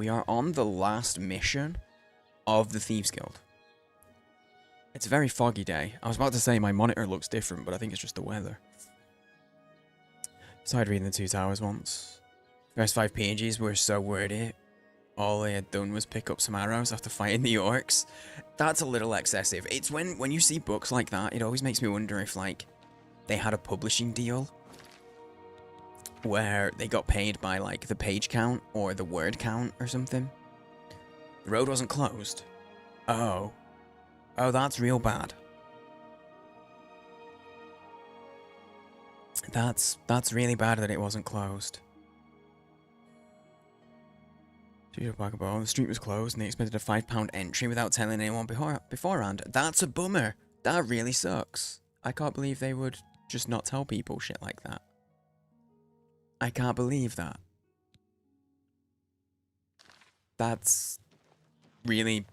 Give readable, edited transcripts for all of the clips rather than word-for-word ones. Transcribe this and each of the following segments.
We are on the last mission of the Thieves Guild. It's a very foggy day. I was about to say my monitor looks different, but I think it's just the weather. Started reading the Two Towers once. First 5 pages were so wordy. All they had done was pick up some arrows after fighting the orcs. That's a little excessive. It's when you see books like that, it always makes me wonder if, like, they had a publishing deal where they got paid by, like, the page count or the word count or something. The road wasn't closed. Oh. Oh, that's real bad. That's really bad that it wasn't closed. The street was closed and they expected a £5 entry without telling anyone beforehand. That's a bummer. That really sucks. I can't believe they would just not tell people shit like that. I can't believe that. That's really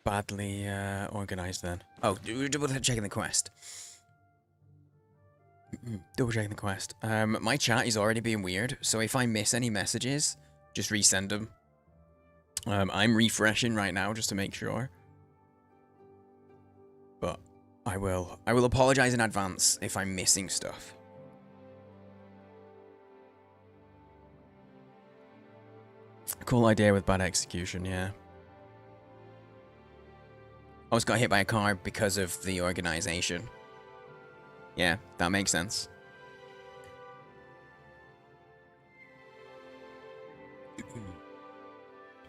badly organized then. Oh, double checking the quest. Double checking the quest. My chat is already being weird, so if I miss any messages, just resend them. I'm refreshing right now just to make sure. But I will apologize in advance if I'm missing stuff. Cool idea with bad execution, yeah. I was got hit by a car because of the organization. Yeah, that makes sense.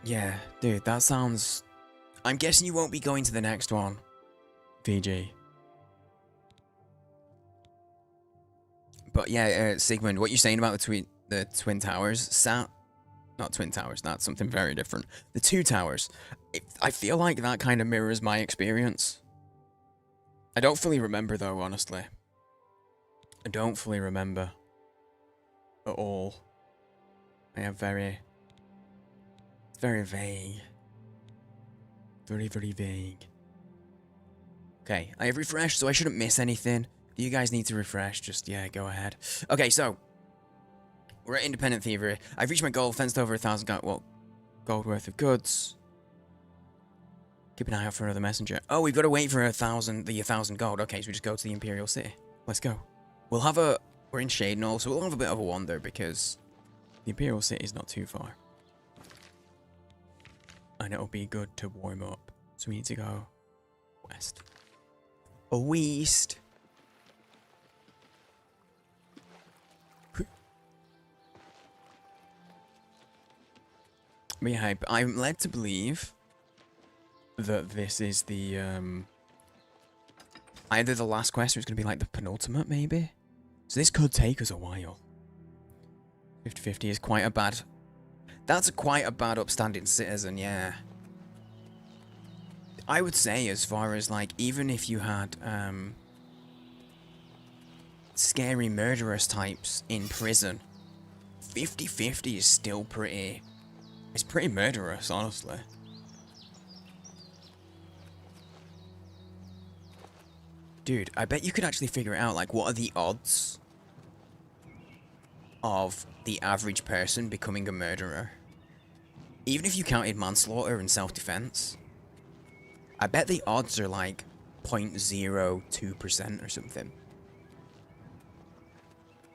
Yeah, dude, that sounds... I'm guessing you won't be going to the next one, VG. But yeah, Sigmund, what you're saying about the Twin Towers, not Twin Towers, that's something very different. The Two Towers, I feel like that kind of mirrors my experience. I don't fully remember though, honestly. I don't fully remember at all. I am very vague. Very vague. Okay, I have refreshed, so I shouldn't miss anything. Do you guys need to refresh? Just, yeah, go ahead. Okay, so we're at Independent Thievery. I've reached my goal, fenced over 1,000 gold worth of goods. Keep an eye out for another messenger. Oh, we've got to wait for 1,000 gold. Okay, so we just go to the Imperial City. Let's go. We'll have we're in Shadenall, so we'll have a bit of a wander because the Imperial City is not too far. And it'll be good to warm up. So we need to go west. West. But yeah, I'm led to believe that this is the, either the last quest or it's going to be like the penultimate, maybe? So this could take us a while. 50-50 is quite a bad... That's quite a bad upstanding citizen, yeah. I would say as far as, like, even if you had, scary murderous types in prison, 50-50 is still pretty... It's pretty murderous, honestly. Dude, I bet you could actually figure it out, like, what are the odds of the average person becoming a murderer? Even if you counted manslaughter and self-defense, I bet the odds are like 0.02% or something.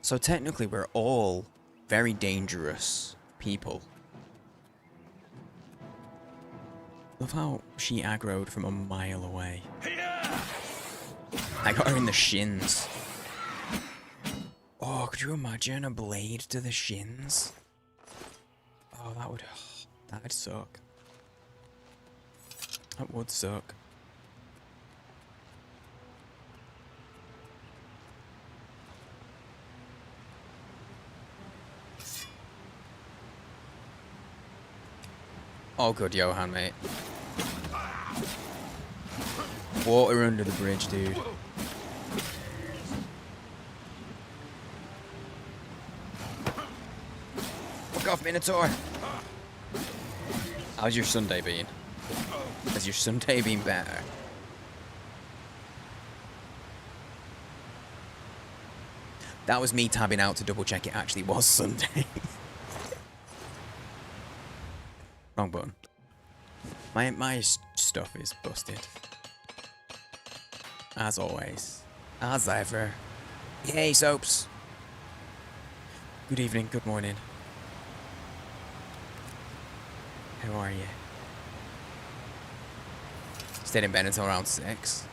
So technically we're all very dangerous people. Love how she aggroed from a mile away. I got her in the shins. Oh, could you imagine a blade to the shins? Oh, that'd suck. That would suck. All good, Johan, mate. Water under the bridge, dude. Fuck off, Minotaur! How's your Sunday been? Has your Sunday been better? That was me tabbing out to double check it actually was Sunday. Wrong button. My stuff is busted. As always. As ever. Yay, soaps! Good evening, good morning. How are you? Stayed in bed until around 6.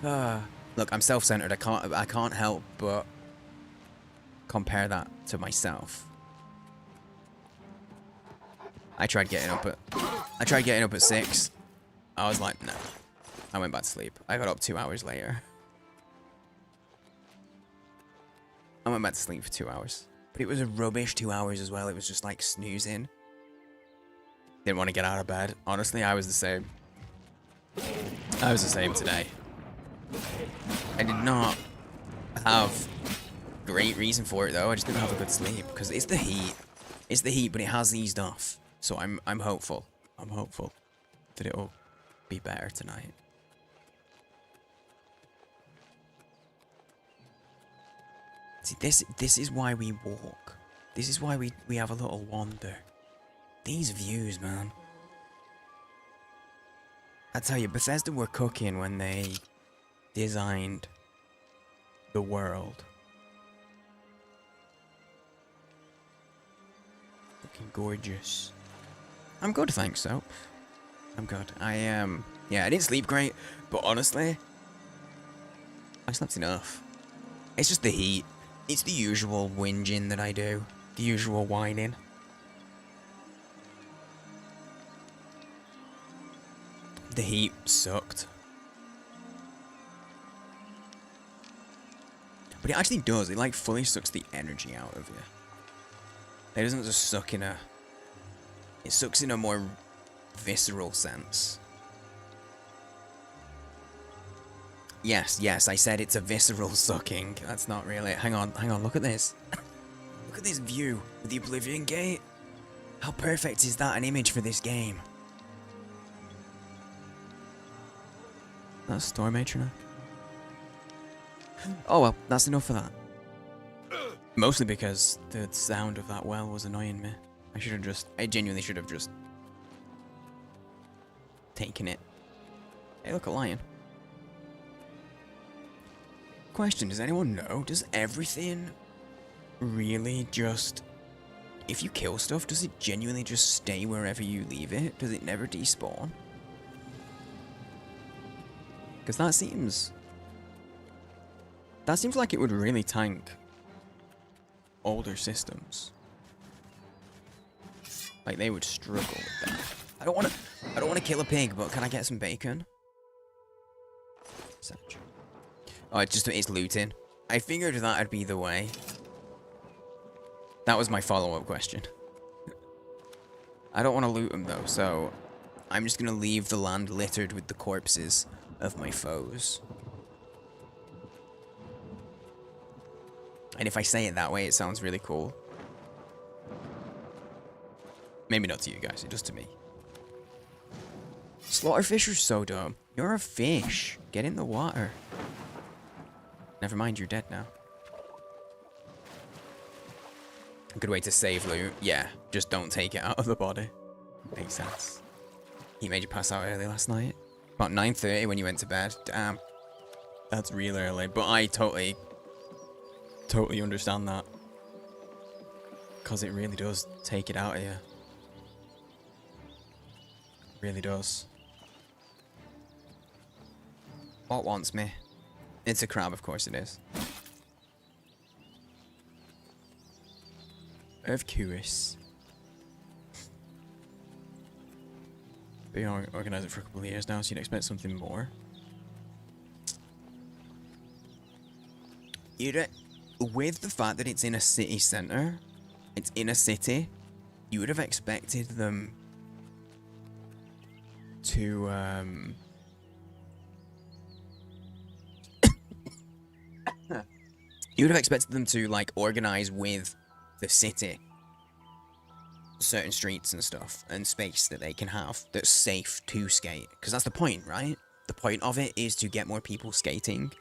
Look, I'm self-centered. I can't help but compare that to myself. I tried getting up at 6. I was like, no. I went back to sleep. I got up 2 hours later. I went back to sleep for 2 hours. But it was a rubbish 2 hours as well. It was just like snoozing. Didn't want to get out of bed. Honestly, I was the same. I was the same today. I did not have great reason for it though. I just didn't have a good sleep because it's the heat. It's the heat, but it has eased off. So I'm hopeful. I'm hopeful that it'll be better tonight. See, this is why we walk. This is why we have a little wander. These views, man. I tell you, Bethesda were cooking when they designed the world. Looking gorgeous. I'm good, thanks, Soap. I'm good. Yeah, I didn't sleep great, but honestly, I slept enough. It's just the heat. It's the usual whinging that I do. The usual whining. The heat sucked. But it actually does. It like fully sucks the energy out of you. It doesn't just suck in a... It sucks in a more visceral sense. Yes, I said it's a visceral sucking. That's not really... Hang on, look at this. Look at this view with the Oblivion gate. How perfect is that an image for this game? That's Storm Matronach. Oh well, that's enough for that. Mostly because the sound of that well was annoying me. I genuinely should have just taken it. Hey, look, a lion. Question, does anyone know? Does everything really just... If you kill stuff, does it genuinely just stay wherever you leave it? Does it never despawn? Because that seems like it would really tank older systems. Like they would struggle with that. I don't want to kill a pig, but can I get some bacon? Such. Oh, it's looting. I figured that'd be the way. That was my follow-up question. I don't want to loot them though, so I'm just gonna leave the land littered with the corpses of my foes. And if I say it that way, it sounds really cool. Maybe not to you guys, just to me. Slaughterfish are so dumb. You're a fish. Get in the water. Never mind, you're dead now. A good way to save loot. Yeah, just don't take it out of the body. Makes sense. He made you pass out early last night? About 9:30 when you went to bed? Damn. That's real early, but I totally understand that. Because it really does take it out of you. Really does. What wants me? It's a crab, of course it is. Of course. Been organising for a couple of years now, so you'd expect something more. With the fact that it's in a city centre, it's in a city, you would have expected them to, you would have expected them to, like, organise with the city certain streets and stuff and space that they can have that's safe to skate. Because that's the point, right? The point of it is to get more people skating,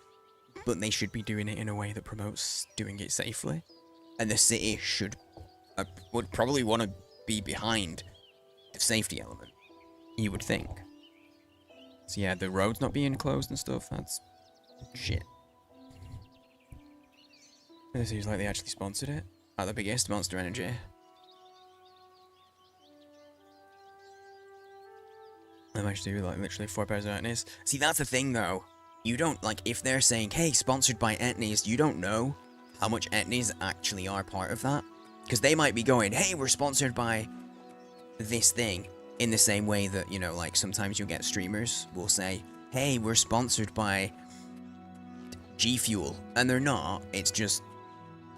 but they should be doing it in a way that promotes doing it safely. And the city would probably want to be behind the safety element. You would think. So yeah, the roads not being closed and stuff, that's shit. It seems like they actually sponsored it. At the biggest, Monster Energy. I managed to do like literally 4 pairs of Etnies. See, that's the thing though. You don't, like, if they're saying, hey, sponsored by Etnies, you don't know how much Etnies actually are part of that. Because they might be going, hey, we're sponsored by this thing. In the same way that, you know, like, sometimes you'll get streamers will say, hey, we're sponsored by G Fuel. And they're not. It's just,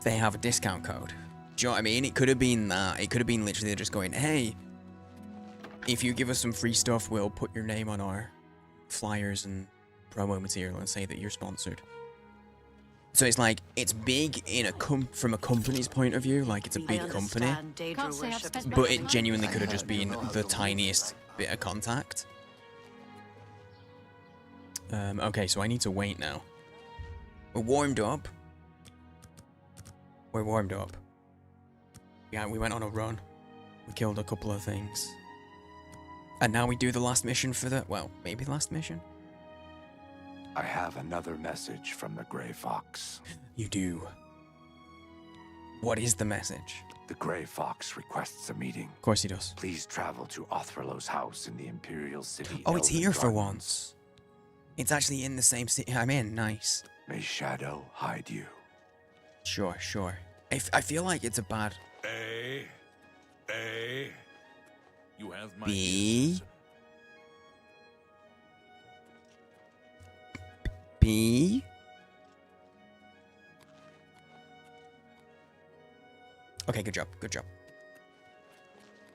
they have a discount code. Do you know what I mean? It could have been that. It could have been literally just going, hey, if you give us some free stuff, we'll put your name on our flyers and promo material and say that you're sponsored. So it's like, it's big in from a company's point of view, like it's a big company, but it genuinely could have just been the tiniest bit of contact. Okay, so I need to wait now. We're warmed up. We're warmed up. Yeah, we went on a run. We killed a couple of things. And now we do the last mission for the, well, maybe the last mission? I have another message from the Grey Fox. You do. What is the message? The Grey Fox requests a meeting. Of course he does. Please travel to Othralo's house in the Imperial City. Oh, it's Elven here for Gardens. once. It's actually in the same city I'm in. Nice. May Shadow hide you. Sure, sure. I feel like it's a bad... A. You have my B. ears. B. Okay, good job, good job.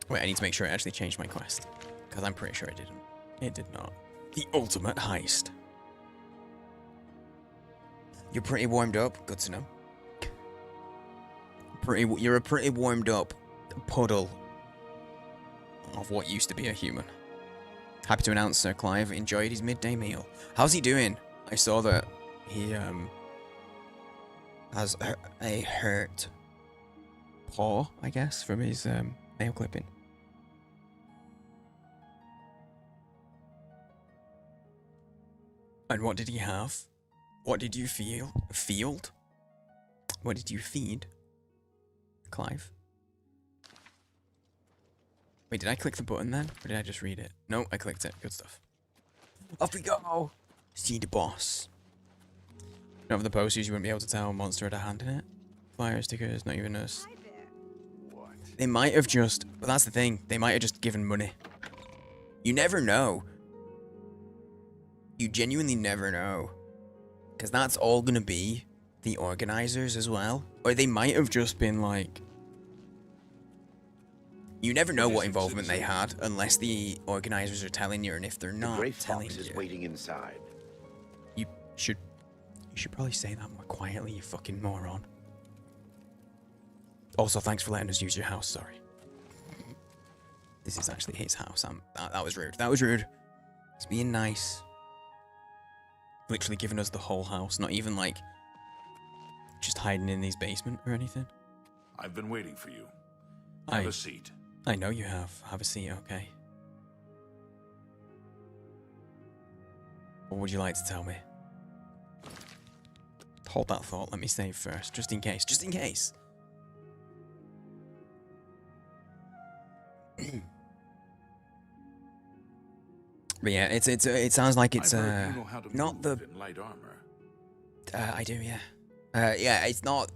Wait, I need to make sure I actually changed my quest. Because I'm pretty sure I didn't. It did not. The ultimate heist. You're pretty warmed up. Good to know. You're a pretty warmed up puddle of what used to be a human. Happy to announce Sir Clive enjoyed his midday meal. How's he doing? I saw that he has a hurt paw, I guess, from his nail clipping. And what did he have? What did you field? What did you feed, Clive? Wait, did I click the button then? Or did I just read it? No, I clicked it. Good stuff. Off we go! See the boss. Over the posters, you wouldn't be able to tell Monster had a hand in it. Flyer stickers, not even us. They might have just... But that's the thing. They might have just given money. You never know. You genuinely never know. Because that's all going to be the organizers as well. Or they might have just been like... You never know what involvement they had unless the organizers are telling you, and if they're not telling you... is waiting inside. You should probably say that more quietly, you fucking moron. Also, thanks for letting us use your house, sorry. This is actually his house. That was rude. That was rude. He's being nice. Literally giving us the whole house, not even like just hiding in his basement or anything. I've been waiting for you. Have a seat. I know you have. Have a seat, okay. What would you like to tell me? Hold that thought. Let me save first, just in case. Just in case. But yeah, it sounds like it's not the in light armor. I do, yeah. Yeah, it's not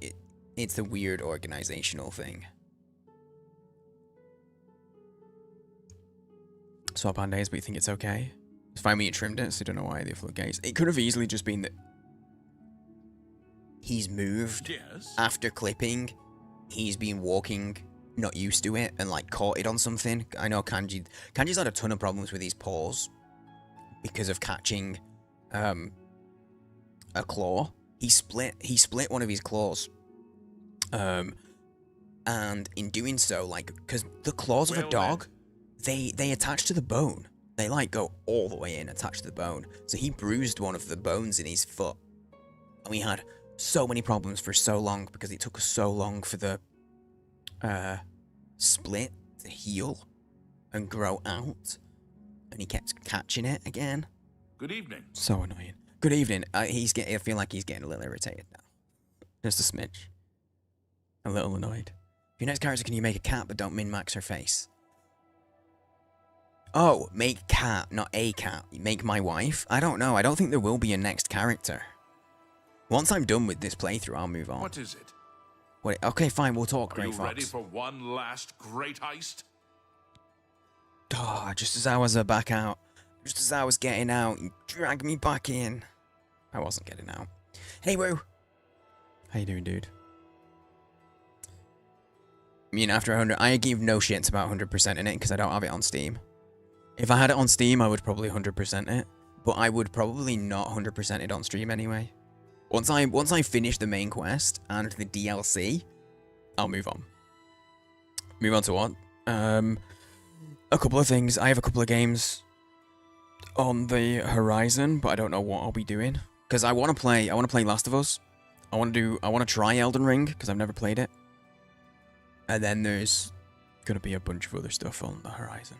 it's the weird organizational thing. Swap on days, but you think it's okay? It's fine when you trimmed it, so I don't know why they flew gaze. It could have easily just been that he's moved after clipping. He's been walking, not used to it, and like caught it on something. I know Kanji's had a ton of problems with his paws because of catching a claw. He split one of his claws. And in doing so, like, because the claws of a dog, they attach to the bone. They like go all the way in, attached to the bone. So he bruised one of the bones in his foot. And we had so many problems for so long because it took us so long for the split to heal and grow out, and he kept catching it again. Good evening. So annoying. Good evening. I feel like he's getting a little irritated now. Just a smidge. A little annoyed. For your next character, can you make a cat but don't min-max her face? Oh, make cat, not a cat. Make my wife? I don't know. I don't think there will be a next character. Once I'm done with this playthrough, I'll move on. What is it? Wait, okay, fine, we'll talk, Are Grey you Fox. ready for one last great heist? Oh, just as I was back out. Just as I was getting out, you dragged me back in. I wasn't getting out. Hey, Woo. How you doing, dude? I mean, after 100, I give no shits about 100% in it because I don't have it on Steam. If I had it on Steam, I would probably 100% it, but I would probably not 100% it on stream anyway. Once I finish the main quest and the DLC, I'll move on. Move on to what? A couple of things. I have a couple of games on the horizon, but I don't know what I'll be doing because I want to play Last of Us. I want to try Elden Ring because I've never played it. And then there's gonna be a bunch of other stuff on the horizon.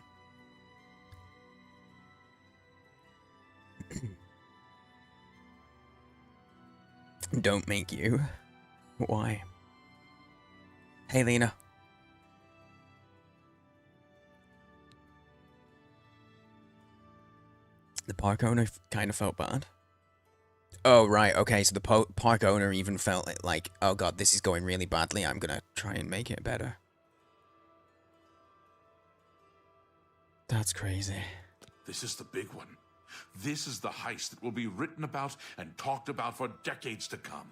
Don't make you. Why? Hey, Lena. The park owner kind of felt bad. Oh, right, okay, so the park owner even felt like, oh god, this is going really badly, I'm gonna try and make it better. That's crazy. This is the big one. This is the heist that will be written about and talked about for decades to come.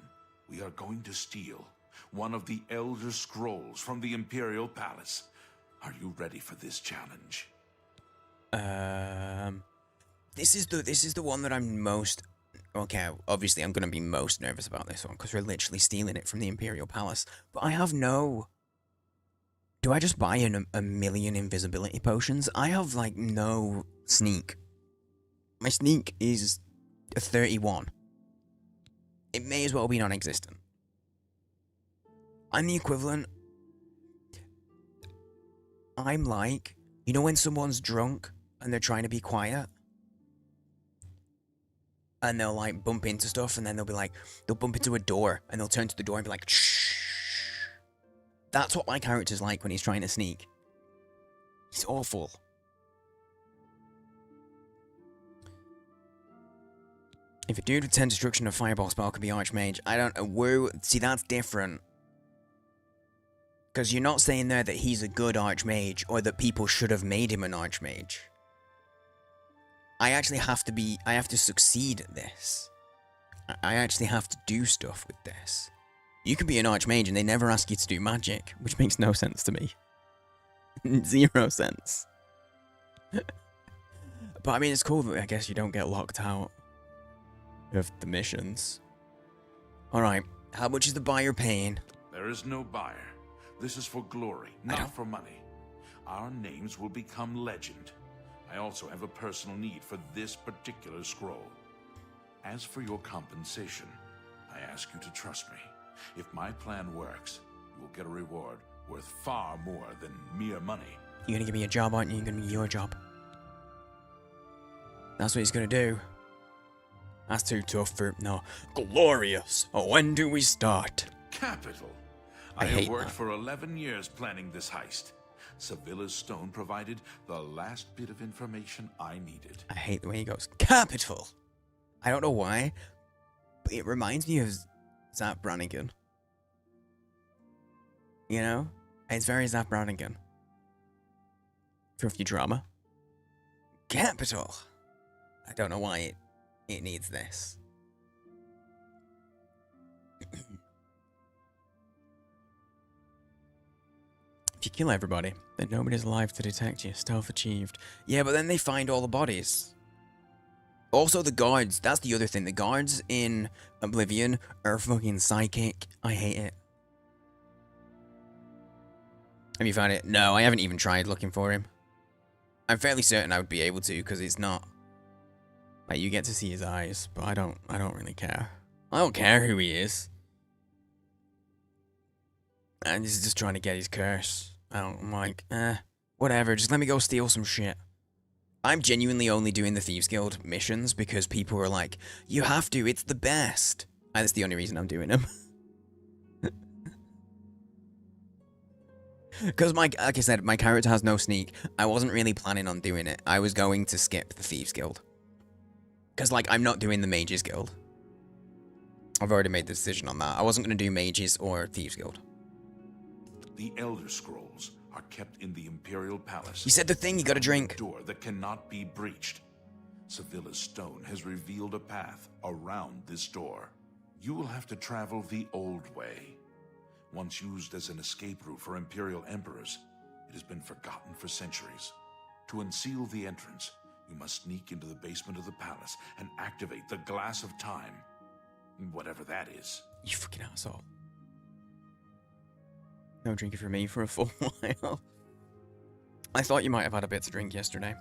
We are going to steal one of the Elder Scrolls from the Imperial Palace. Are you ready for this challenge? This is the one that I'm most... Okay, obviously I'm gonna be most nervous about this one, because we're literally stealing it from the Imperial Palace. But I have no... Do I just buy a million invisibility potions? I have, like, no sneak. My sneak is a 31. It may as well be non-existent. I'm the equivalent... I'm like... You know when someone's drunk and they're trying to be quiet? And they'll, like, bump into stuff, and then they'll be like... They'll bump into a door, and they'll turn to the door and be like, shh. That's what my character's like when he's trying to sneak. He's awful. If a dude with 10 destruction or fireball spell could be Archmage, I don't know. Woo. See, that's different. Because you're not saying there that he's a good Archmage, or that people should have made him an Archmage. I actually have to be... I have to succeed at this. I actually have to do stuff with this. You can be an Archmage and they never ask you to do magic, which makes no sense to me. 0 sense. But I mean, it's cool that I guess you don't get locked out of the missions. Alright, how much is the buyer paying? There is no buyer. This is for glory, not for money. Our names will become legend. I also have a personal need for this particular scroll. As for your compensation, I ask you to trust me. If my plan works, you will get a reward worth far more than mere money. You're gonna give me a job, aren't you? You're gonna give me your job. That's what he's gonna do. That's too tough for... No. Glorious! When do we start? Capital! I have hate worked that. for 11 years planning this heist. Sevilla's stone provided the last bit of information I needed. I hate the way he goes, capital! I don't know why, but it reminds me of Zap Brannigan. You know? It's very Zap Brannigan. For Futurama. Capital! I don't know why it needs this. If you kill everybody, then nobody's alive to detect you. Stealth achieved. Yeah, but then they find all the bodies. Also, the guards. That's the other thing. The guards in Oblivion are fucking psychic. I hate it. Have you found it? No, I haven't even tried looking for him. I'm fairly certain I would be able to, because it's not... Like, you get to see his eyes, but I don't really care. I don't care who he is. And he's just trying to get his curse. I'm like, whatever, just let me go steal some shit. I'm genuinely only doing the Thieves Guild missions because people are like, you have to, it's the best. And that's the only reason I'm doing them. Because, like I said, my character has no sneak. I wasn't really planning on doing it. I was going to skip the Thieves Guild. Because, like, I'm not doing the Mages Guild. I've already made the decision on that. I wasn't going to do Mages or Thieves Guild. The Elder Scrolls are kept in the Imperial Palace. You said the thing, you got a drink. A door that cannot be breached. Sevilla's stone has revealed a path around this door. You will have to travel the old way. Once used as an escape route for Imperial Emperors, it has been forgotten for centuries. To unseal the entrance, you must sneak into the basement of the palace and activate the Glass of Time. Whatever that is. You fucking asshole. No drinking for me for a full while. I thought you might have had a bit to drink yesterday.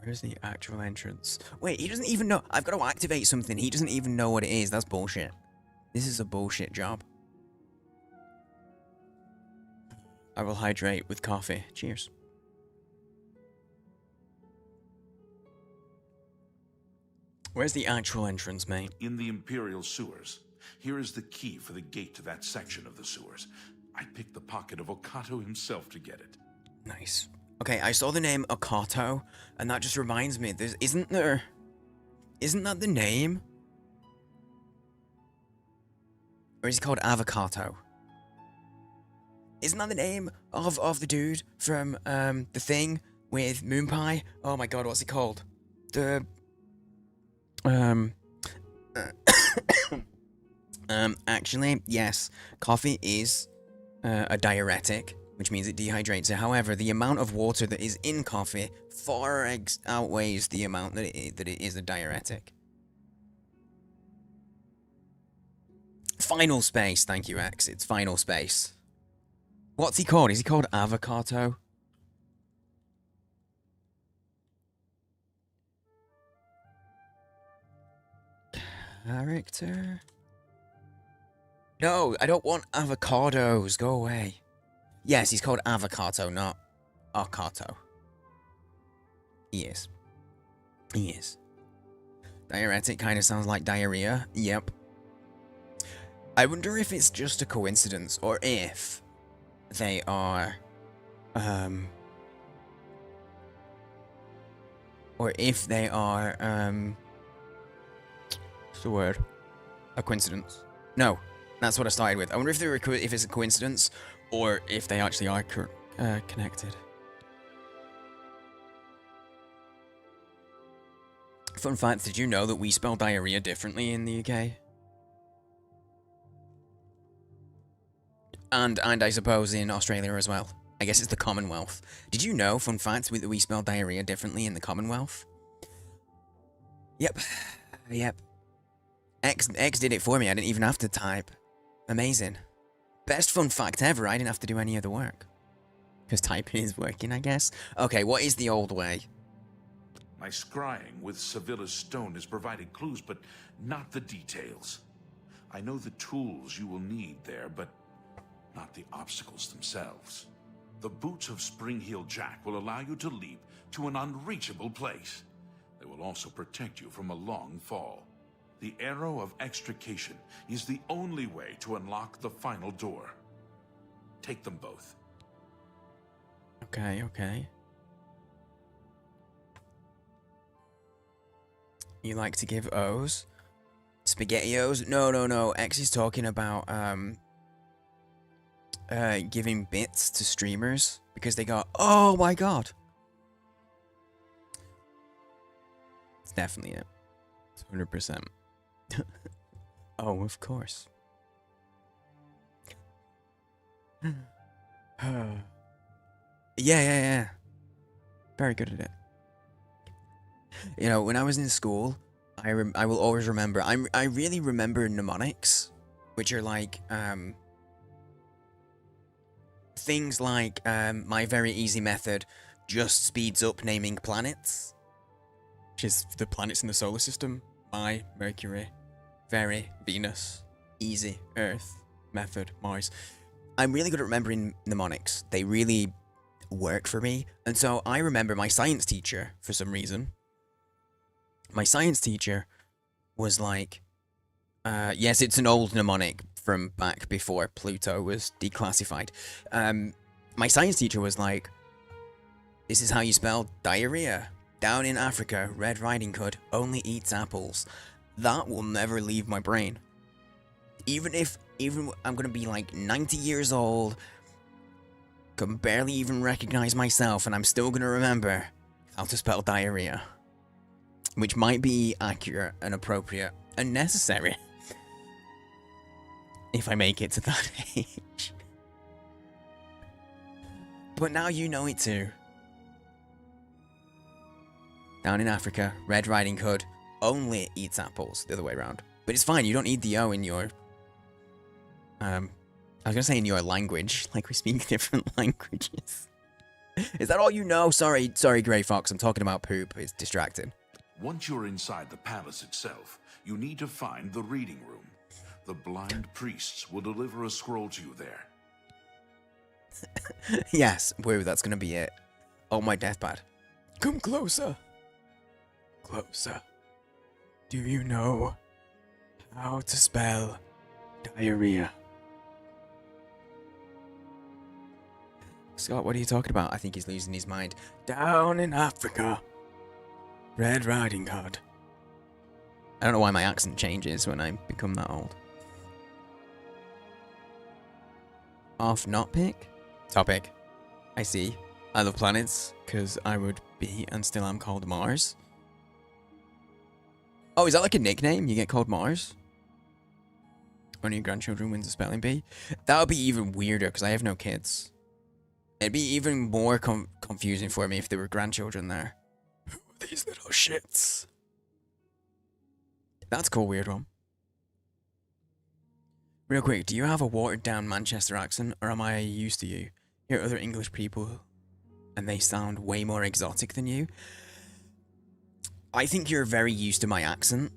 Where's the actual entrance? Wait, he doesn't even know. I've got to activate something. He doesn't even know what it is. That's bullshit. This is a bullshit job. I will hydrate with coffee. Cheers. Where's the actual entrance, mate? In the Imperial sewers. Here is the key for the gate to that section of the sewers. I picked the pocket of Okato himself to get it. Nice. Okay, I saw the name Okato, and that just reminds me, isn't that the name? Or is he called Avocado? Isn't that the name of the dude from, The Thing with Moon Pie? Oh my god, what's he called? Actually, yes, coffee is a diuretic, which means it dehydrates it. However, the amount of water that is in coffee far outweighs the amount that it is a diuretic. Final space, thank you, X. It's final space. What's he called? Is he called Avocado? Character? No, I don't want avocados. Go away. Yes, he's called Avocado, not Okato. He is. He is. Diuretic kind of sounds like diarrhea. Yep. I wonder if it's just a coincidence, or if they are, what's the word? A coincidence. No, that's what I started with. I wonder if they're if it's a coincidence, or if they actually are connected. Fun fact, did you know that we spell diarrhea differently in the UK? And I suppose in Australia as well. I guess it's the Commonwealth. Did you know, fun fact, that we spell diarrhea differently in the Commonwealth? Yep. Yep. X did it for me, I didn't even have to type. Amazing. Best fun fact ever, I didn't have to do any of the work. Because typing is working, I guess. Okay, what is the old way? My scrying with Sevilla's stone has provided clues, but not the details. I know the tools you will need there, but not the obstacles themselves. The boots of Spring-Heel Jack will allow you to leap to an unreachable place. They will also protect you from a long fall. The arrow of extrication is the only way to unlock the final door. Take them both. Okay, okay. You like to give O's? SpaghettiOs? No. X is talking about, giving bits to streamers because they go, oh my god. It's definitely it. It's 100%. Oh, of course. Yeah. Very good at it. You know, when I was in school, I will always remember. I really remember mnemonics, which are like things like my very easy method just speeds up naming planets, which is the planets in the solar system: Mercury, very Venus, easy Earth, method Mars. I'm really good at remembering mnemonics. They really work for me. And so I remember my science teacher, for some reason. My science teacher was like, yes, it's an old mnemonic from back before Pluto was declassified. My science teacher was like, this is how you spell diarrhea. Down in Africa, Red Riding Hood only eats apples. That will never leave my brain. Even I'm gonna be like 90 years old, can barely even recognize myself, and I'm still gonna remember how to spell diarrhea. Which might be accurate and appropriate and necessary. If I make it to that age. But now you know it too. Down in Africa, Red Riding Hood only eats apples. The other way around. But it's fine, you don't need the O in your... I was gonna say in your language. Like we speak different languages. Is that all you know? Sorry, Grey Fox, I'm talking about poop. It's distracting. Once you're inside the palace itself, you need to find the reading room. The blind priests will deliver a scroll to you there. Yes, woo, that's gonna be it. Oh, my deathpad. Come closer. Closer. Do you know how to spell diarrhea? Scott, what are you talking about? I think he's losing his mind. Down in Africa. Red Riding Hood. I don't know why my accent changes when I become that old. Off not pick? Topic. I see. I love planets, because I would be and still am called Mars. Oh, is that like a nickname? You get called Mars? One of your grandchildren wins a spelling bee? That would be even weirder, because I have no kids. It'd be even more confusing for me if there were grandchildren there. Who are these little shits? That's a cool, weird one. Real quick, do you have a watered down Manchester accent, or am I used to you? Hear other English people, and they sound way more exotic than you. I think you're very used to my accent.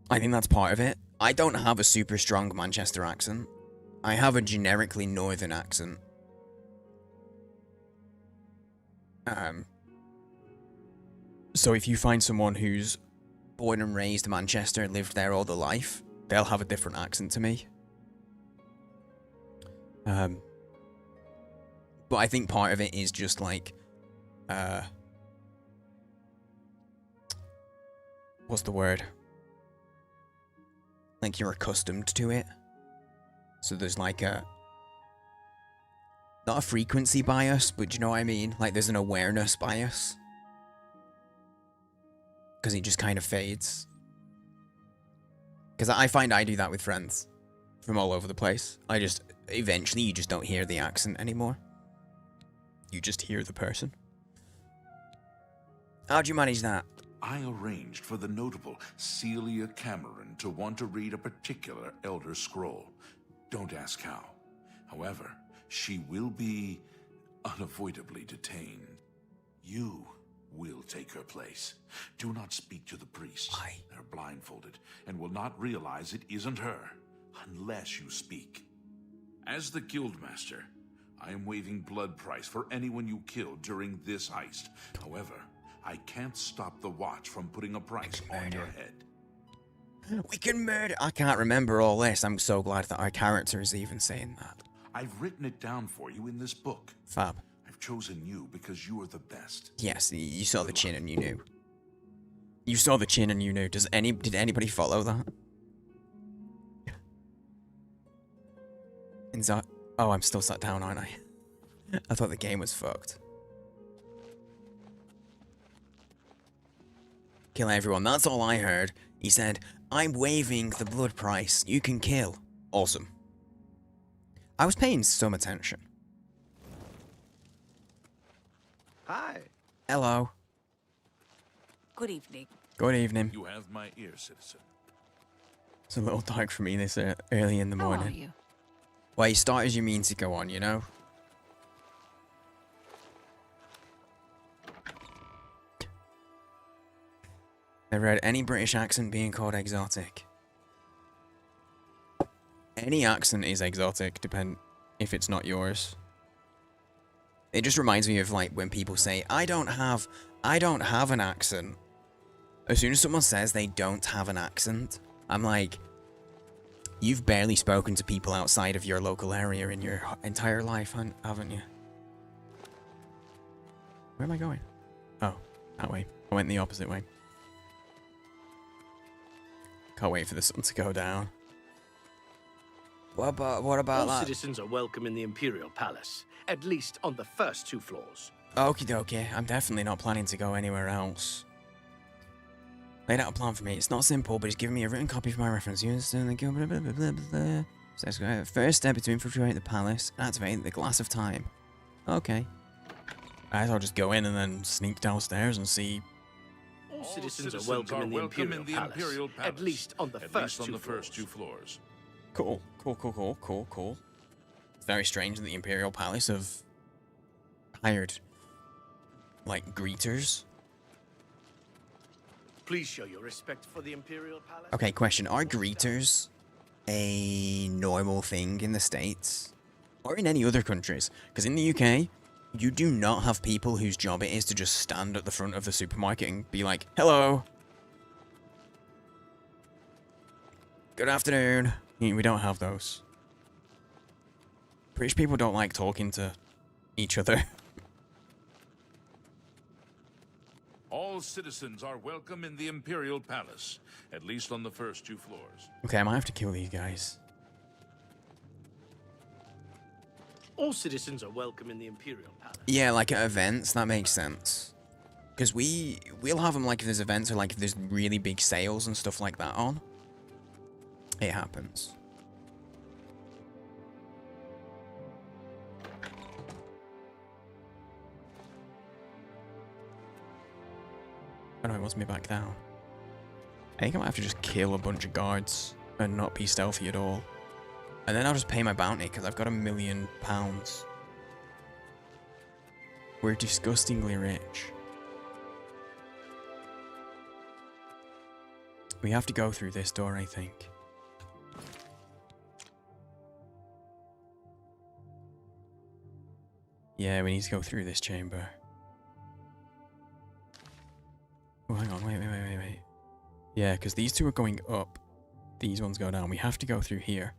I think that's part of it. I don't have a super strong Manchester accent. I have a generically northern accent. So if you find someone who's born and raised in Manchester and lived there all their life, they'll have a different accent to me. But I think part of it is just like, what's the word? Like you're accustomed to it. So there's like a, not a frequency bias, but do you know what I mean? Like there's an awareness bias. Because it just kind of fades. Because I find I do that with friends from all over the place. Eventually you just don't hear the accent anymore. You just hear the person. How'd you manage that? I arranged for the notable Celia Cameron to want to read a particular Elder Scroll. Don't ask how. However, she will be unavoidably detained. You will take her place. Do not speak to the priests. Why? They're blindfolded and will not realize it isn't her unless you speak. As the Guildmaster, I am waiving blood price for anyone you kill during this heist. However, I can't stop the Watch from putting a price on your head. We can murder. I can't remember all this. I'm so glad that our character is even saying that. I've written it down for you in this book. Fab. I've chosen you because you are the best. Yes, you saw the chin and you knew. You saw the chin and you knew. Did anybody follow that? Oh, I'm still sat down, aren't I? I thought the game was fucked. Kill everyone. That's all I heard. He said, I'm waiving the blood price. You can kill. Awesome. I was paying some attention. Hi. Hello. Good evening. Good evening. You have my ear, citizen. It's a little dark for me this early in the How morning. are you? Well, you start as you mean to go on, you know? Never heard any British accent being called exotic. Any accent is exotic, depend if it's not yours. It just reminds me of like when people say, I don't have an accent. As soon as someone says they don't have an accent, I'm like, you've barely spoken to people outside of your local area in your entire life, haven't you? Where am I going? Oh, that way. I went the opposite way. Can't wait for the sun to go down. What about All that? citizens are welcome in the Imperial Palace, at least on the first 2 floors. Okie dokie, I'm definitely not planning to go anywhere else. Laid out a plan for me. It's not simple, but he's given me a written copy for my reference. You understand the blah blah blah blah blah. Says first step is to infiltrate the palace and activate the glass of time. Okay. I guess I'll just go in and then sneak downstairs and see. All citizens are welcome in the Imperial Palace, at least on the first 2 floors. Cool. It's very strange that the Imperial Palace have hired, like, greeters. Please show your respect for the Imperial Palace. Okay, question. Are greeters a normal thing in the States? Or in any other countries? Because in the UK, you do not have people whose job it is to just stand at the front of the supermarket and be like, hello. Good afternoon. We don't have those. British people don't like talking to each other. All citizens are welcome in the Imperial Palace, at least on the first 2 floors. Okay, I might have to kill these guys. All citizens are welcome in the Imperial Palace. Yeah, like at events, that makes sense. Because we'll have them like if there's events or like if there's really big sales and stuff like that on. It happens. Oh no, it wants me back down. I think I might have to just kill a bunch of guards and not be stealthy at all. And then I'll just pay my bounty because I've got £1 million. We're disgustingly rich. We have to go through this door, I think. Yeah, we need to go through this chamber. Oh, hang on, wait. Yeah, because these two are going up. These ones go down. We have to go through here.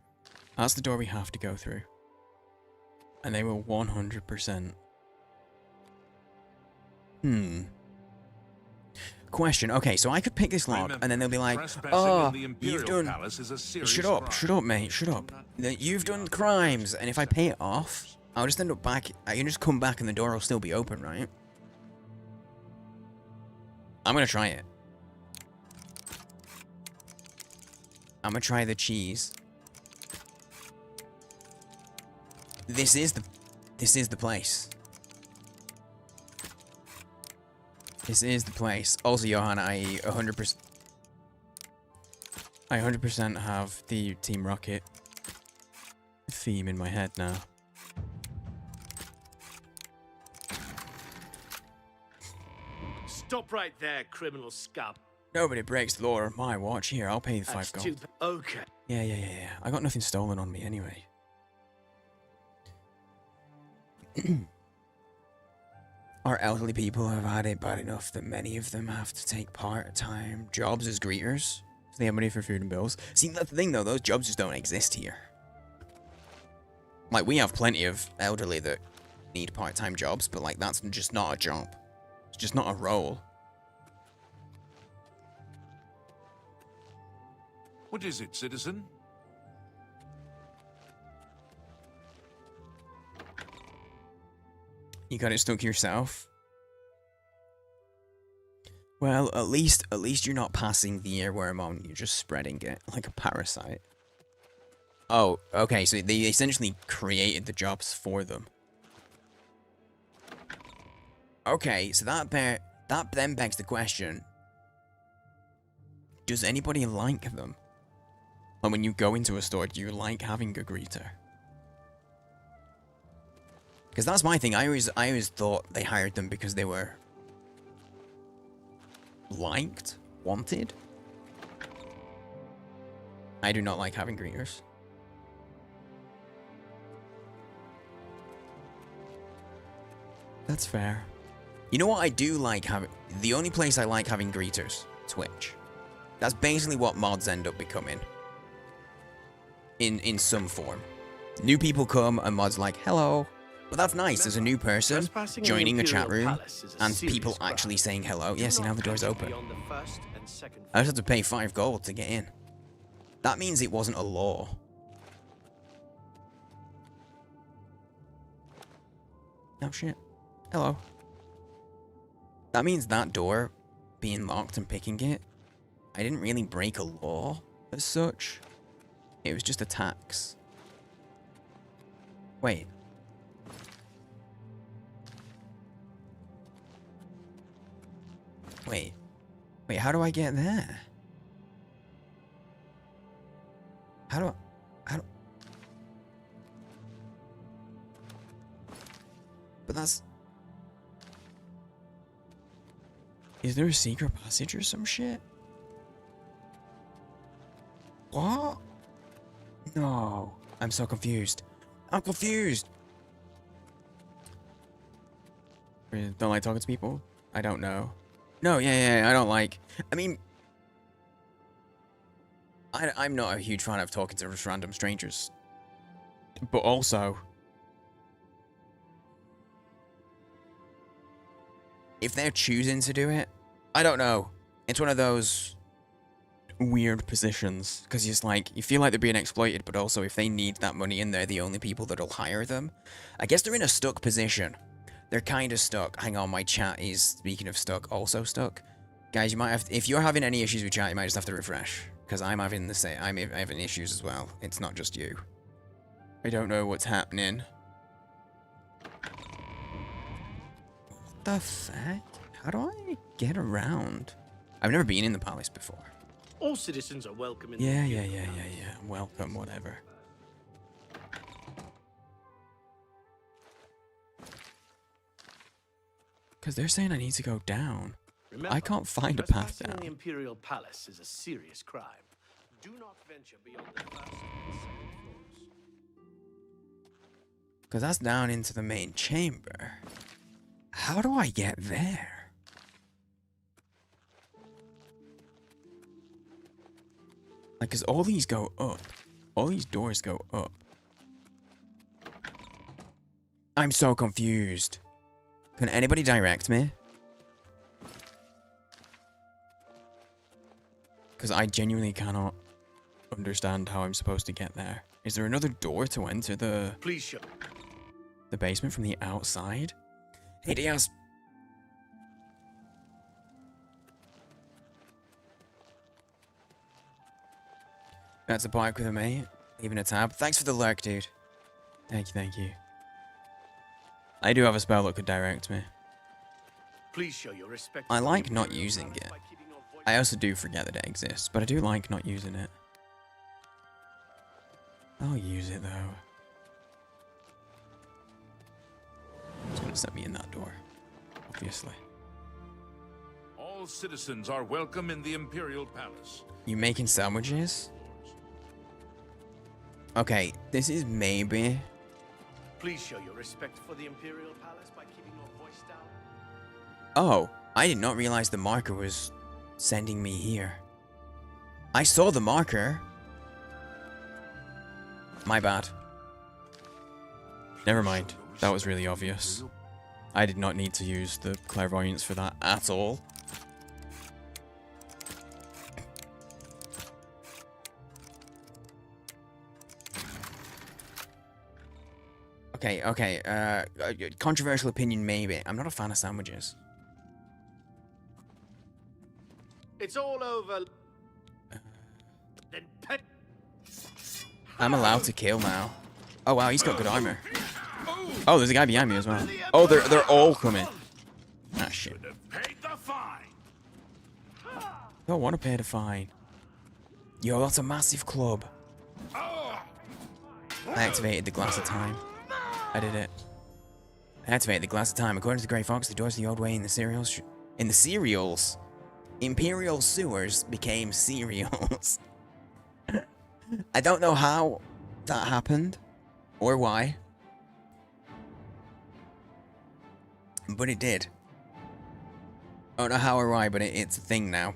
That's the door we have to go through. And they will 100%. Question. Okay, so I could pick this lock, and then they'll be like, oh, you've done... Shut up, mate, shut up. You've done crimes, and if I pay it off, I'll just end up back... I can just come back and the door will still be open, right? I'm gonna try it. I'm gonna try the cheese. This is the place. This is the place. Also, Johan, I 100% have the Team Rocket theme in my head now. Stop right there, criminal scum. Nobody breaks the law on my watch. Here, I'll pay the 5 gold. Okay. Yeah. I got nothing stolen on me anyway. Our elderly people have had it bad enough that many of them have to take part-time jobs as greeters. So they have money for food and bills. See, that's the thing though, those jobs just don't exist here. Like, we have plenty of elderly that need part-time jobs, but like, that's just not a job. It's just not a role. What is it, citizen? You got it stuck yourself? Well, at least you're not passing the earworm on. You're just spreading it like a parasite. Oh, okay. So they essentially created the jobs for them. Okay, so that then begs the question: does anybody like them? And when you go into a store, do you like having a greeter? Because that's my thing. I always thought they hired them because they were liked wanted. I do not like having greeters. That's fair. You know what I do like having? The only place I like having greeters, Twitch. That's basically what mods end up becoming. In some form. New people come and mods like, hello. But that's nice, there's a new person joining a chat room and people actually saying hello. Yeah, see now the door's open. I just had to pay 5 gold to get in. That means it wasn't a law. Oh shit. Hello. That means that door being locked and picking it, I didn't really break a law as such. It was just a tax. Wait. Wait, how do I get there? How do... But that's... Is there a secret passage or some shit? What? No. I'm so confused. I'm confused! Don't like talking to people? I don't know. No, yeah, I don't like... I mean... I'm not a huge fan of talking to just random strangers. But also... if they're choosing to do it, I don't know. It's one of those weird positions. Because it's like, you feel like they're being exploited, but also if they need that money and they're the only people that'll hire them, I guess they're in a stuck position. They're kind of stuck. Hang on, my chat is, speaking of stuck, also stuck. Guys, you might have, if you're having any issues with chat, you might just have to refresh. Because I'm having the same, I'm having issues as well. It's not just you. I don't know what's happening. What the fuck? How do I get around? I've never been in the palace before. All citizens are welcome in Yeah. Welcome, whatever. Because they're saying I need to go down. Remember, I can't find a path trespassing in down. the Imperial Palace is a serious crime. Do not venture beyond the first and second floors. Because that's down into the main chamber. How do I get there? Like, because all these go up. All these doors go up. I'm so confused. Can anybody direct me? Because I genuinely cannot understand how I'm supposed to get there. Is there another door to enter the basement from the outside? Hey, Diaz. That's a bike with a mate. Leaving a tab. Thanks for the lurk, dude. Thank you. I do have a spell that could direct me. Please show your respect. I like not using it. I also do forget that it exists, but I do like not using it. I'll use it, though. It's gonna set me in that door. Obviously. All citizens are welcome in the Imperial Palace. You making sandwiches? Okay, this is maybe... Please show your respect for the Imperial Palace by keeping your voice down. Oh, I did not realize the marker was sending me here. I saw the marker. My bad. Never mind. That was really obvious. I did not need to use the clairvoyance for that at all. Okay, controversial opinion maybe. I'm not a fan of sandwiches. It's all over. Then pet. I'm allowed to kill now. Oh wow, he's got good armor. Oh, there's a guy behind me as well. Oh, they're all coming. Ah shit. Don't want to pay the fine. Yo, that's a massive club. I activated the glass of time. I did it. I activated the glass of time. According to the Grey Fox, the doors to the old way in the cereals. In Imperial sewers became cereals. I don't know how that happened or why, but it did. I don't know how or why, but it's a thing now.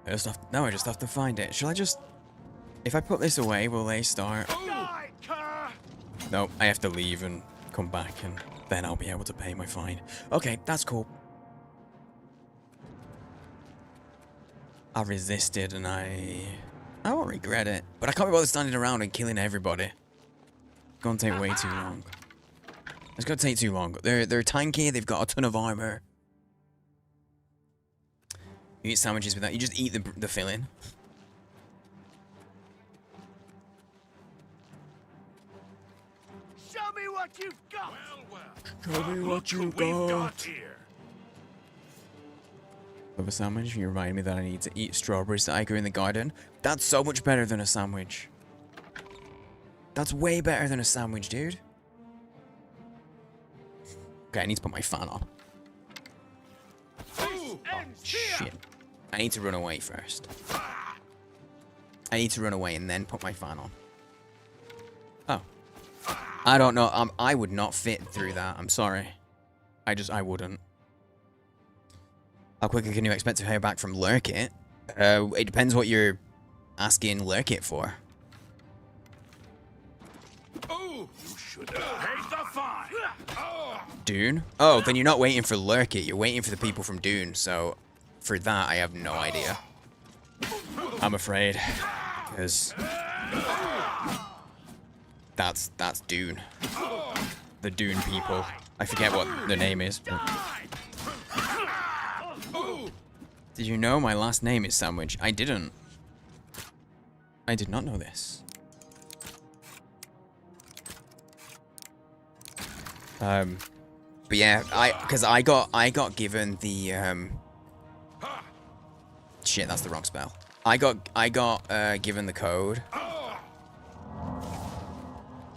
I just have to find it. Shall I just... If I put this away, will they start? No, I have to leave and come back, and then I'll be able to pay my fine. Okay, that's cool. I resisted, and I won't regret it. But I can't be bothered standing around and killing everybody. It's gonna take way too long. It's gonna take too long. They're tanky, they've got a ton of armor. You eat sandwiches with that. You just eat the filling. Show me what you've got. Show me what you got here. Love a sandwich. You remind me that I need to eat strawberries that I grew in the garden. That's so much better than a sandwich. That's way better than a sandwich, dude. Okay, I need to put my fan on. Oh, shit. I need to run away first. I need to run away and then put my fan on. Oh. I don't know. I would not fit through that. I'm sorry. I wouldn't. How quickly can you expect to hear back from Lurk It? It depends what you're asking Lurk It for. Oh, you should hate the fine. Dune? Oh, then you're not waiting for Lurk It. You're waiting for the people from Dune. So, for that, I have no idea. I'm afraid, because that's Dune. The Dune people. I forget what their name is. But... Did you know my last name is Sandwich? I didn't. I did not know this. But yeah, because I got given the shit, that's the wrong spell. I got given the code.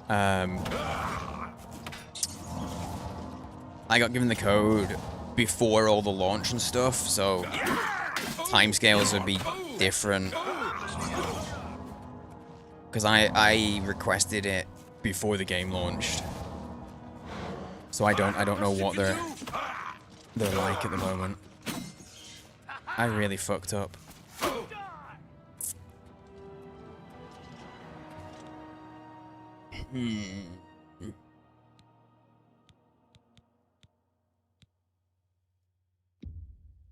I got given the code before all the launch and stuff, so timescales would be different. Because I requested it before the game launched. So I don't know what they're like at the moment. I really fucked up.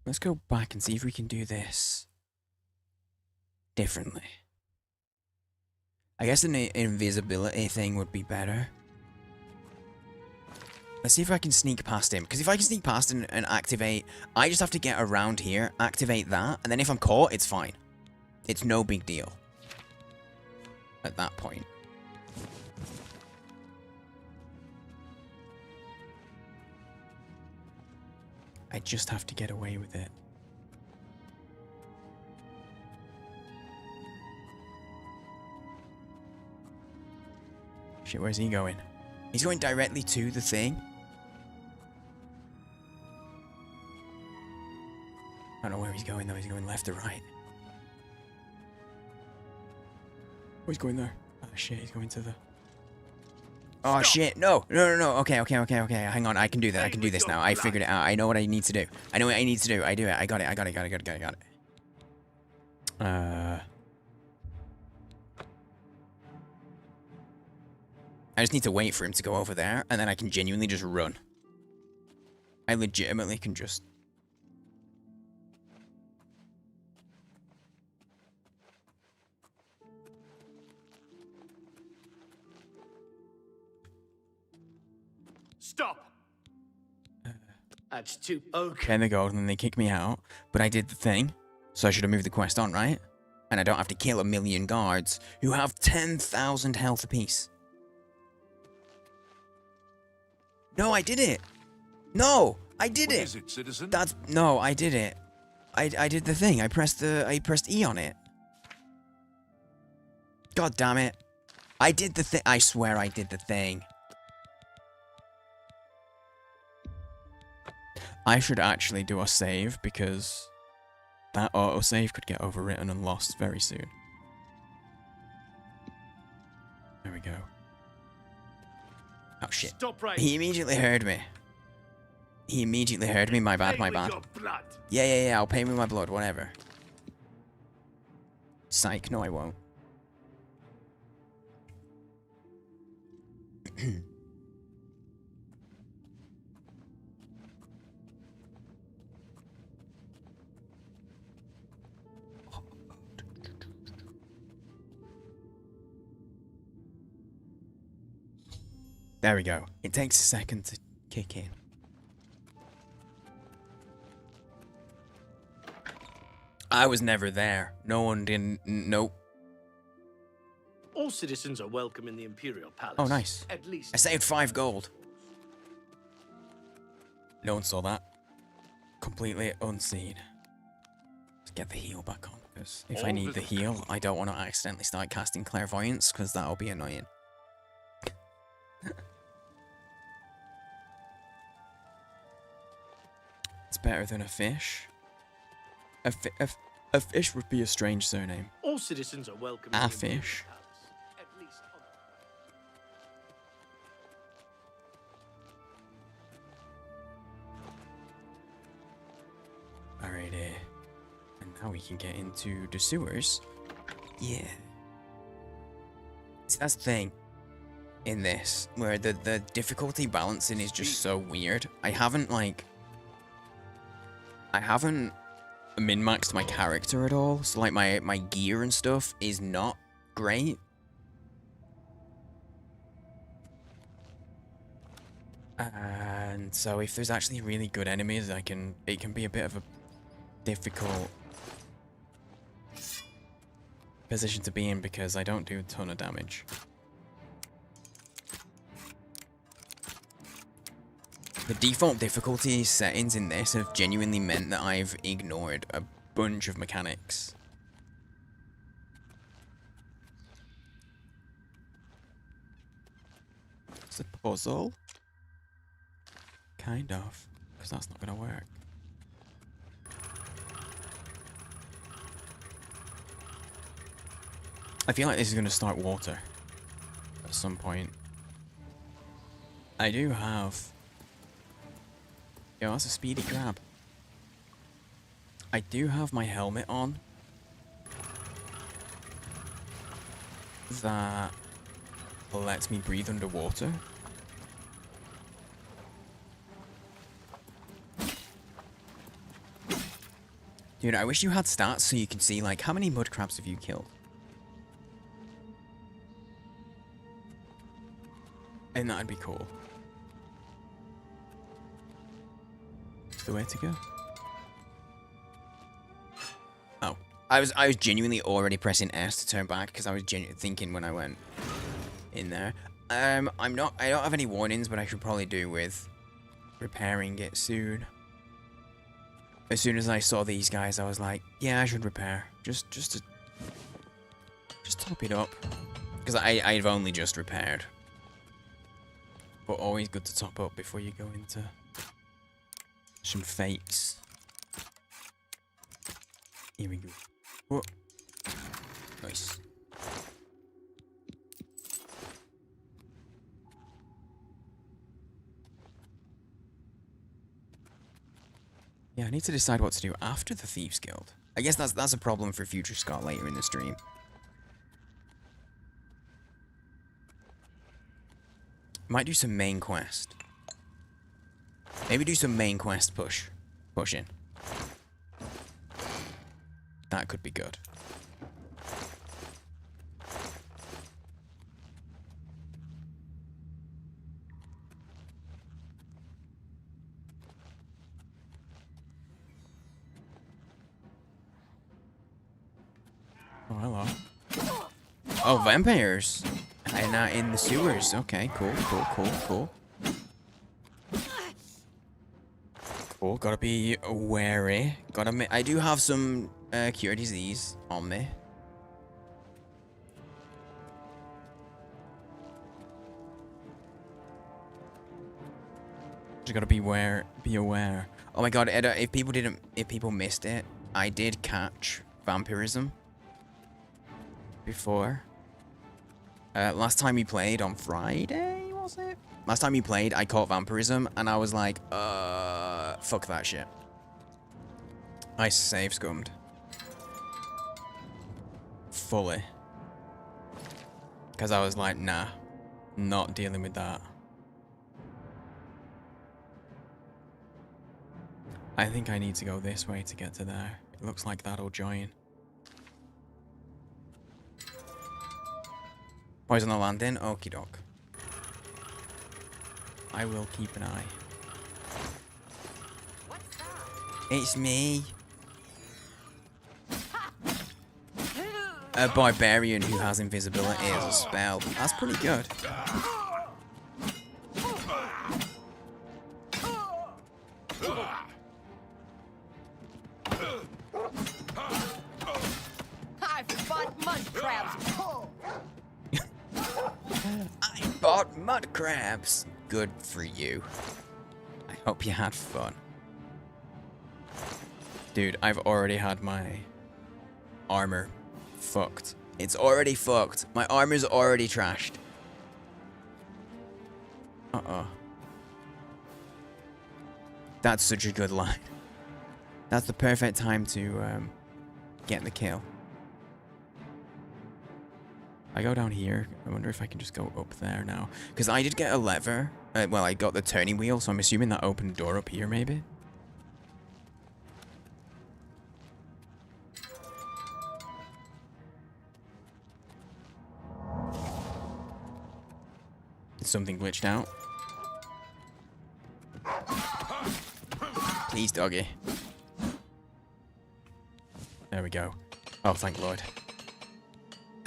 Let's go back and see if we can do this differently. I guess an invisibility thing would be better. Let's see if I can sneak past him. Because if I can sneak past him and activate... I just have to get around here, activate that, and then if I'm caught, it's fine. It's no big deal. At that point. I just have to get away with it. Shit, where's he going? He's going directly to the thing? I don't know where he's going though. He's going left or right. Oh, he's going there. Oh shit, he's going to the... Oh shit, no. Okay. Hang on, I can do that. I can do this now. I figured it out. I know what I need to do. I know what I need to do. I do it. I got it. I just need to wait for him to go over there, and then I can genuinely just run. I legitimately can just... Stop! That's too... Okay. Okay, they go, and then they kick me out. But I did the thing, so I should have moved the quest on, right? And I don't have to kill 1,000,000 guards who have 10,000 health apiece. No, I did it! No! I did it! What is it, citizen? That's... No, I did it. I did the thing. I pressed E on it. God damn it. I did the thing. I swear I did the thing. I should actually do a save because That autosave could get overwritten and lost very soon. There we go. Oh shit. Stop right. He immediately heard me. He immediately heard me. My bad, my bad. Yeah, I'll pay with my blood, whatever. Psych, no I won't. There we go. It takes a second to kick in. I was never there. No one didn't. Nope. All citizens are welcome in the Imperial Palace. Oh, nice. At least I saved 5 gold. No one saw that. Completely unseen. Let's get the heal back on, because if I need the heal, I don't want to accidentally start casting clairvoyance, because that'll be annoying. It's better than a fish. A fish would be a strange surname. all citizens are welcome. A fish. At least Alrighty. And now we can get into the sewers. Yeah. See, that's the thing in this, where the difficulty balancing is just so weird. I haven't min-maxed my character at all, so like my gear and stuff is not great. And so if there's actually really good enemies, it can be a bit of a difficult position to be in, because I don't do a ton of damage. The default difficulty settings in this have genuinely meant that I've ignored a bunch of mechanics. It's a puzzle? Kind of, because that's not going to work. I feel like this is going to start water at some point. I do have... Yo, that's a speedy grab. I do have my helmet on. That lets me breathe underwater. Dude, I wish you had stats so you can see, like, how many mud crabs have you killed? And that'd be cool. The way to go. Oh, I was genuinely already pressing S to turn back, because I was thinking when I went in there. I don't have any warnings, but I should probably do with repairing it soon. As soon as I saw these guys, I was like, yeah, I should repair, just top it up, because I've only just repaired. But always good to top up before you go into some fates. Here we go. Whoa. Nice. Yeah, I need to decide what to do after the Thieves Guild. I guess that's a problem for future Scott later in the stream. Might do some main quest. Maybe do some main quest pushing. That could be good. Oh, hello. Oh, vampires. And in the sewers. Okay, cool. Cool, gotta be wary. I do have some cure disease on me. Just gotta be aware. Oh my god, if people missed it, I did catch vampirism before. Last time we played on Friday, was it? Last time we played, I caught vampirism, and I was like, fuck that shit. I save scummed. Fully. Because I was like, nah, not dealing with that. I think I need to go this way to get to there. It looks like that'll join. Poison the landing? Okie doke. I will keep an eye. It's me. A barbarian who has invisibility as a spell. That's pretty good. I've bought mud crabs. I bought mud crabs. Good for you. I hope you had fun. Dude, I've already had my armor fucked. It's already fucked. My armor's already trashed. Uh-oh. That's such a good line. That's the perfect time to get the kill. I go down here. I wonder if I can just go up there now. Because I did get a lever. Well, I got the turning wheel, so I'm assuming that opened the door up here, maybe? Is something glitched out? Please, doggy. There we go. Oh, thank Lord.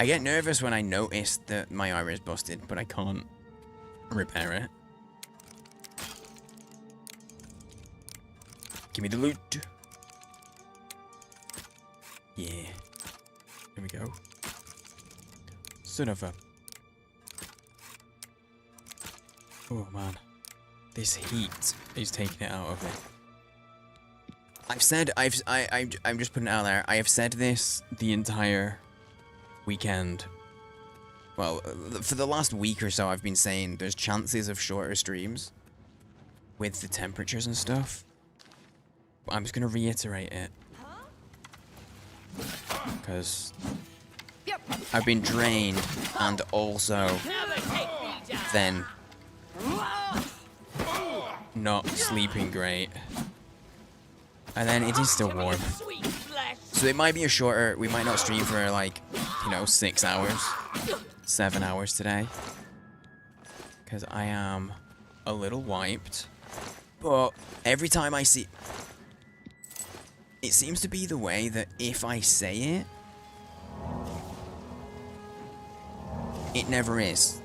I get nervous when I notice that my armor is busted, but I can't repair it. Give me the loot. Yeah. There we go. Son of a... Oh man. This heat is taking it out of me. I've said, I'm just putting it out there. I have said this the entire weekend. Well, for the last week or so, I've been saying there's chances of shorter streams with the temperatures and stuff. But I'm just gonna reiterate it because I've been drained and also then not sleeping great. And then it is still warm. So it might be a shorter, we might not stream for like, you know, 6 hours, 7 hours today. Because I am a little wiped. But every time I see... It seems to be the way that if I say it, it never is.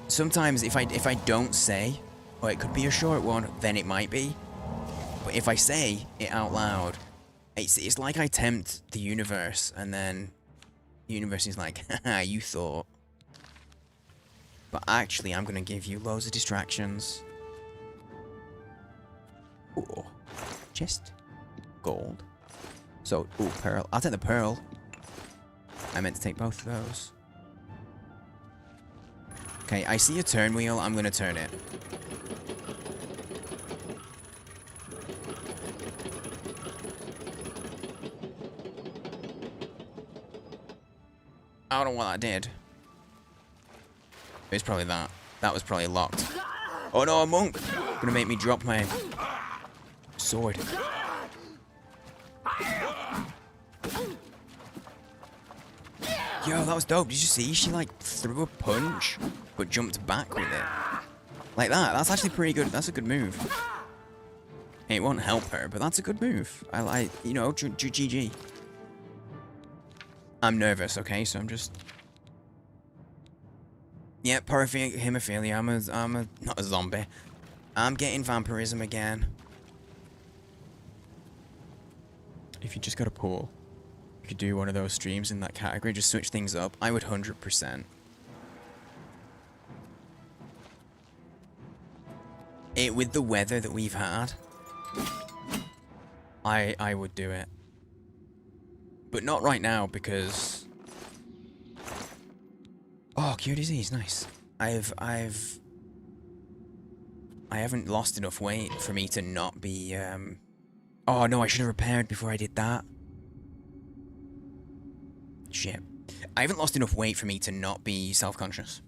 Sometimes if I don't say, or it could be a short one, then it might be. But if I say it out loud, it's like I tempt the universe, and then the universe is like, haha, you thought. But actually, I'm gonna give you loads of distractions. Ooh, chest, gold. So, ooh, pearl. I'll take the pearl. I meant to take both of those. Okay, I see a turn wheel. I'm gonna turn it. I don't know what that did. It's probably that. That was probably locked. Oh no, a monk! Gonna make me drop my sword. Yo, that was dope. Did you see? She like threw a punch, but jumped back with it. Like that. That's actually pretty good. That's a good move. It won't help her, but that's a good move. I like, you know, GG. I'm nervous, okay? So I'm just... Yeah, perfect hemophilia. I'm a... Not a zombie. I'm getting vampirism again. If you just got a pool, you could do one of those streams in that category. Just switch things up. I would 100%. With the weather that we've had... I would do it. But not right now because... Oh, cure disease, nice. I haven't lost enough weight for me to not be, Oh no, I should have repaired before I did that. Shit. I haven't lost enough weight for me to not be self-conscious.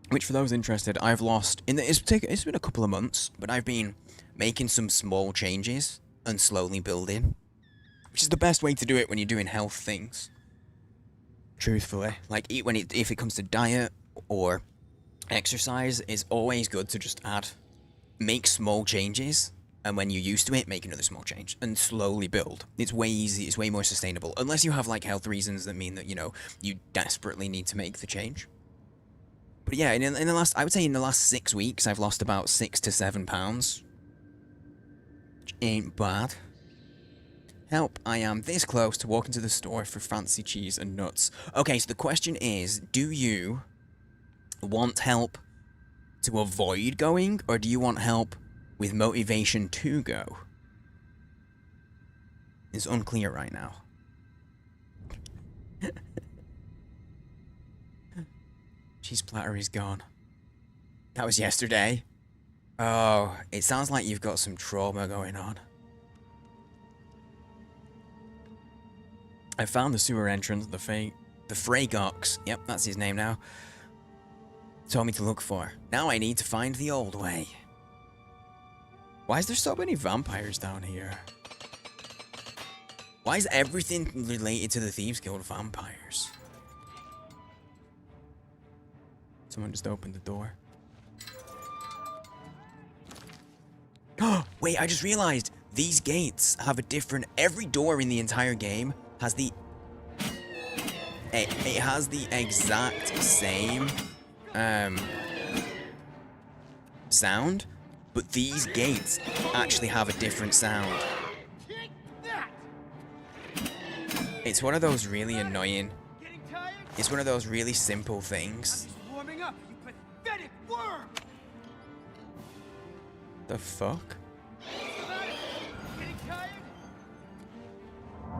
Which, for those interested, I've lost... It's been a couple of months, but I've been making some small changes and slowly building. Which is the best way to do it when you're doing health things. Truthfully. Like, if it comes to diet or exercise, it's always good to just make small changes, and when you're used to it, make another small change, and slowly build. It's way easy, it's way more sustainable. Unless you have, like, health reasons that mean that, you know, you desperately need to make the change. But yeah, in the last, I would say in the last 6 weeks, I've lost about 6 to 7 pounds. Which ain't bad. Help, I am this close to walking to the store for fancy cheese and nuts. Okay, so the question is, do you want help to avoid going, or do you want help with motivation to go? It's unclear right now. Cheese platter is gone. That was yesterday. Oh, it sounds like you've got some trauma going on. I found the sewer entrance, the Freygox, yep, that's his name now, told me to look for. Now I need to find the old way. Why is there so many vampires down here? Why is everything related to the Thieves Guild vampires? Someone just opened the door. Oh, wait, I just realized these gates have a different... Every door in the entire game has the... It has the exact same sound, but these gates actually have a different sound. It's one of those really annoying... It's one of those really simple things. The fuck?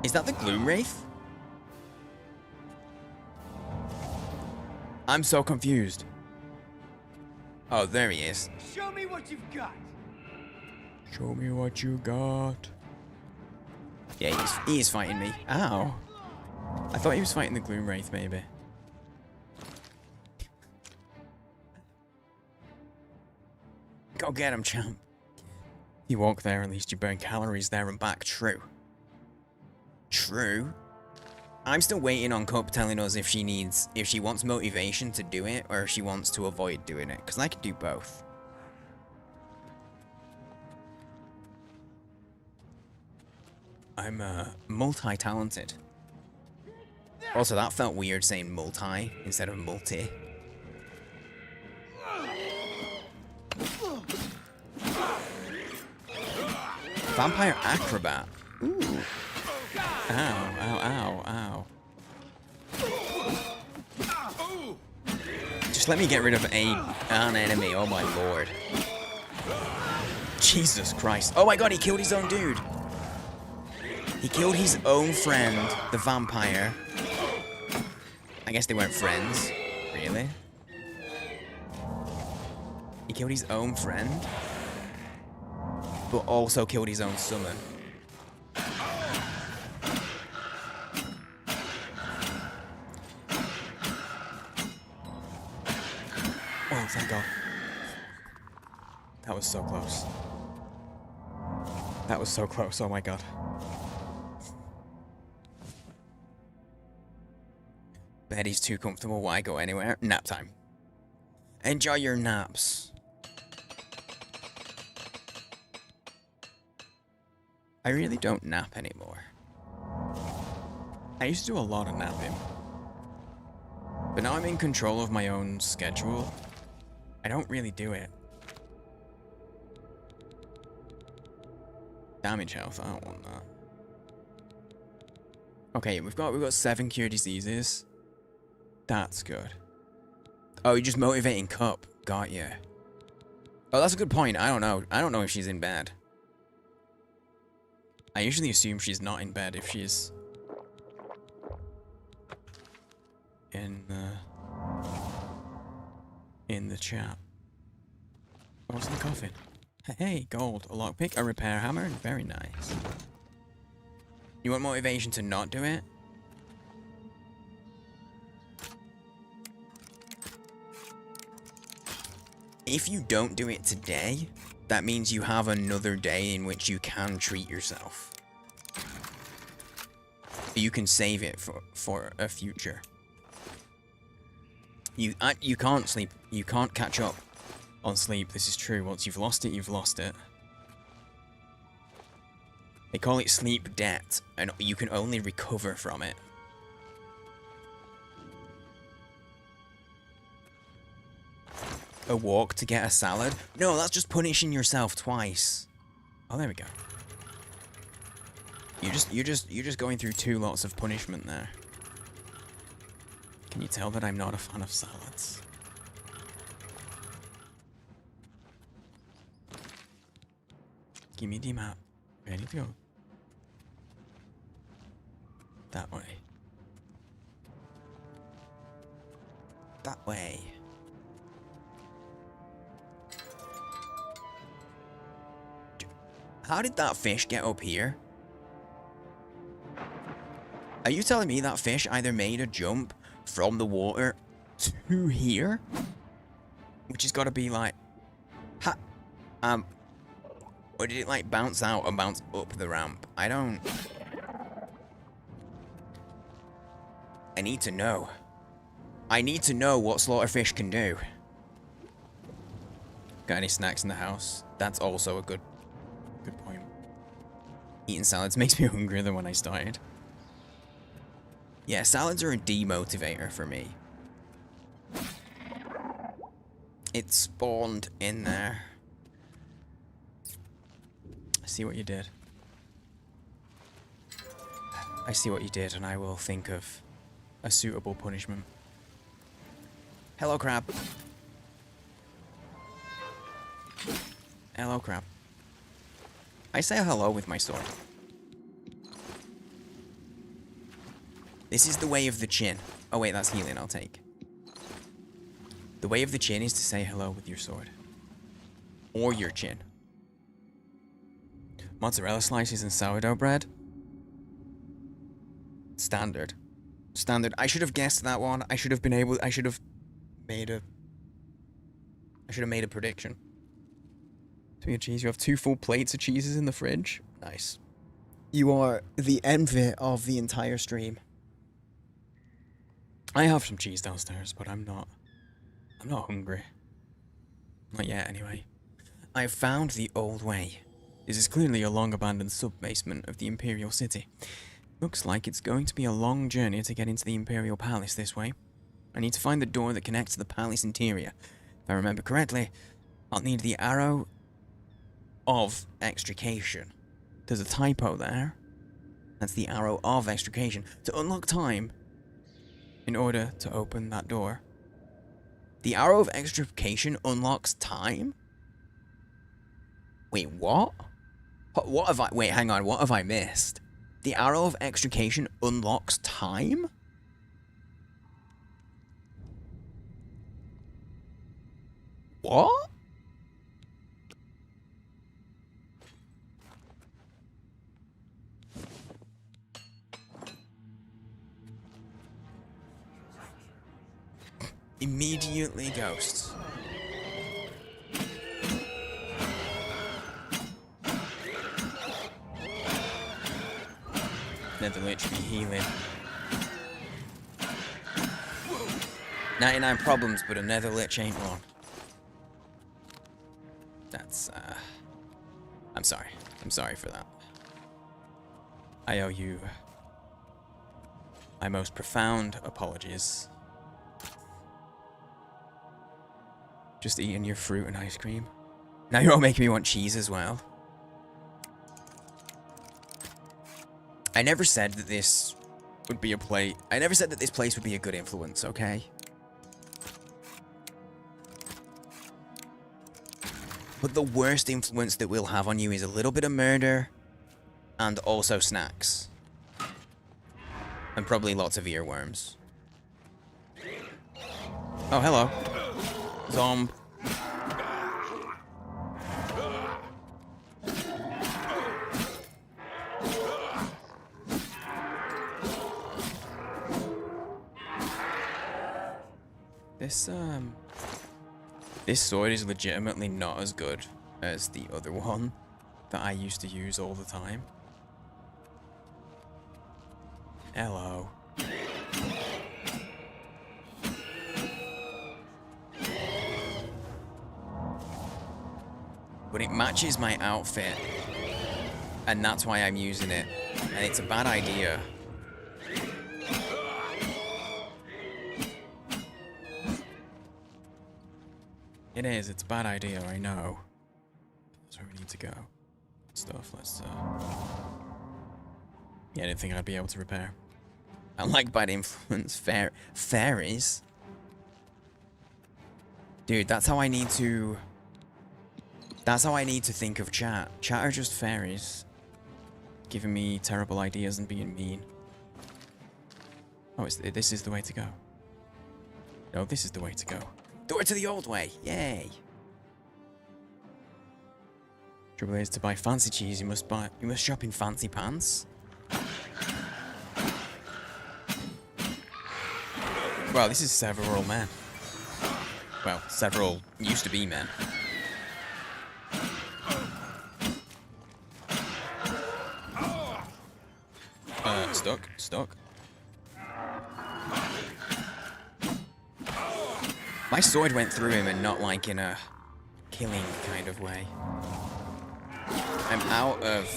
Is that the Gloom Wraith? I'm so confused. Oh, there he is. Show me what you've got. Show me what you got. Yeah, he is fighting me. Ow. I thought he was fighting the Gloom Wraith, maybe. Go get him, champ. You walk there, at least you burn calories there and back. True. True. I'm still waiting on Cup telling us if she wants motivation to do it, or if she wants to avoid doing it, because I could do both. I'm, multi-talented. Also, that felt weird saying multi instead of multi. Vampire Acrobat. Ooh. Ow, ow, ow, ow. Just let me get rid of an enemy, oh my lord. Jesus Christ. Oh my god, he killed his own dude. He killed his own friend, the vampire. I guess they weren't friends. Really? He killed his own friend? But also killed his own summon. Oh, thank God. That was so close. That was so close, oh my God. Betty's too comfortable, why go anywhere? Nap time. Enjoy your naps. I really don't nap anymore. I used to do a lot of napping. But now I'm in control of my own schedule. I don't really do it. Damage health, I don't want that. Okay, we've got 7 cure diseases. That's good. Oh, you're just motivating Cup. Got you. Oh, that's a good point. I don't know. I don't know if she's in bed. I usually assume she's not in bed if she's in the chat. What's in the coffin? Hey, gold, a lockpick, a repair hammer, very nice. You want motivation to not do it? If you don't do it today, that means you have another day in which you can treat yourself. You can save it for a future. You can't sleep. You can't catch up on sleep. This is true. Once you've lost it, you've lost it. They call it sleep debt, and you can only recover from it. A walk to get a salad? No, that's just punishing yourself twice. Oh, there we go. You're just going through 2 lots of punishment there. Can you tell that I'm not a fan of salads? Give me the map. Ready to go. That way. That way. How did that fish get up here? Are you telling me that fish either made a jump from the water to here? Which has got to be like... or did it like bounce out and bounce up the ramp? I don't... I need to know. I need to know what slaughterfish can do. Got any snacks in the house? That's also a good point. Eating salads makes me hungrier than when I started. Yeah, salads are a demotivator for me. It spawned in there. I see what you did. I see what you did, and I will think of a suitable punishment. Hello, crab. Hello, crab. I say hello with my sword. This is the way of the chin. Oh wait, that's healing, I'll take. The way of the chin is to say hello with your sword. Or your chin. Mozzarella slices and sourdough bread. Standard. Standard. I should have guessed that one. I should have made a prediction. Speaking of cheese, you have 2 full plates of cheeses in the fridge. Nice. You are the envy of the entire stream. I have some cheese downstairs, but I'm not hungry. Not yet, anyway. I've found the old way. This is clearly a long-abandoned sub-basement of the Imperial City. Looks like it's going to be a long journey to get into the Imperial Palace this way. I need to find the door that connects to the palace interior. If I remember correctly, I'll need the arrow of extrication. There's a typo there. That's the arrow of extrication. To unlock time, in order to open that door. The arrow of extrication unlocks time? Wait, what? What have I... Wait, hang on. What have I missed? The arrow of extrication unlocks time? What? Immediately ghosts. Nether Lich be healing. 99 problems, but a Nether Lich ain't one. That's, I'm sorry. I'm sorry for that. I owe you my most profound apologies. Just eating your fruit and ice cream. Now you're all making me want cheese as well. I never said that this would be a play. I never said that this place would be a good influence, okay? But the worst influence that we'll have on you is a little bit of murder and also snacks. And probably lots of earworms. Oh, hello. Zomb. This sword is legitimately not as good as the other one that I used to use all the time. Hello. But it matches my outfit, and that's why I'm using it, and it's a bad idea. It is, it's a bad idea, I know. That's where we need to go. Stuff, let's, yeah, I didn't think I'd be able to repair. I like bad influence, fairies? Dude, that's how I need to... That's how I need to think of chat. Chat are just fairies. Giving me terrible ideas and being mean. Oh, this is the way to go. No, this is the way to go. Door to the old way! Yay! Trouble is, to buy fancy cheese, you must shop in fancy pants. Well, this is several men. Well, several used to be men. Stuck. My sword went through him and not like in a killing kind of way. I'm out of...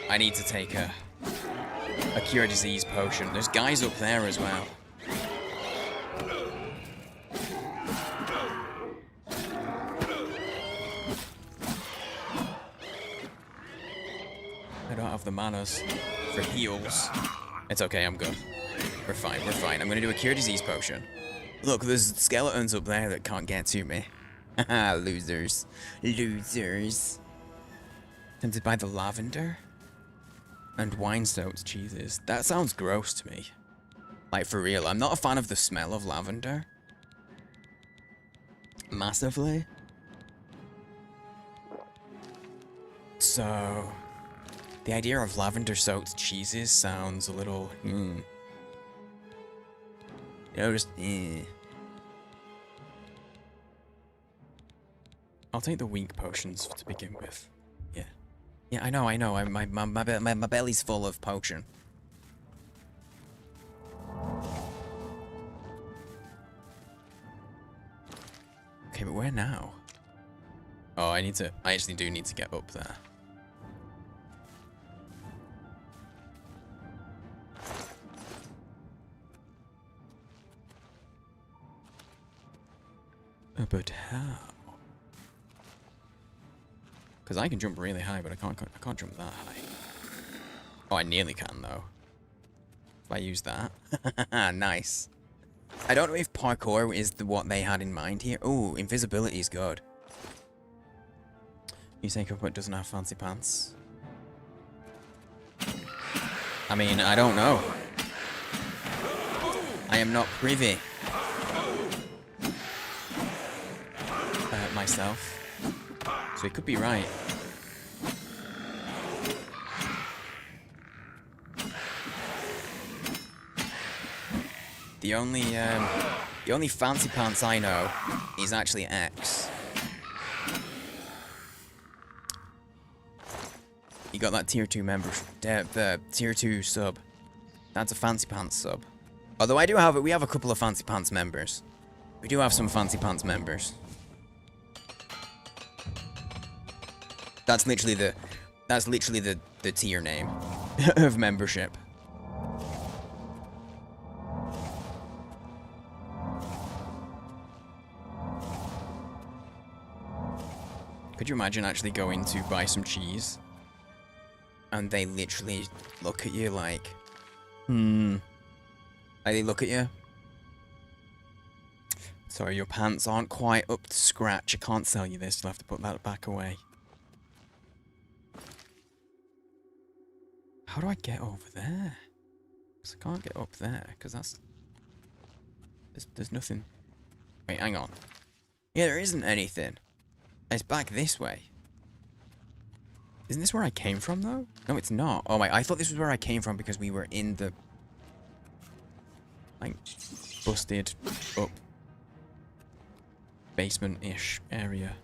I need to take a cure disease potion. There's guys up there as well. I don't have the manners for heals. It's okay, I'm good. We're fine. I'm gonna do a cure disease potion. Look, there's skeletons up there that can't get to me. Haha, losers. Losers. Tempted by the lavender? And wine-soaked cheeses. That sounds gross to me. Like, for real, I'm not a fan of the smell of lavender. Massively. So... the idea of lavender-soaked cheeses sounds a little... You know, just... I'll take the weak potions to begin with. Yeah. Yeah, I know. My belly's full of potion. Okay, but where now? Oh, I actually do need to get up there. But how? Because I can jump really high, but I can't jump that high. Oh, I nearly can though. If I use that. Nice. I don't know if parkour is what they had in mind here. Oh, invisibility is good. You say Cupboard doesn't have fancy pants? I mean, I don't know. I am not privy. Myself. So he could be right. The only fancy pants I know is actually X. You got that tier 2 member, the tier 2 sub. That's a fancy pants sub. Although we have a couple of fancy pants members. We do have some fancy pants members. That's literally the tier name of membership. Could you imagine actually going to buy some cheese and they literally look at you like, Like they look at you. Sorry, your pants aren't quite up to scratch. I can't sell you this. You'll have to put that back away. How do I get over there? 'Cause I can't get up there, because that's... There's nothing... Wait, hang on. Yeah, there isn't anything. It's back this way. Isn't this where I came from, though? No, it's not. Oh, wait, I thought this was where I came from because we were in the... like, busted up basement-ish area.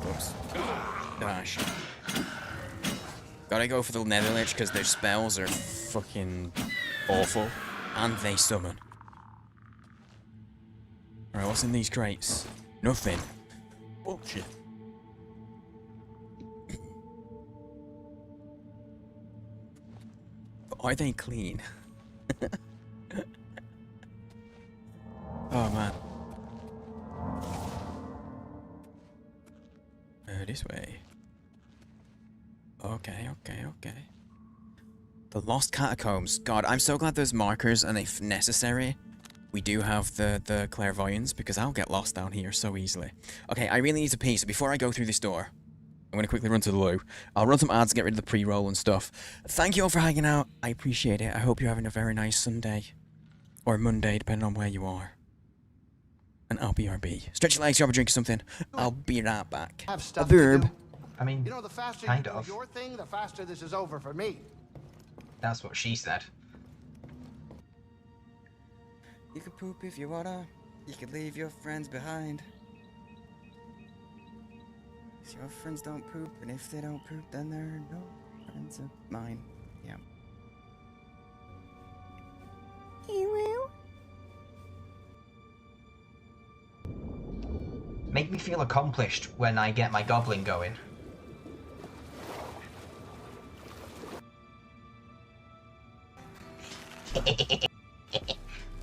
Oops. Gosh. Gotta go for the Nether Lich because their spells are fucking awful. And they summon. Alright, what's in these crates? Nothing. Bullshit. But are they clean? Oh man. This way. Okay. The Lost Catacombs. God, I'm so glad there's markers, and if necessary, we do have the clairvoyance, because I'll get lost down here so easily. Okay, I really need to pee, so before I go through this door, I'm going to quickly run to the loo. I'll run some ads, get rid of the pre-roll and stuff. Thank you all for hanging out. I appreciate it. I hope you're having a very nice Sunday. Or Monday, depending on where you are. And I'll BRB. Stretch your legs, grab a drink or something. I'll be right back. Have A stuff to verb. do. I mean, You know, the faster kind you do of. your thing, the faster this is over for me. That's what she said. You can poop if you wanna. You can leave your friends behind. 'Cause your friends don't poop, and if they don't poop, then they're no friends of mine. Yeah. Make me feel accomplished when I get my goblin going.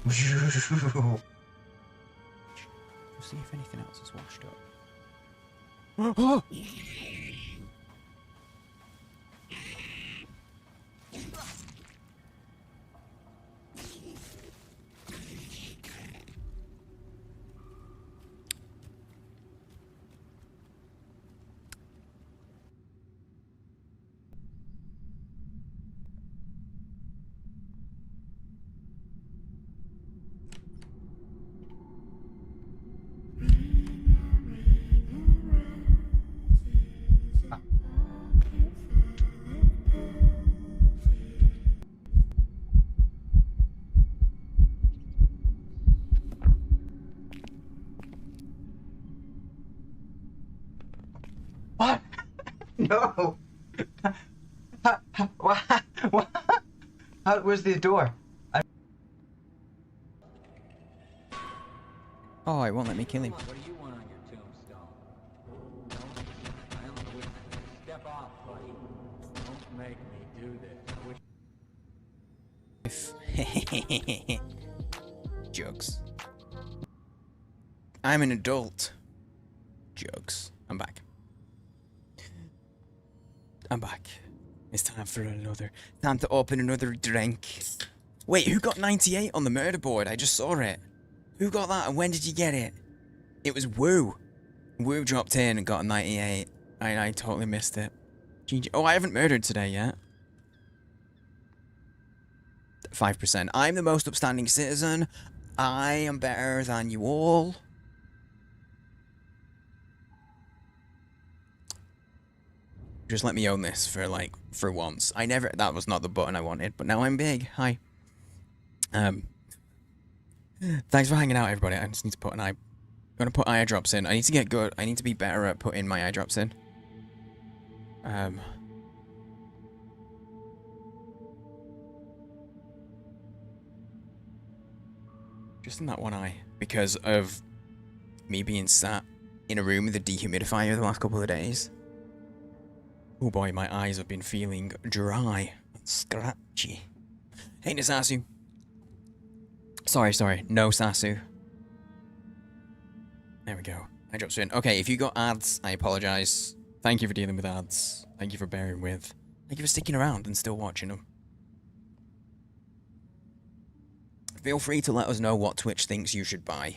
We'll see if anything else is washed up. What? No! What? Where's the door? Oh, it won't let me kill him. What do you want on your tombstone? Silent witness. Step off, buddy. Don't make me do this. Jokes. I'm an adult. Jokes. I'm back. I'm back. It's time for another. Time to open another drink. Wait, who got 98 on the murder board? I just saw it. Who got that and when did you get it? It was Woo. Woo dropped in and got a 98. I totally missed it. GG. Oh, I haven't murdered today yet. 5%. I'm the most upstanding citizen. I am better than you all. Just let me own this for once. That was not the button I wanted, but now I'm big. Hi. Thanks for hanging out, everybody. I just need to put I'm gonna put eye drops in. I need to get good. I need to be better at putting my eye drops in. Just in that one eye, because of me being sat in a room with a dehumidifier the last couple of days. Oh boy, my eyes have been feeling dry and scratchy. Hey, Nasasu. Sorry, no Sasu. There we go. I dropped in. Okay, if you got ads, I apologize. Thank you for dealing with ads. Thank you for bearing with. Thank you for sticking around and still watching them. feel free to let us know what Twitch thinks you should buy.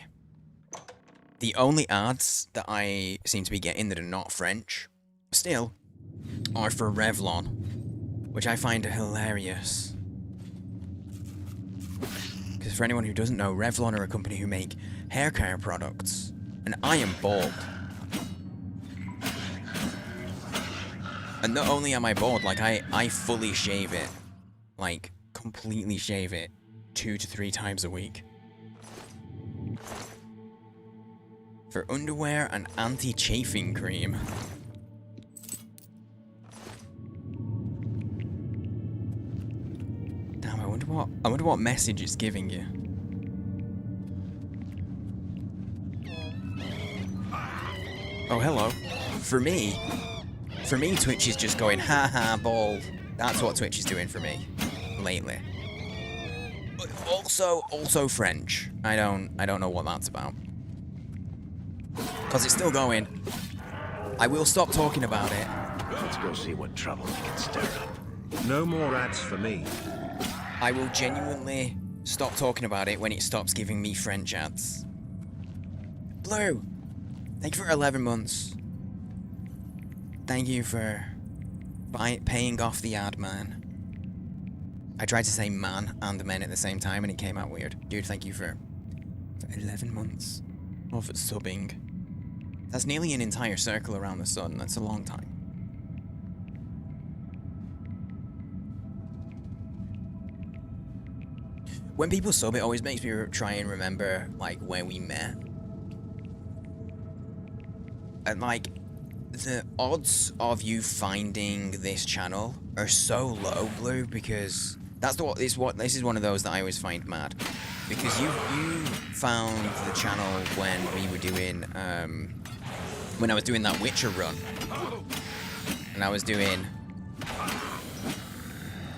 The only ads that I seem to be getting that are not French, still, are for Revlon, which I find hilarious. Because for anyone who doesn't know, Revlon are a company who make hair care products, and I am bald. And not only am I bald, like, I fully shave it. Like, completely shave it 2 to 3 times a week. For underwear and anti-chafing cream. Damn, I wonder what message it's giving you. Oh, hello. For me, Twitch is just going, haha, bald. That's what Twitch is doing for me lately. But also French. I don't know what that's about. Because it's still going. I will stop talking about it. Let's go see what trouble we can stir up. No more ads for me. I will genuinely stop talking about it when it stops giving me French ads. Blue, thank you for 11 months. Thank you for paying off the ad man. I tried to say man and men at the same time and it came out weird. Dude, thank you for 11 months of subbing. That's nearly an entire circle around the sun. That's a long time. When people sub, it always makes me try and remember, like, where we met. And, like, the odds of you finding this channel are so low, Blue, because this is one of those that I always find mad. Because you found the channel when we were doing, when I was doing that Witcher run. And I was doing...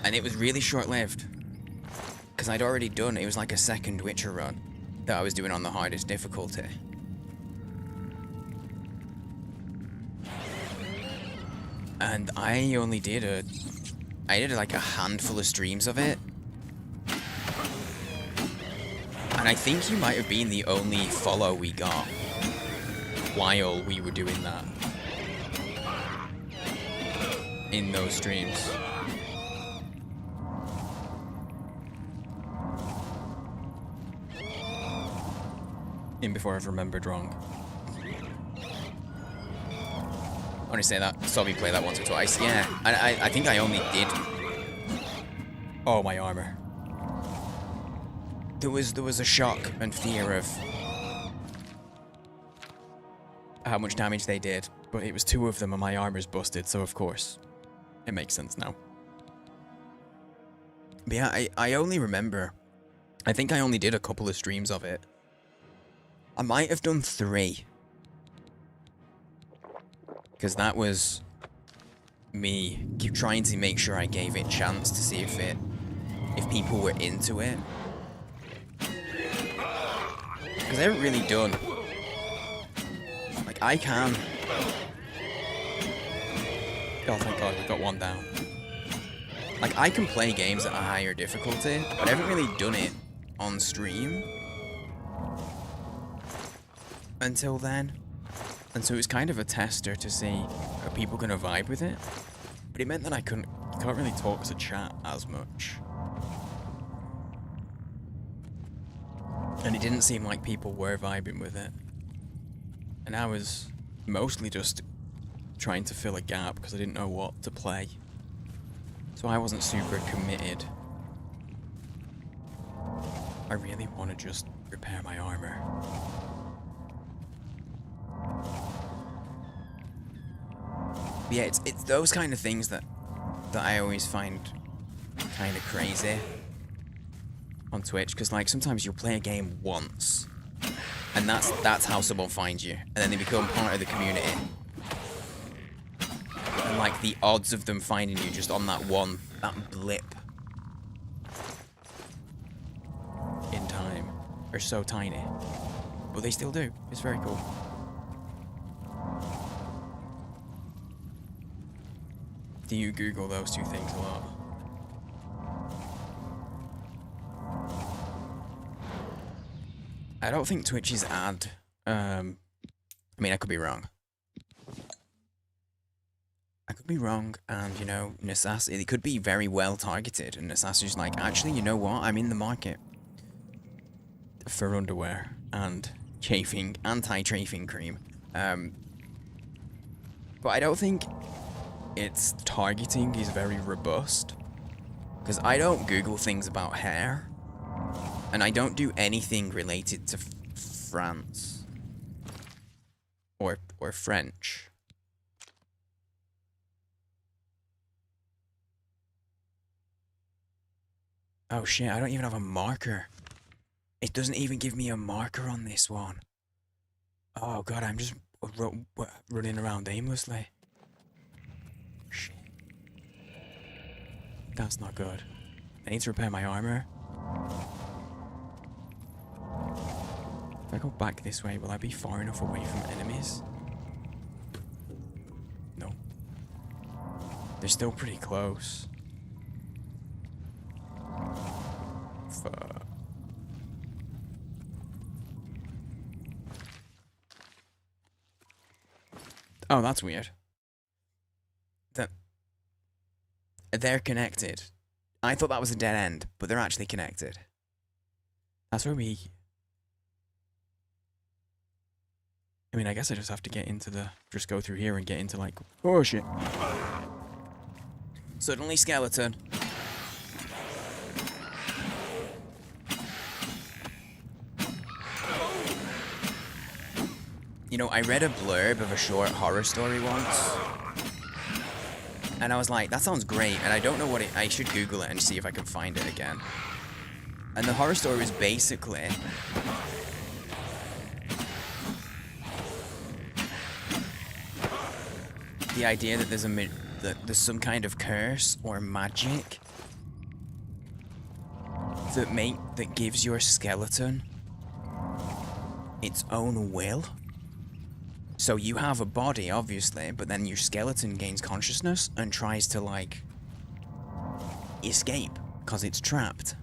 And it was really short-lived. Because I'd already done, it was like a second Witcher run that I was doing on the hardest difficulty. And I only did like a handful of streams of it. And I think you might have been the only follow we got while we were doing that. In those streams. In Before I've Remembered Wrong. I want to say that. Saw me play that once or twice. Yeah, I think I only did. Oh, my armor. There was a shock and fear of how much damage they did, but it was 2 of them and my armor's busted, so of course it makes sense now. But yeah, I only remember. I think I only did a couple of streams of it. I might have done 3. Because that was me trying to make sure I gave it a chance to see if people were into it. Because I haven't really done... Like, I can... Oh, thank God, we got one down. Like, I can play games at a higher difficulty, but I haven't really done it on stream until then. And so it was kind of a tester to see are people going to vibe with it. But it meant that you can't really talk to chat as much. And it didn't seem like people were vibing with it. And I was mostly just trying to fill a gap because I didn't know what to play. So I wasn't super committed. I really want to just repair my armor. But yeah, it's those kind of things that I always find kind of crazy on Twitch, because like sometimes you'll play a game once, and that's how someone finds you, and then they become part of the community. And like the odds of them finding you just on that blip in time are so tiny, but they still do. It's very cool. Do you Google those 2 things a lot? I don't think Twitch's ad, I mean, I could be wrong. I could be wrong, and, you know, Nassas, it could be very well targeted, and Nassas is like, actually, you know what, I'm in the market for underwear and chafing, anti-chafing cream. But I don't think its targeting is very robust, because I don't Google things about hair, and I don't do anything related to France or French. Oh shit, I don't even have a marker. It doesn't even give me a marker on this one. Oh god, I'm just running around aimlessly. Shit. That's not good. I need to repair my armor. If I go back this way, will I be far enough away from enemies? No. They're still pretty close. Fuck. Oh, that's weird. They're connected. I thought that was a dead end, but they're actually connected. That's where we... I mean, I guess I just have to get into the... Just go through here and get into, like... Oh, shit. Suddenly skeleton. You know, I read a blurb of a short horror story once. And I was like, that sounds great. And I don't know what it... I should Google it and see if I can find it again. And the horror story is basically... the idea that there's some kind of curse or magic that gives your skeleton its own will. So you have a body, obviously, but then your skeleton gains consciousness and tries to, like, escape because it's trapped.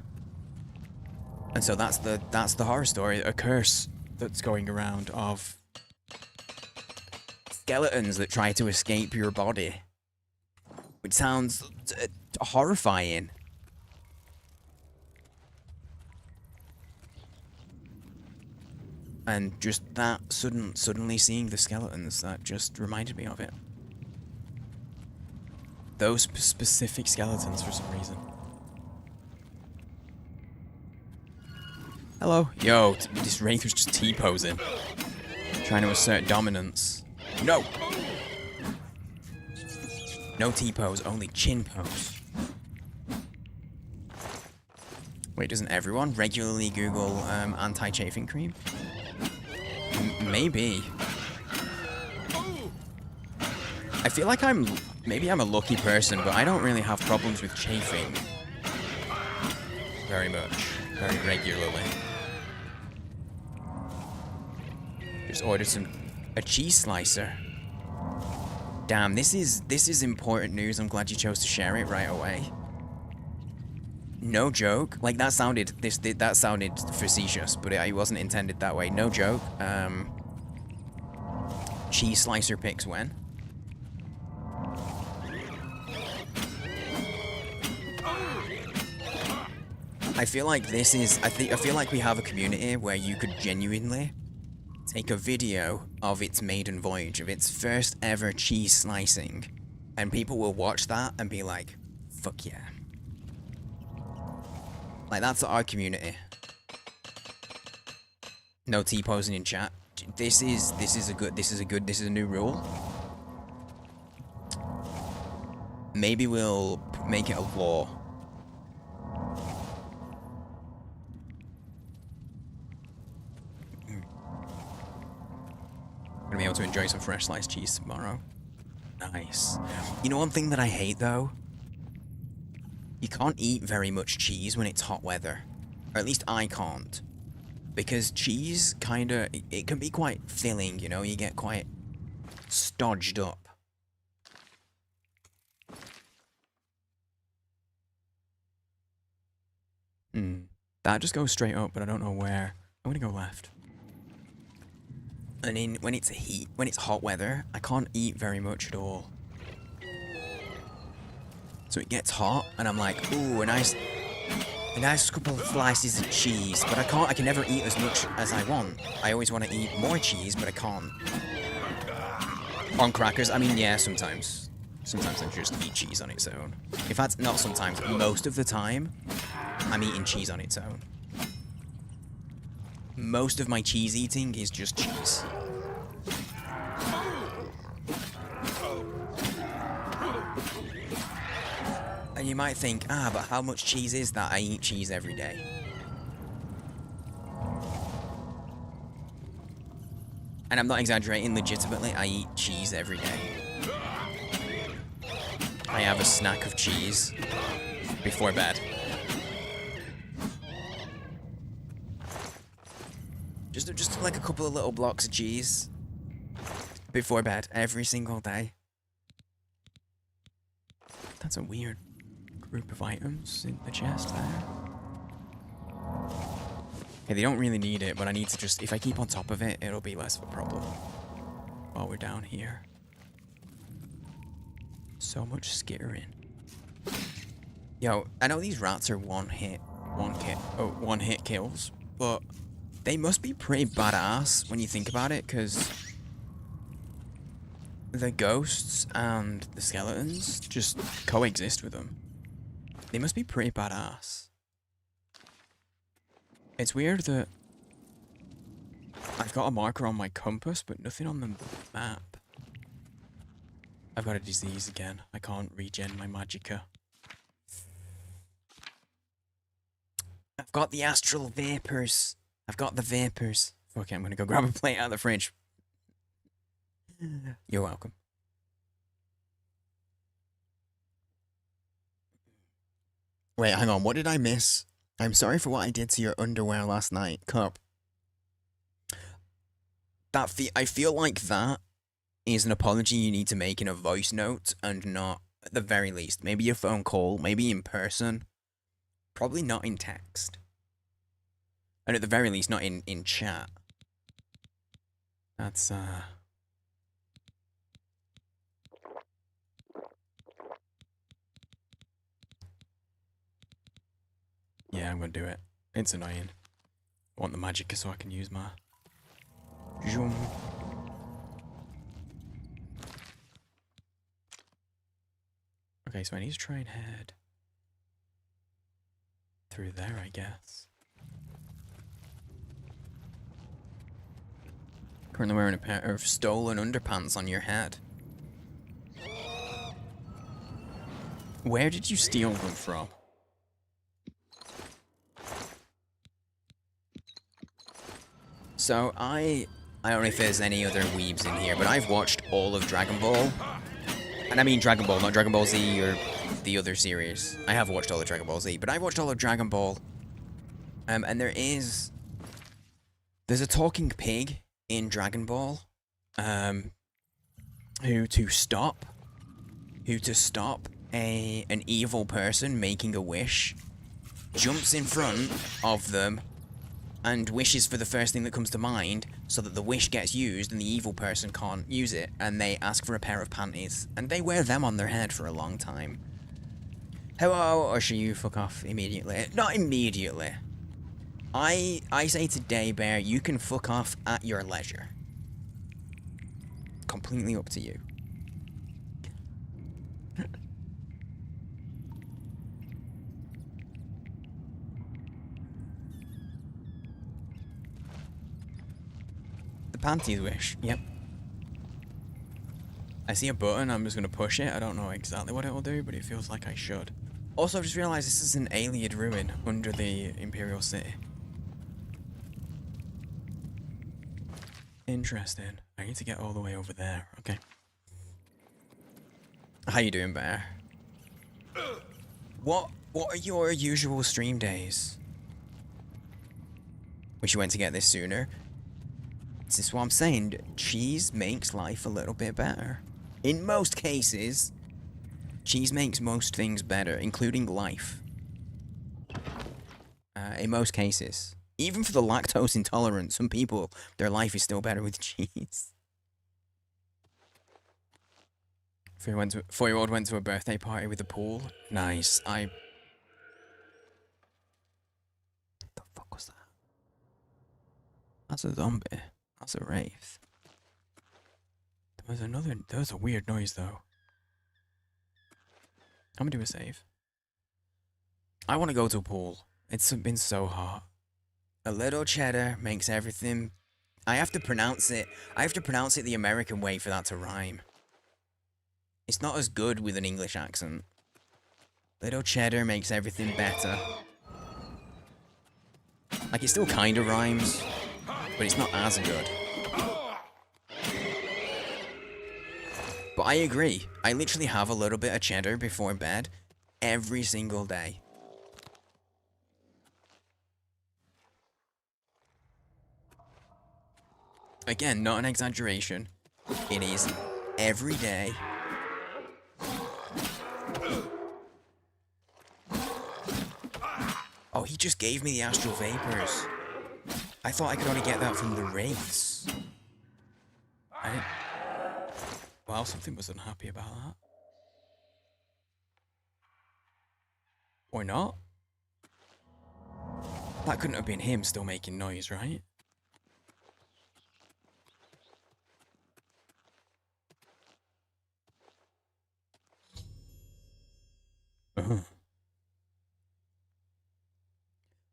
And so that's the horror story, a curse that's going around of skeletons that try to escape your body, which sounds horrifying. And just that suddenly seeing the skeletons, that just reminded me of it. Those specific skeletons for some reason. Hello. Yo, this Wraith was just T-posing. Trying to assert dominance. No! No T-pose, only chin pose. Wait, doesn't everyone regularly Google anti-chafing cream? Maybe. I feel like maybe I'm a lucky person, but I don't really have problems with chafing. Very much. Very regularly. Just ordered a cheese slicer. Damn, this is important news. I'm glad you chose to share it right away. No joke. Like, that sounded facetious, but it wasn't intended that way. No joke. Cheese slicer picks when? I feel like this is... I feel like we have a community where you could genuinely take a video of its maiden voyage, of its first ever cheese slicing, and people will watch that and be like, fuck yeah. Like, that's our community. No T-posing in chat. This is a new rule. Maybe we'll make it a law. Gonna be able to enjoy some fresh sliced cheese tomorrow. Nice. You know one thing that I hate though? You can't eat very much cheese when it's hot weather. Or at least I can't. Because cheese kinda, it can be quite filling, you know? You get quite stodged up. That just goes straight up, but I don't know where. I'm gonna go left. And when it's hot weather, I can't eat very much at all. So it gets hot, and I'm like, ooh, a nice couple of slices of cheese. But I can never eat as much as I want. I always want to eat more cheese, but I can't. On crackers, I mean, yeah, sometimes. Sometimes I just eat cheese on its own. In fact, not sometimes, most of the time, I'm eating cheese on its own. Most of my cheese eating is just cheese. And you might think, but how much cheese is that? I eat cheese every day. And I'm not exaggerating, legitimately, I eat cheese every day. I have a snack of cheese before bed. Just like a couple of little blocks of cheese before bed every single day. That's a weird group of items in the chest there. Okay, they don't really need it, but I need to just... If I keep on top of it, it'll be less of a problem while we're down here. So much skittering. Yo, I know these rats are one hit kills, but they must be pretty badass when you think about it, because the ghosts and the skeletons just coexist with them. They must be pretty badass. It's weird that I've got a marker on my compass, but nothing on the map. I've got a disease again. I can't regen my magicka. I've got the astral vapors. I've got the vapors. Okay, I'm gonna go grab a plate out of the fridge. You're welcome. Wait, hang on. What did I miss? I'm sorry for what I did to your underwear last night, Cup. I feel like that is an apology you need to make in a voice note, and not, at the very least, maybe a phone call, maybe in person. Probably not in text. And at the very least, not in chat. That's, yeah, I'm gonna do it. It's annoying. I want the magic so I can use my... Zoom. Okay, so I need to try and head through there, I guess. Currently wearing a pair of stolen underpants on your head. Where did you steal them from? So I don't know if there's any other weebs in here, but I've watched all of Dragon Ball. And I mean Dragon Ball, not Dragon Ball Z or the other series. I have watched all of Dragon Ball Z, but I've watched all of Dragon Ball. And there's a talking pig in Dragon Ball. Who to stop an evil person making a wish, jumps in front of them and wishes for the first thing that comes to mind, so that the wish gets used and the evil person can't use it, and they ask for a pair of panties, and they wear them on their head for a long time. Hello, or should you fuck off immediately? Not immediately. I say today, Bear, you can fuck off at your leisure. Completely up to you. The panties wish, yep. I see a button, I'm just gonna push it. I don't know exactly what it'll do, but it feels like I should. Also, I've just realized this is an alien ruin under the Imperial City. Interesting. I need to get all the way over there. Okay. How you doing, Bear? What are your usual stream days? Wish you went to get this sooner. This is what I'm saying. Cheese makes life a little bit better. In most cases, cheese makes most things better, including life. In most cases. Even for the lactose intolerant, some people, their life is still better with cheese. 4-year-old went to a birthday party with a pool. Nice. The fuck was that? That's a zombie. That's a wraith. There was a weird noise though. I'm gonna do a save. I want to go to a pool. It's been so hot. A little cheddar makes everything... I have to pronounce it the American way for that to rhyme. It's not as good with an English accent. Little cheddar makes everything better. Like, it still kind of rhymes, but it's not as good. But I agree. I literally have a little bit of cheddar before bed every single day. Again, not an exaggeration. It is every day. Oh, he just gave me the astral vapors. I thought I could only get that from the wraiths. I didn't... Well, something was unhappy about that. Or not? That couldn't have been him still making noise, right?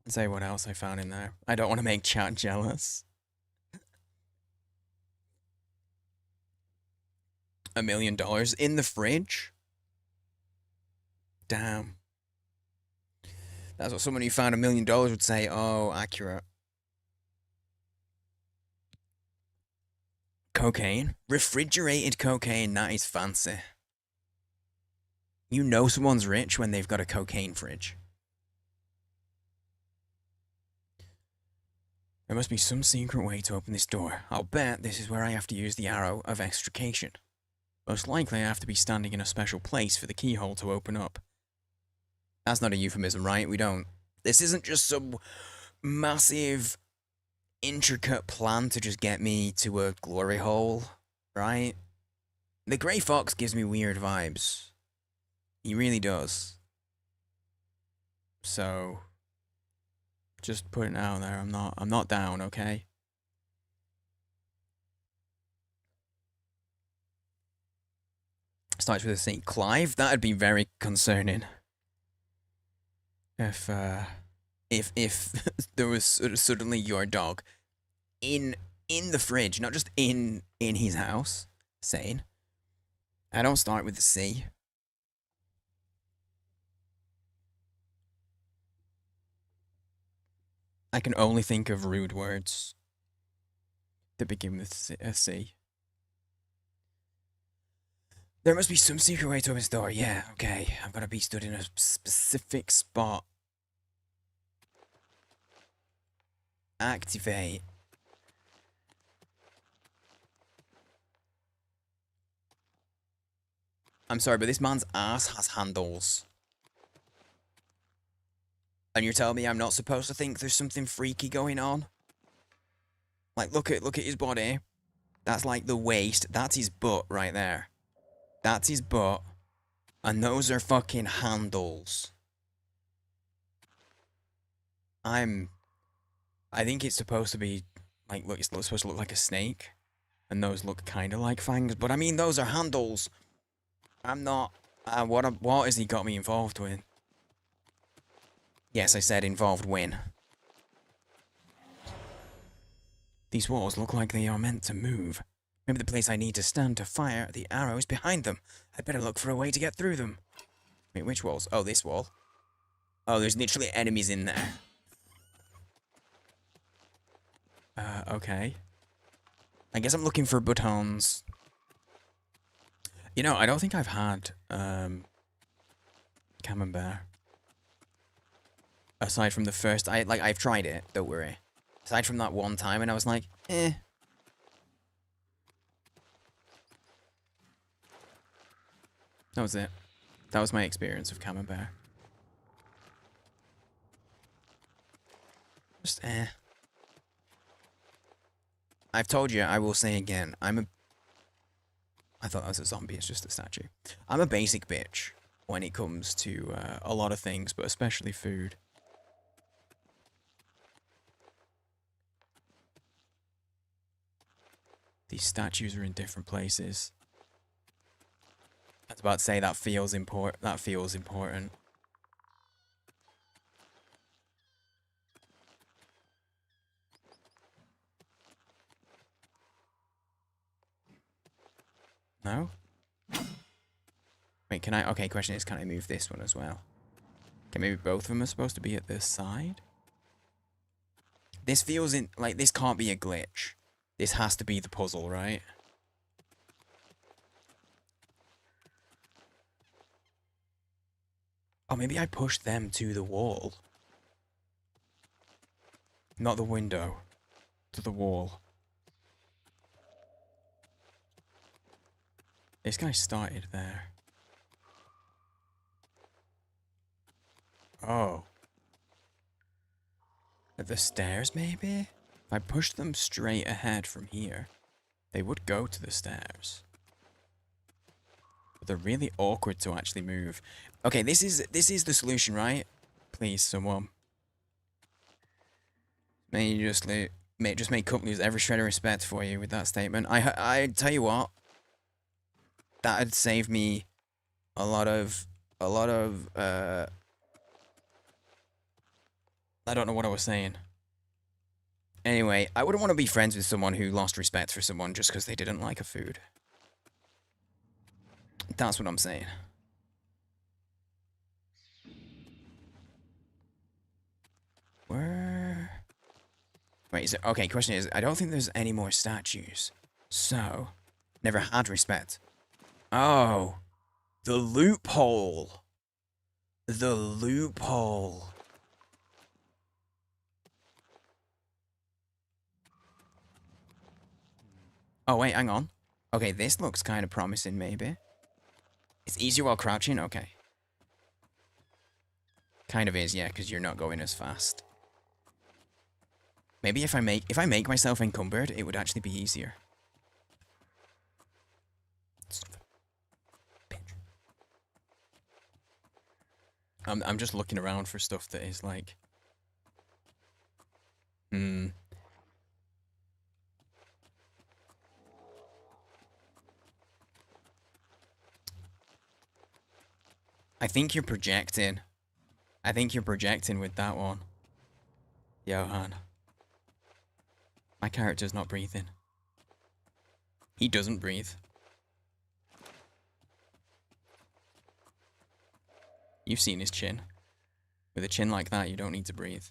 Let's say what else I found in there. I don't want to make chat jealous. $1 million in the fridge? Damn. That's what someone who found $1 million would say. Oh, accurate. Cocaine? Refrigerated cocaine, that is fancy. You know someone's rich when they've got a cocaine fridge. There must be some secret way to open this door. I'll bet this is where I have to use the arrow of extrication. Most likely I have to be standing in a special place for the keyhole to open up. That's not a euphemism, right? We don't... This isn't just some massive, intricate plan to just get me to a glory hole, right? The Grey Fox gives me weird vibes. He really does. So... just putting it out there, I'm not down, okay? Starts with a St. Clive. That'd be very concerning. If there was suddenly your dog in the fridge, not just in his house, saying, I don't start with the C. I can only think of rude words that begin with a C. There must be some secret way to open this door. Yeah, okay. I'm gonna be stood in a specific spot. Activate. I'm sorry, but this man's ass has handles. And you're telling me I'm not supposed to think there's something freaky going on? Like, look at his body. That's like the waist. That's his butt right there. That's his butt. And those are fucking handles. I think it's supposed to be, like, look, it's supposed to look like a snake. And those look kind of like fangs. But I mean, those are handles. I'm not, what has he got me involved with? Yes, I said involved win. These walls look like they are meant to move. Maybe the place I need to stand to fire the arrow is behind them. I'd better look for a way to get through them. Wait, which walls? Oh, this wall. Oh, there's literally enemies in there. Okay. I guess I'm looking for buttons. You know, I don't think I've had, Camembert. Aside from the first, I've tried it, don't worry. Aside from that one time, and I was like, eh. That was it. That was my experience of Camembert. Just, I've told you, I will say again, I thought that was a zombie, it's just a statue. I'm a basic bitch when it comes to a lot of things, but especially food. These statues are in different places. I was about to say that feels important. That feels important. No? Wait, can I? Okay, question is, can I move this one as well? Okay, maybe both of them are supposed to be at this side? This feels like this can't be a glitch. This has to be the puzzle, right? Oh, maybe I pushed them to the wall. Not the window. To the wall. This guy started there. Oh. At the stairs, maybe? If I push them straight ahead from here, they would go to the stairs. But they're really awkward to actually move. Okay, this is the solution, right? Please, someone. May you just make Cup lose every shred of respect for you with that statement. I tell you what, that'd save me a lot of I don't know what I was saying. Anyway, I wouldn't want to be friends with someone who lost respect for someone just because they didn't like a food. That's what I'm saying. Where? Wait, is it? Okay, question is, I don't think there's any more statues. So, never had respect. Oh. The loophole. The loophole. Oh, wait, hang on. Okay, this looks kind of promising, maybe. It's easier while crouching? Okay. Kind of is, yeah, because you're not going as fast. Maybe if I make myself encumbered, it would actually be easier. I'm just looking around for stuff that is like... I think you're projecting. I think you're projecting with that one. Johan. My character's not breathing. He doesn't breathe. You've seen his chin. With a chin like that, you don't need to breathe.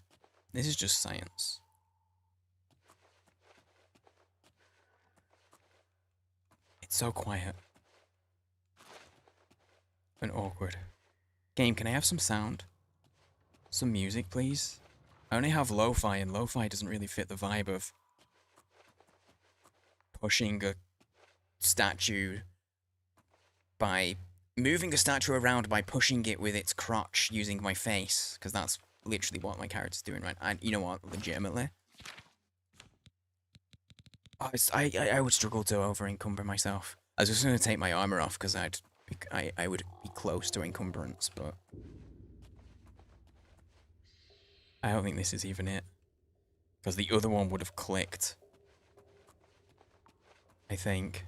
This is just science. It's so quiet. And awkward. Game, can I have some sound? Some music, please? I only have lo-fi, and lo-fi doesn't really fit the vibe of pushing a statue by moving a statue around by pushing it with its crotch using my face, because that's literally what my character's doing, right? And you know what? Legitimately, I would struggle to over encumber myself. I was just gonna take my armor off because I would be close to encumbrance, but I don't think this is even it, because the other one would have clicked. I think.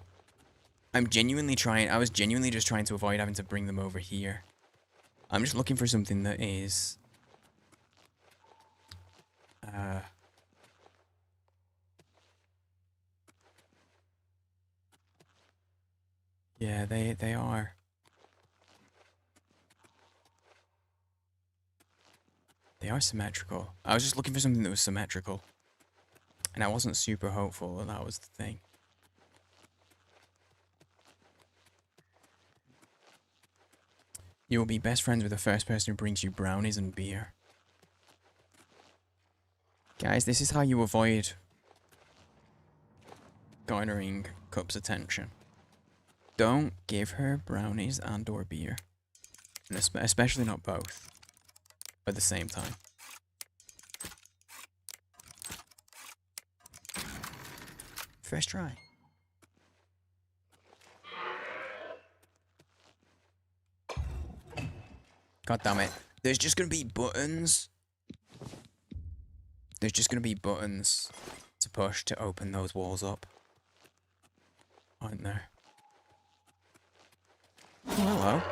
I was genuinely just trying to avoid having to bring them over here. I'm just looking for something that is... yeah, they are. They are symmetrical. I was just looking for something that was symmetrical. And I wasn't super hopeful that was the thing. You will be best friends with the first person who brings you brownies and beer. Guys, this is how you avoid garnering Cup's attention. Don't give her brownies and or beer. And especially not both. At the same time. First try. God damn it. There's just gonna be buttons. There's just gonna be buttons to push to open those walls up. Aren't there? Oh, hello.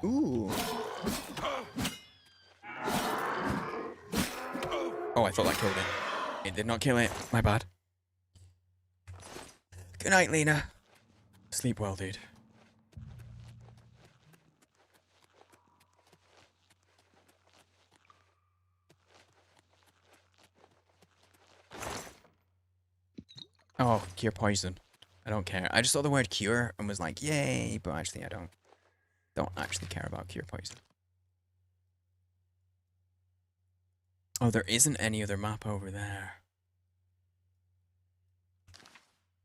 Ooh. Oh, I thought that killed it. It did not kill it. My bad. Good night, Lena. Sleep well, dude. Oh, cure poison. I don't care. I just saw the word cure and was like, yay, but actually I don't actually care about cure poison. Oh, there isn't any other map over there.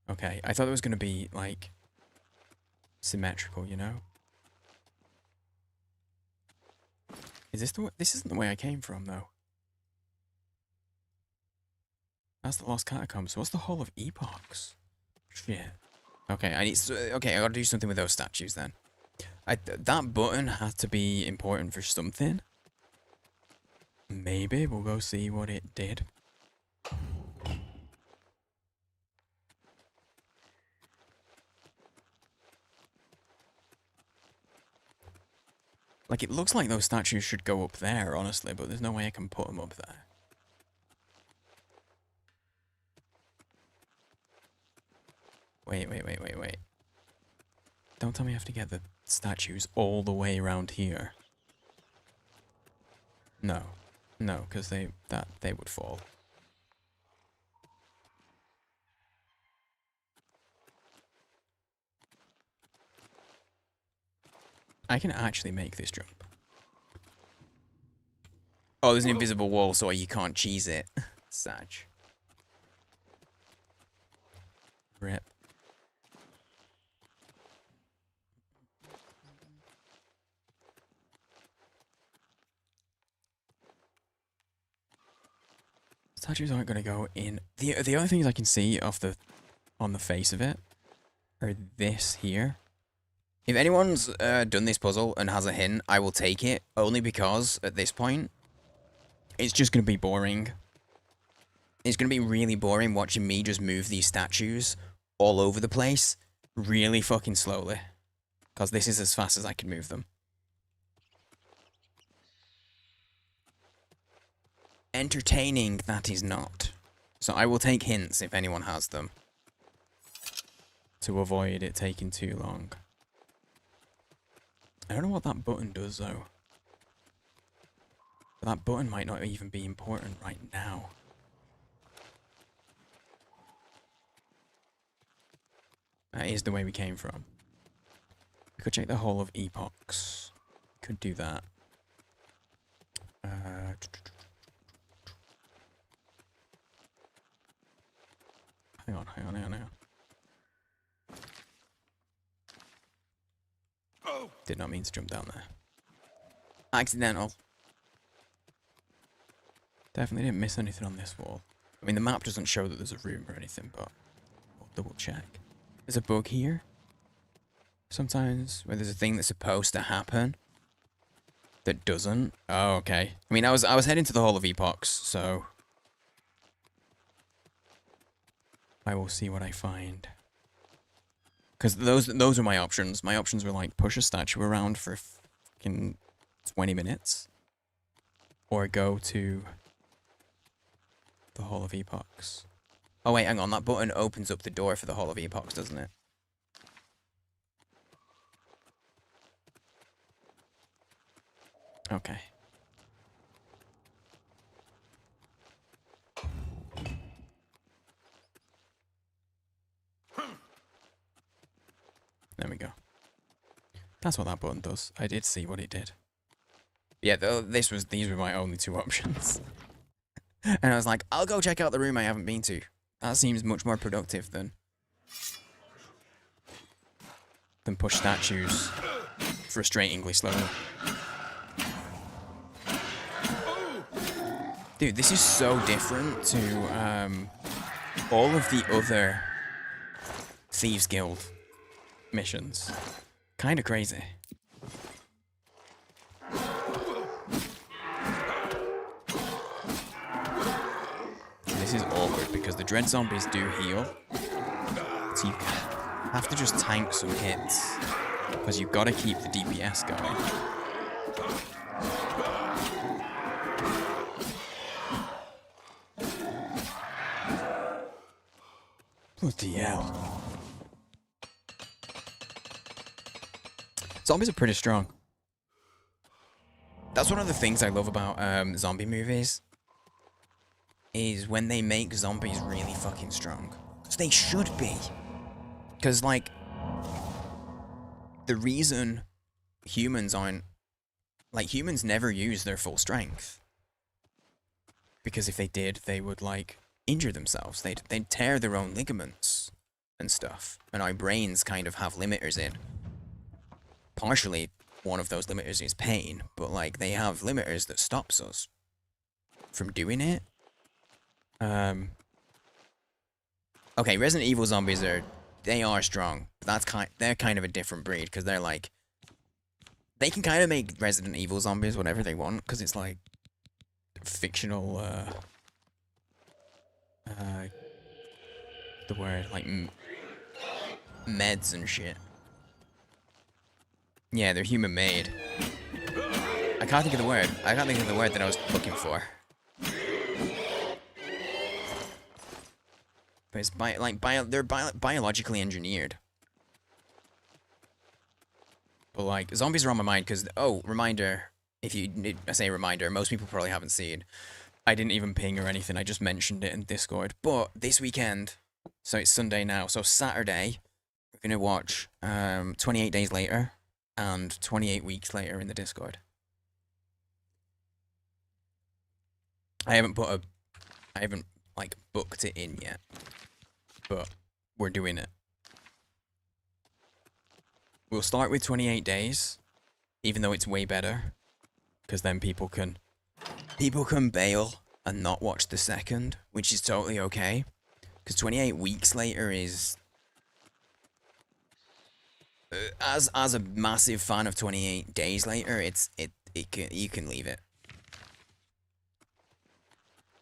Okay, I thought it was gonna be, like, symmetrical, you know? Is this the way? This isn't the way I came from, though. That's the Lost Catacombs. So what's the Hall of Epochs? Shit. Okay, I gotta do something with those statues then. That button had to be important for something. Maybe we'll go see what it did. Like, it looks like those statues should go up there, honestly, but there's no way I can put them up there. Wait. Don't tell me I have to get the statues all the way around here. No, because they would fall. I can actually make this jump. Oh, there's an invisible wall, so you can't cheese it. Sag. Rip. Statues aren't going to go in. The other things I can see on the face of it are this here. If anyone's done this puzzle and has a hint, I will take it, only because at this point it's just going to be boring. It's going to be really boring watching me just move these statues all over the place really fucking slowly, because this is as fast as I can move them. Entertaining, that is not. So I will take hints if anyone has them, to avoid it taking too long. I don't know what that button does though. But that button might not even be important right now. That is the way we came from. We could check the Hall of Epochs. Could do that. Hang on. Did not mean to jump down there. Accidental. Definitely didn't miss anything on this wall. I mean, the map doesn't show that there's a room or anything, but we'll double check. There's a bug here. Sometimes where there's a thing that's supposed to happen that doesn't. Oh, okay. I mean, I was heading to the Hall of Epochs, so I will see what I find. Because those are my options. My options were like push a statue around for fucking 20 minutes, or go to the Hall of Epochs. Oh wait, hang on. That button opens up the door for the Hall of Epochs, doesn't it? Okay. There we go. That's what that button does. I did see what it did. Yeah, these were my only two options. And I was like, I'll go check out the room I haven't been to. That seems much more productive than push statues frustratingly slowly. Dude, this is so different to all of the other Thieves Guild missions. Kind of crazy. This is awkward because the dread zombies do heal. So you have to just tank some hits. Because you've got to keep the DPS going. Bloody hell. Zombies are pretty strong. That's one of the things I love about zombie movies. Is when they make zombies really fucking strong. So they should be. Because, like, the reason humans aren't... Like, humans never use their full strength. Because if they did, they would, like, injure themselves. They'd tear their own ligaments and stuff. And our brains kind of have limiters in. Partially, one of those limiters is pain. But, like, they have limiters that stops us from doing it. Okay, Resident Evil zombies they are strong. But they're kind of a different breed, because they're like... They can kind of make Resident Evil zombies whatever they want, because it's like... fictional, the word, like... meds and shit. Yeah, they're human-made. I can't think of the word. I can't think of the word that I was looking for. But it's they're biologically engineered. But like, zombies are on my mind because, oh, reminder, I say reminder, most people probably haven't seen. I didn't even ping or anything, I just mentioned it in Discord. But this weekend, so it's Sunday now, so Saturday, we're going to watch 28 Days Later and 28 Weeks Later in the Discord. I haven't like booked it in yet, but we're doing it. We'll start with 28 days, even though it's way better, because then people can bail and not watch the second, which is totally okay. Because 28 weeks later is, as a massive fan of 28 days later, you can leave it.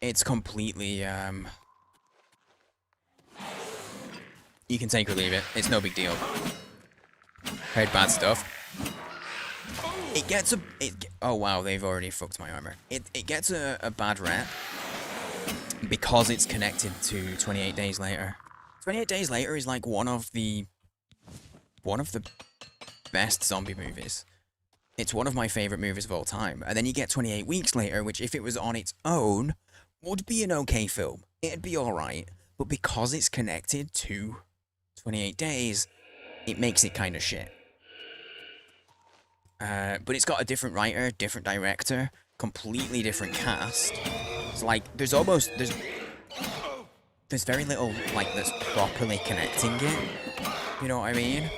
It's completely, you can take or leave it. It's no big deal. Heard bad stuff. It gets oh wow, they've already fucked my armor. It gets a bad rep because it's connected to 28 Days Later. 28 Days Later is like one of the best zombie movies. It's one of my favorite movies of all time. And then you get 28 Weeks Later, which if it was on its own, would be an okay film. It'd be alright. But because it's connected to 28 Days, it makes it kind of shit. But it's got a different writer, different director, completely different cast. It's like, there's very little, like, that's properly connecting it. You know what I mean?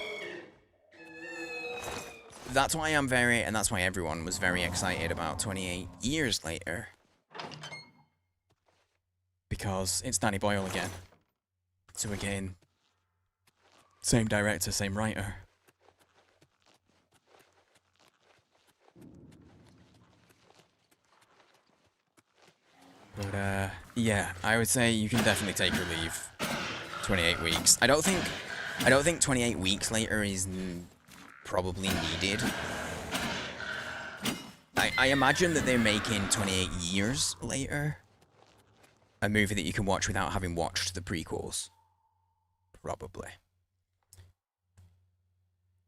That's why and that's why everyone was very excited about 28 Years Later. Because it's Danny Boyle again. So again, same director, same writer. But, yeah, I would say you can definitely take or leave 28 weeks. I don't think 28 weeks later is probably needed. I imagine that they're making 28 years later a movie that you can watch without having watched the prequels. Probably.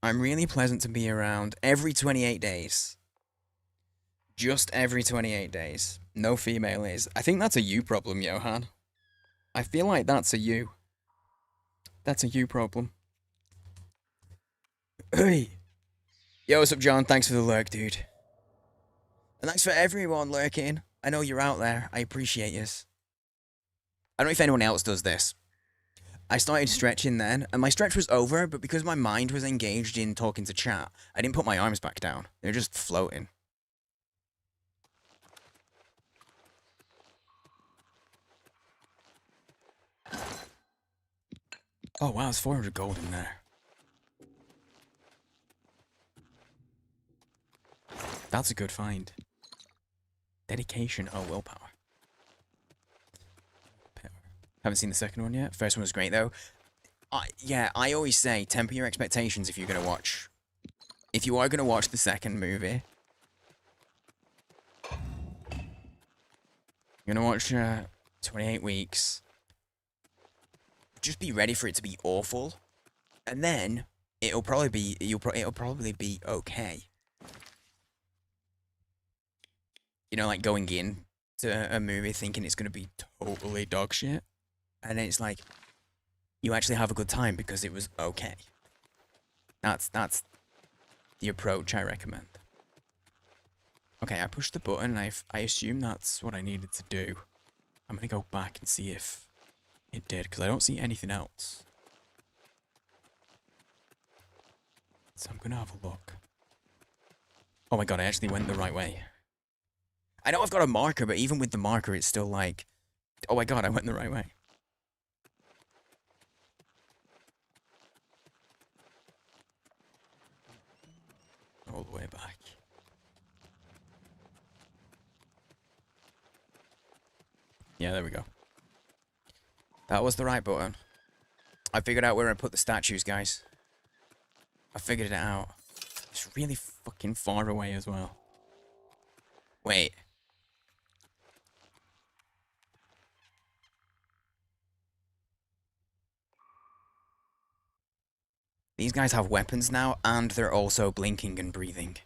I'm really pleasant to be around every 28 days. Just every 28 days. No female is. I think that's a you problem, Johan. I feel like that's a you. That's a you problem. Hey. Yo, what's up, John? Thanks for the lurk, dude. And thanks for everyone lurking. I know you're out there. I appreciate yous. I don't know if anyone else does this. I started stretching then, and my stretch was over, but because my mind was engaged in talking to chat, I didn't put my arms back down. They're just floating. Oh wow, there's 400 gold in there. That's a good find. Dedication. Oh, willpower. Haven't seen the second one yet. First one was great though. Yeah, I always say temper your expectations if you're gonna watch. If you are gonna watch the second movie, you're gonna watch 28 weeks. Just be ready for it to be awful, and then it'll probably be it'll probably be okay. You know, like going in to a movie thinking it's gonna be totally dog shit, and then it's like you actually have a good time because it was okay. That's the approach I recommend. Okay, I pushed the button, and I assume that's what I needed to do. I'm gonna go back and see if it did, because I don't see anything else. So I'm gonna have a look. Oh my god, I actually went the right way. I know I've got a marker, but even with the marker, it's still like, oh my god, I went the right way. All the way back. Yeah, there we go. That was the right button. I figured out where I put the statues, guys. I figured it out. It's really fucking far away as well. Wait. These guys have weapons now, and they're also blinking and breathing.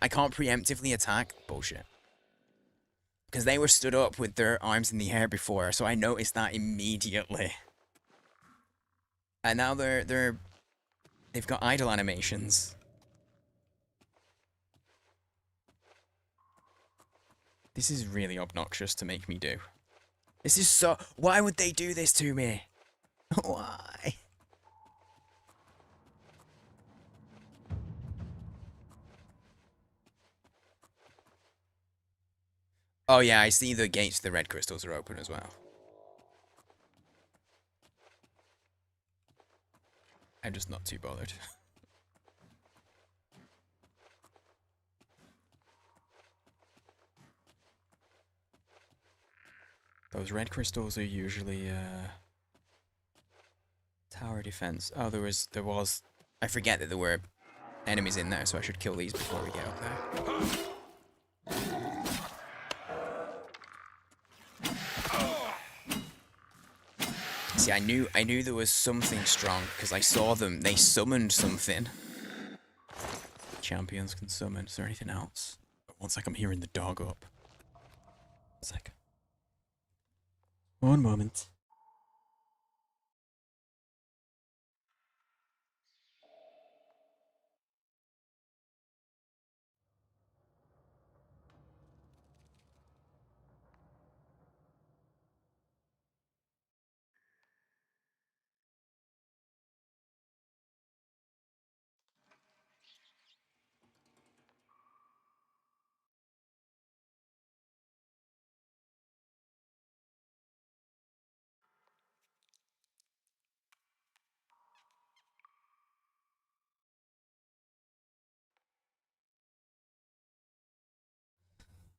I can't preemptively attack. Bullshit. Because they were stood up with their arms in the air before, so I noticed that immediately. And now they've got idle animations. This is really obnoxious to make me do. This is so... Why would they do this to me? Why? Oh yeah, I see the gates to the red crystals are open as well. I'm just not too bothered. Those red crystals are usually tower defense. Oh, there was I forget that there were enemies in there, so I should kill these before we get up there. See, I knew there was something strong because I saw them. They summoned something. Champions can summon. Is there anything else? One sec, I'm hearing the dog up. 1 sec. One moment.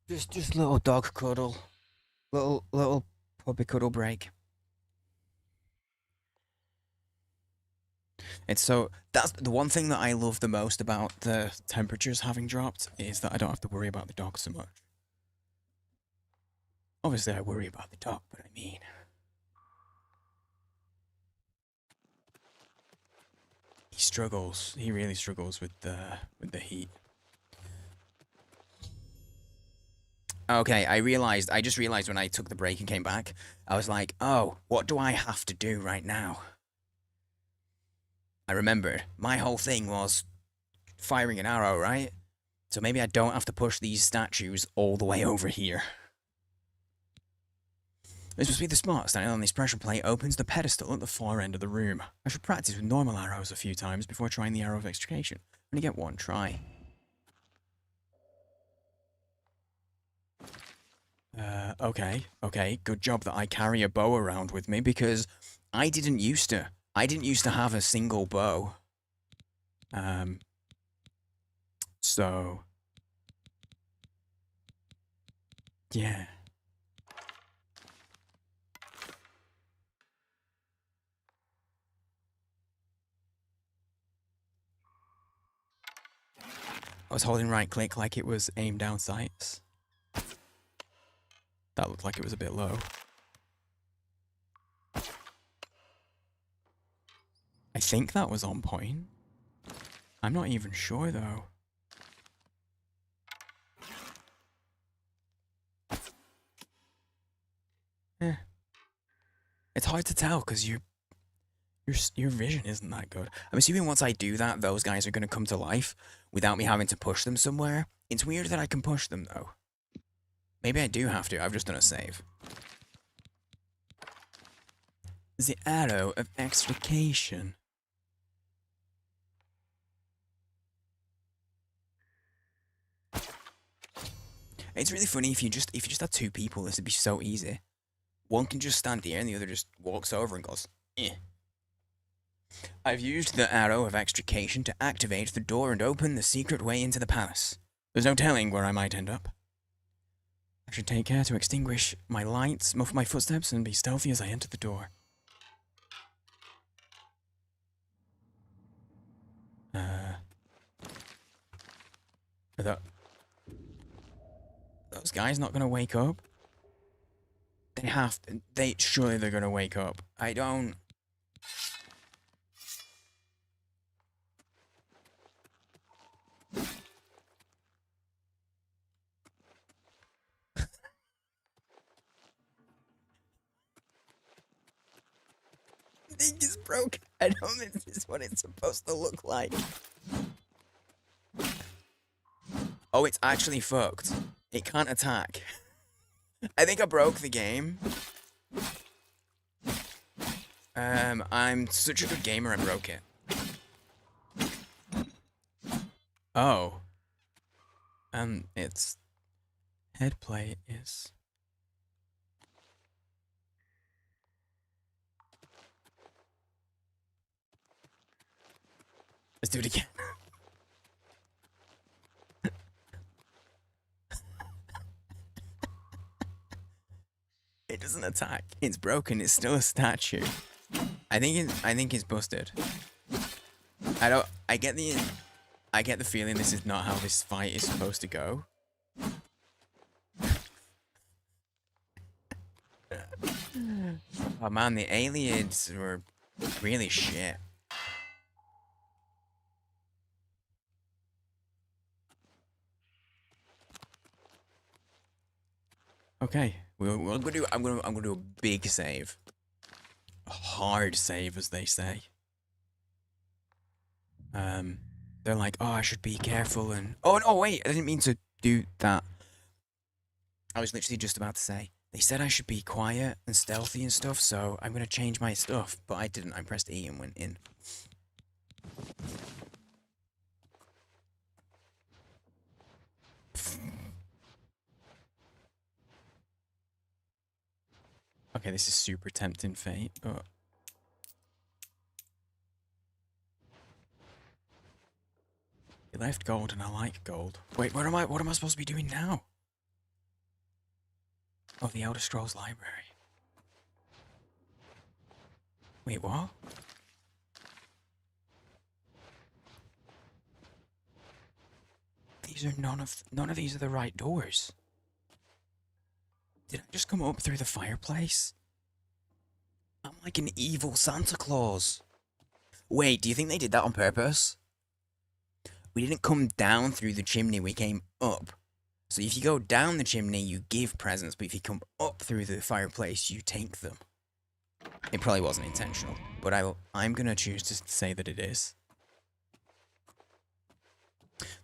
Just little dog cuddle. Little puppy cuddle break. It's so... That's the one thing that I love the most about the temperatures having dropped, is that I don't have to worry about the dog so much. Obviously I worry about the dog, but I mean... He struggles. He really struggles with the heat. Okay, I just realized when I took the break and came back, I was like, oh, what do I have to do right now? I remembered, my whole thing was firing an arrow, right? So maybe I don't have to push these statues all the way over here. This must be the spot. Standing on this pressure plate opens the pedestal at the far end of the room. I should practice with normal arrows a few times before trying the arrow of extrication. I'm gonna get one try. Okay, okay. Good job that I carry a bow around with me because I didn't used to. I didn't used to have a single bow. So yeah. I was holding right click like it was aim down sights. That looked like it was a bit low. I think that was on point. I'm not even sure though. Eh. It's hard to tell because your vision isn't that good. I'm assuming once I do that, those guys are going to come to life without me having to push them somewhere. It's weird that I can push them though. Maybe I do have to. I've just done a save. The arrow of extrication. It's really funny if you just had two people, this would be so easy. One can just stand here and the other just walks over and goes, eh. I've used the arrow of extrication to activate the door and open the secret way into the palace. There's no telling where I might end up. I should take care to extinguish my lights, muffle my footsteps, and be stealthy as I enter the door. Are those guys not gonna wake up? They have to. Surely they're gonna wake up. I don't. Thing is broken. I don't think this is what it's supposed to look like. Oh, it's actually fucked. It can't attack. I think I broke the game. I'm such a good gamer, I broke it. Oh. Its head plate is... Let's do it again. It doesn't attack. It's broken. It's still a statue. I think it's busted. I get the feeling this is not how this fight is supposed to go. Oh man, the aliens were really shit. Okay, I'm gonna do a big save, a hard save, as they say. They're like, oh, I should be careful, and oh no, wait, I didn't mean to do that. I was literally just about to say they said I should be quiet and stealthy and stuff, so I'm gonna change my stuff, but I didn't. I pressed E and went in. Okay, this is super tempting fate, but... You left gold and I like gold. Wait, what am I supposed to be doing now? Oh, the Elder Scrolls library. Wait, what? These are none of these are the right doors. Did I just come up through the fireplace? I'm like an evil Santa Claus. Wait, do you think they did that on purpose? We didn't come down through the chimney, we came up. So if you go down the chimney, you give presents, but if you come up through the fireplace, you take them. It probably wasn't intentional, but I'm gonna choose to say that it is.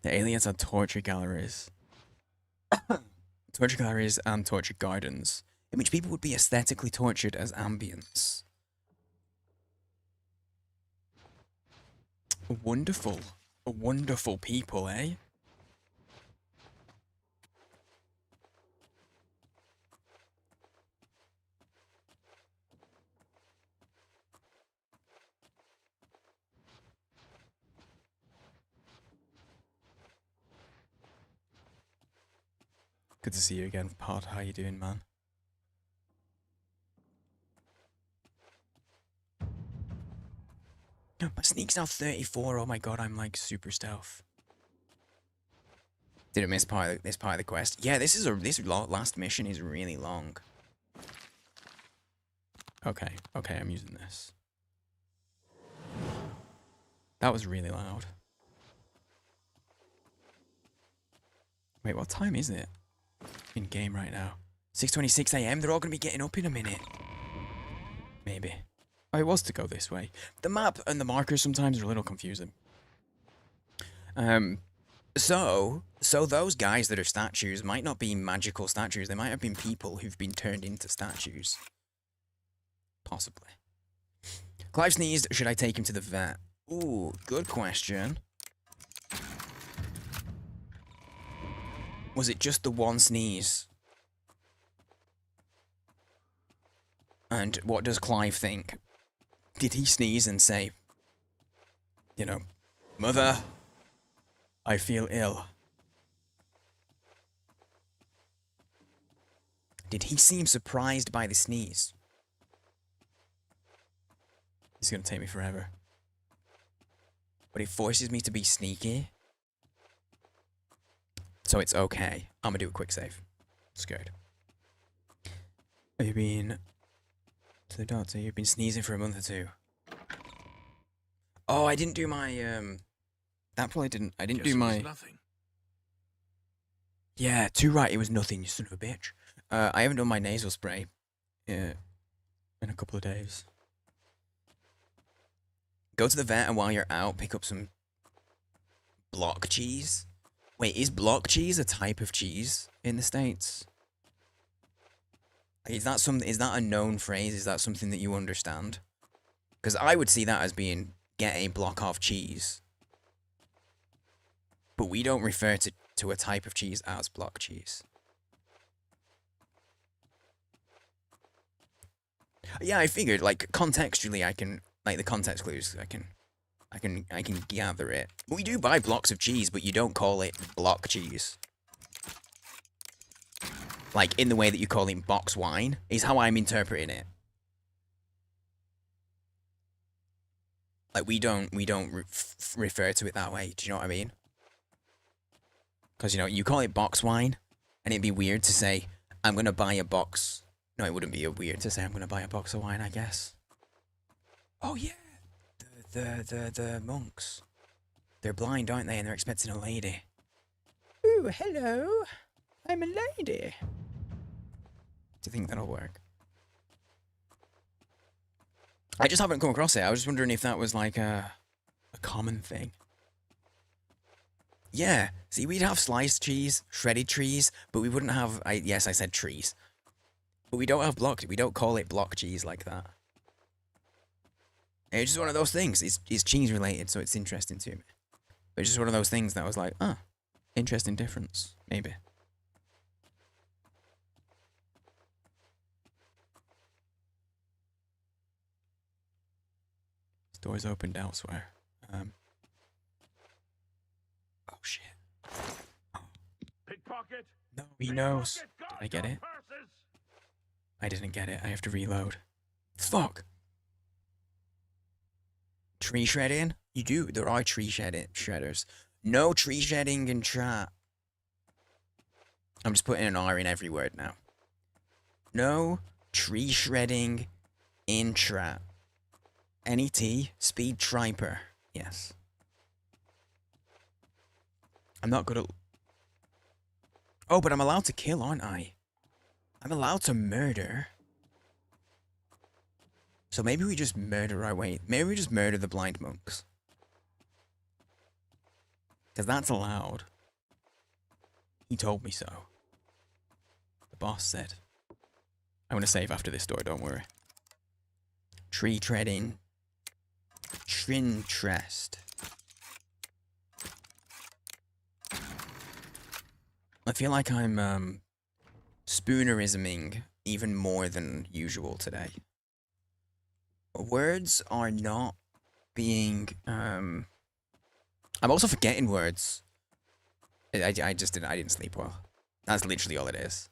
The aliens are torture galleries. Torture galleries and torture gardens, in which people would be aesthetically tortured as ambience. Wonderful. Wonderful people, eh? Good to see you again, Pod. How you doing, man? My sneak's now 34. Oh my god, I'm like super stealth. Didn't miss this part of the quest. Yeah, this last mission is really long. Okay, I'm using this. That was really loud. Wait, what time is it? In game right now. 6:26 AM. They're all gonna be getting up in a minute. Maybe. Oh, it was to go this way. The map and the markers sometimes are a little confusing. So those guys that are statues might not be magical statues. They might have been people who've been turned into statues. Possibly. Clive sneezed. Should I take him to the vet? Ooh, good question. Was it just the one sneeze? And what does Clive think? Did he sneeze and say, you know, Mother, I feel ill? Did he seem surprised by the sneeze? This is gonna take me forever. But it forces me to be sneaky. So it's okay. I'm gonna do a quick save. Scared. Have you been to the doctor? You've been sneezing for a month or two. Oh, I didn't do my that probably didn't. I didn't do my. Nothing. Yeah, too right. It was nothing. You son of a bitch. I haven't done my nasal spray. In a couple of days. Go to the vet, and while you're out, pick up some block cheese. Wait, is block cheese a type of cheese in the States? Is that a known phrase? Is that something that you understand? Because I would see that as being get a block of cheese. But we don't refer to a type of cheese as block cheese. Yeah, I figured, like, contextually I can, like, the context clues, I can gather it. We do buy blocks of cheese, but you don't call it block cheese. Like, in the way that you call it box wine, is how I'm interpreting it. Like, we don't refer to it that way, do you know what I mean? Because, you know, you call it box wine, and it'd be weird to say, I'm gonna buy a box. No, it wouldn't be weird to say, I'm gonna buy a box of wine, I guess. Oh, yeah. The monks. They're blind, aren't they? And they're expecting a lady. Ooh, hello. I'm a lady. Do you think that'll work? I just haven't come across it. I was just wondering if that was like a common thing. Yeah. See, we'd have sliced cheese, shredded cheese, but we wouldn't have... Yes, I said trees. But we don't have we don't call it block cheese like that. It's just one of those things. It's cheese related, so it's interesting to me. But it's just one of those things that I was like, ah, interesting difference, maybe. This door's opened elsewhere. Oh shit. Oh. Pickpocket. No, he knows. Did I get it? I didn't get it. I have to reload. Fuck. Tree shredding? You do. There are tree shredders. No tree shedding in chat. I'm just putting an R in every word now. No tree shredding in chat. NET, speed triper. Yes. I'm not good at... Oh, but I'm allowed to kill, aren't I? I'm allowed to murder. So maybe we just murder our way. Maybe we just murder the blind monks. Because that's allowed. He told me so. The boss said. I'm going to save after this door, don't worry. Tree treading. Trintrest. I feel like I'm spoonerisming even more than usual today. Words are not being I'm also forgetting words. I didn't sleep well. That's literally all it is.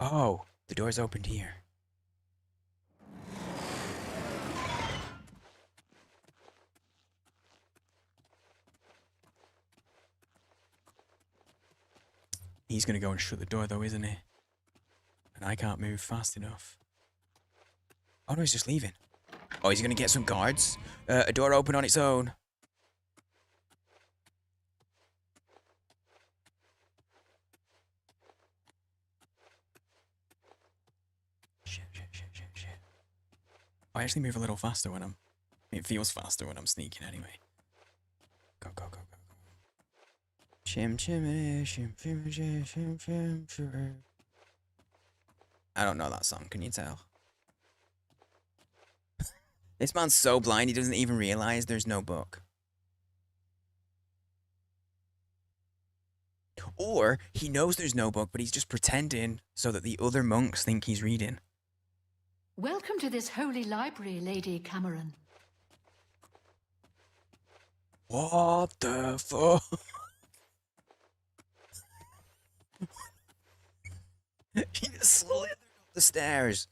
Oh, the door's opened here. He's gonna go and shut the door though, isn't he? And I can't move fast enough. Oh no, he's just leaving. Oh, he's gonna get some guards. A door open on its own. Shit. I actually move a little faster when I'm... It feels faster when I'm sneaking anyway. Go. Shim. I don't know that song, can you tell? This man's so blind he doesn't even realize there's no book. Or he knows there's no book, but he's just pretending so that the other monks think he's reading. Welcome to this holy library, Lady Cameron. What the fuck? He just slithered up the stairs.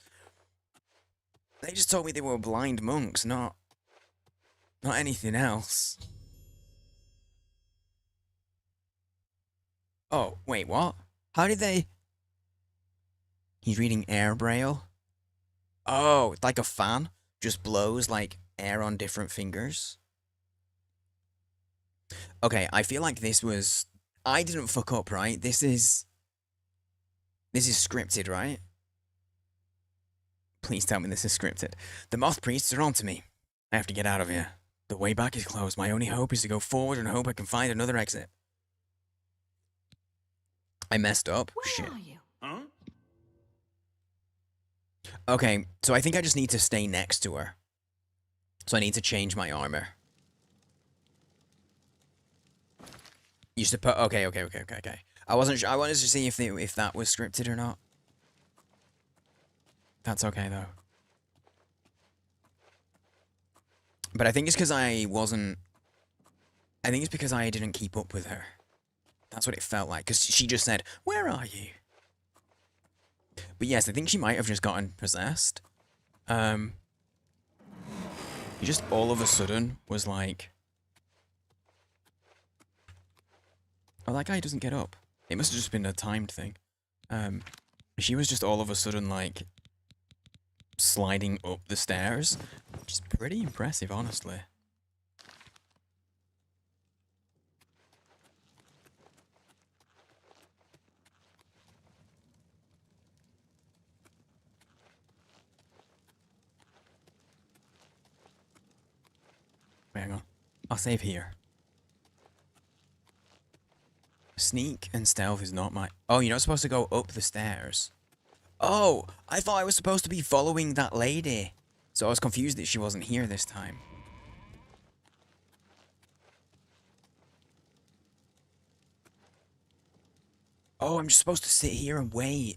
They just told me they were blind monks, not anything else. Oh, wait, what? How did they... He's reading air braille? Oh, it's like a fan. Just blows, like, air on different fingers. Okay, I feel like this was... I didn't fuck up, right? This is scripted, right? Please tell me this is scripted. The moth priests are onto me. I have to get out of here. The way back is closed. My only hope is to go forward and hope I can find another exit. I messed up. Where Shit. are you? Huh? Okay, so I think I just need to stay next to her. So I need to change my armor. You suppose? Okay. I wasn't sure. I wanted to see if that was scripted or not. That's okay though. But I think it's because I wasn't. I think it's because I didn't keep up with her. That's what it felt like. Because she just said, "Where are you?" But yes, I think she might have just gotten possessed. He just all of a sudden was like, "Oh, that guy doesn't get up." It must have just been a timed thing. She was just all of a sudden like sliding up the stairs, which is pretty impressive, honestly. Hang on. I'll save here. Sneak and stealth is not my... Oh, you're not supposed to go up the stairs. Oh, I thought I was supposed to be following that lady. So I was confused that she wasn't here this time. Oh, I'm just supposed to sit here and wait.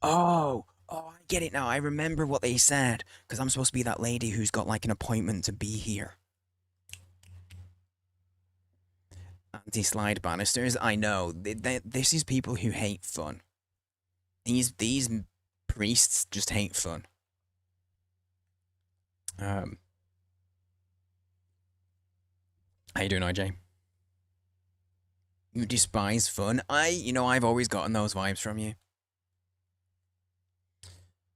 Oh, I get it now. I remember what they said. Because I'm supposed to be that lady who's got like an appointment to be here. Anti-slide banisters. I know. This is people who hate fun. These priests just hate fun. How you doing, IJ? You despise fun? I've always gotten those vibes from you.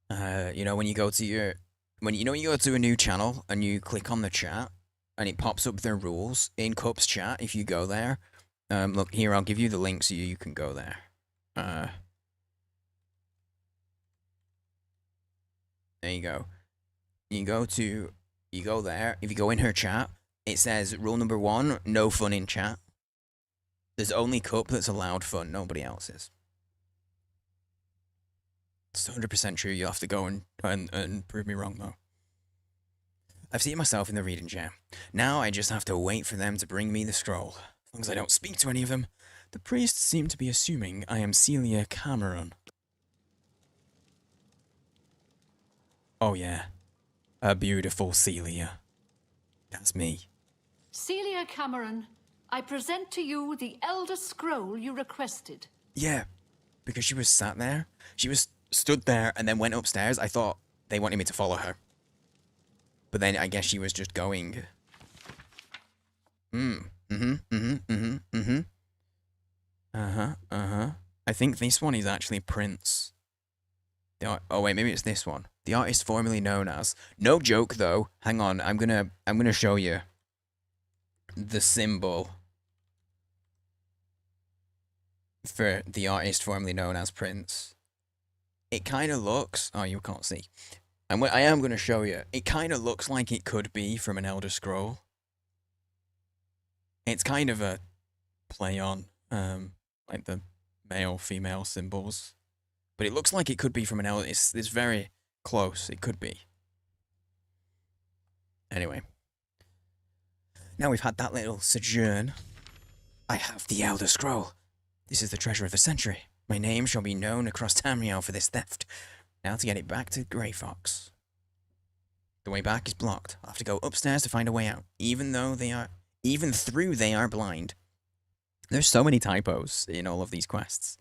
When you go to when you go to a new channel and you click on the chat and it pops up their rules in Cup's chat. If you go there, look here, I'll give you the link so you can go there. There you go. You go there. If you go in her chat, it says rule number 1: no fun in chat. There's only Cup that's allowed fun. Nobody else is. It's 100% true. You'll have to go and prove me wrong though. I've seen myself in the reading chair. Now I just have to wait for them to bring me the scroll. As long as I don't speak to any of them. The priests seem to be assuming I am Celia Cameron. Oh yeah. A beautiful Celia. That's me. Celia Cameron, I present to you the Elder Scroll you requested. Yeah, because she was sat there. She was stood there and then went upstairs. I thought they wanted me to follow her. But then I guess she was just going. I think this one is actually Prince. Oh wait, maybe it's this one. The artist formerly known as. No joke though. Hang on, I'm gonna show you the symbol for the artist formerly known as Prince. It kind of looks. Oh, you can't see. I am gonna show you. It kind of looks like it could be from an Elder Scroll. It's kind of a play on like the male female symbols. But it looks like it could be from an Elder. It's very close. It could be. Anyway. Now we've had that little sojourn. I have the Elder Scroll. This is the treasure of the century. My name shall be known across Tamriel for this theft. Now to get it back to Grey Fox. The way back is blocked. I'll have to go upstairs to find a way out. Even though they are blind. There's so many typos in all of these quests.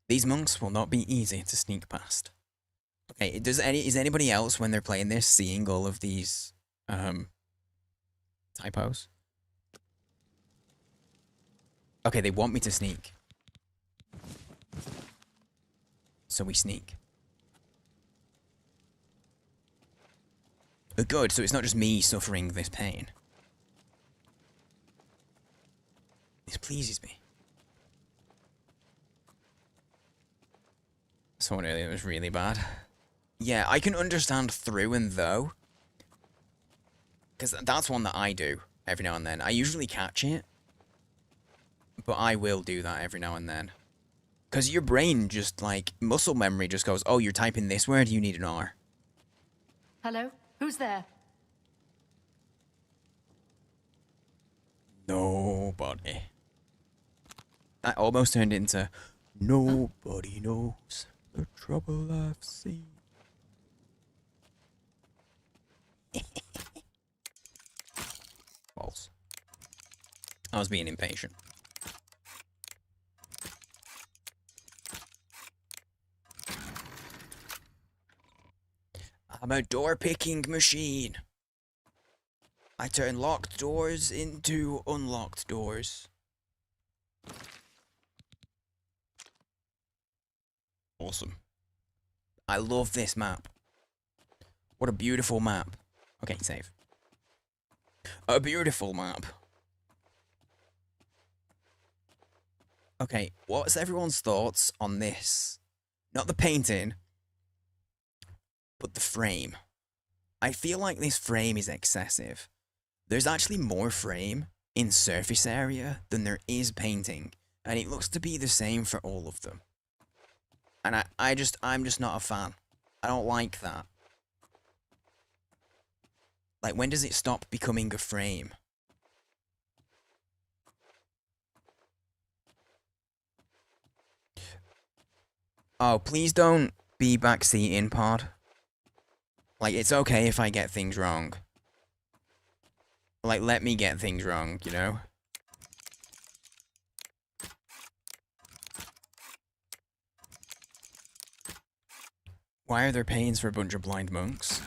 These monks will not be easy to sneak past. Okay, is anybody else when they're playing this seeing all of these typos? Okay, they want me to sneak. So we sneak. Good, so it's not just me suffering this pain. This pleases me. Someone earlier was really bad. Yeah, I can understand through and though. Because that's one that I do every now and then. I usually catch it. But I will do that every now and then. Because your brain just, like, muscle memory just goes, oh, you're typing this word, you need an R. Hello? Who's there? Nobody. That almost turned into nobody knows the trouble I've seen. False. I was being impatient. I'm a door-picking machine. I turn locked doors into unlocked doors. Awesome. I love this map. What a beautiful map. Okay, save. A beautiful map. Okay, what's everyone's thoughts on this? Not the painting, but the frame. I feel like this frame is excessive. There's actually more frame in surface area than there is painting, and it looks to be the same for all of them. And I'm just not a fan. I don't like that. Like, when does it stop becoming a frame? Oh, please don't be backseating, pod. Like, it's okay if I get things wrong. Like, let me get things wrong, you know? Why are there paintings for a bunch of blind monks?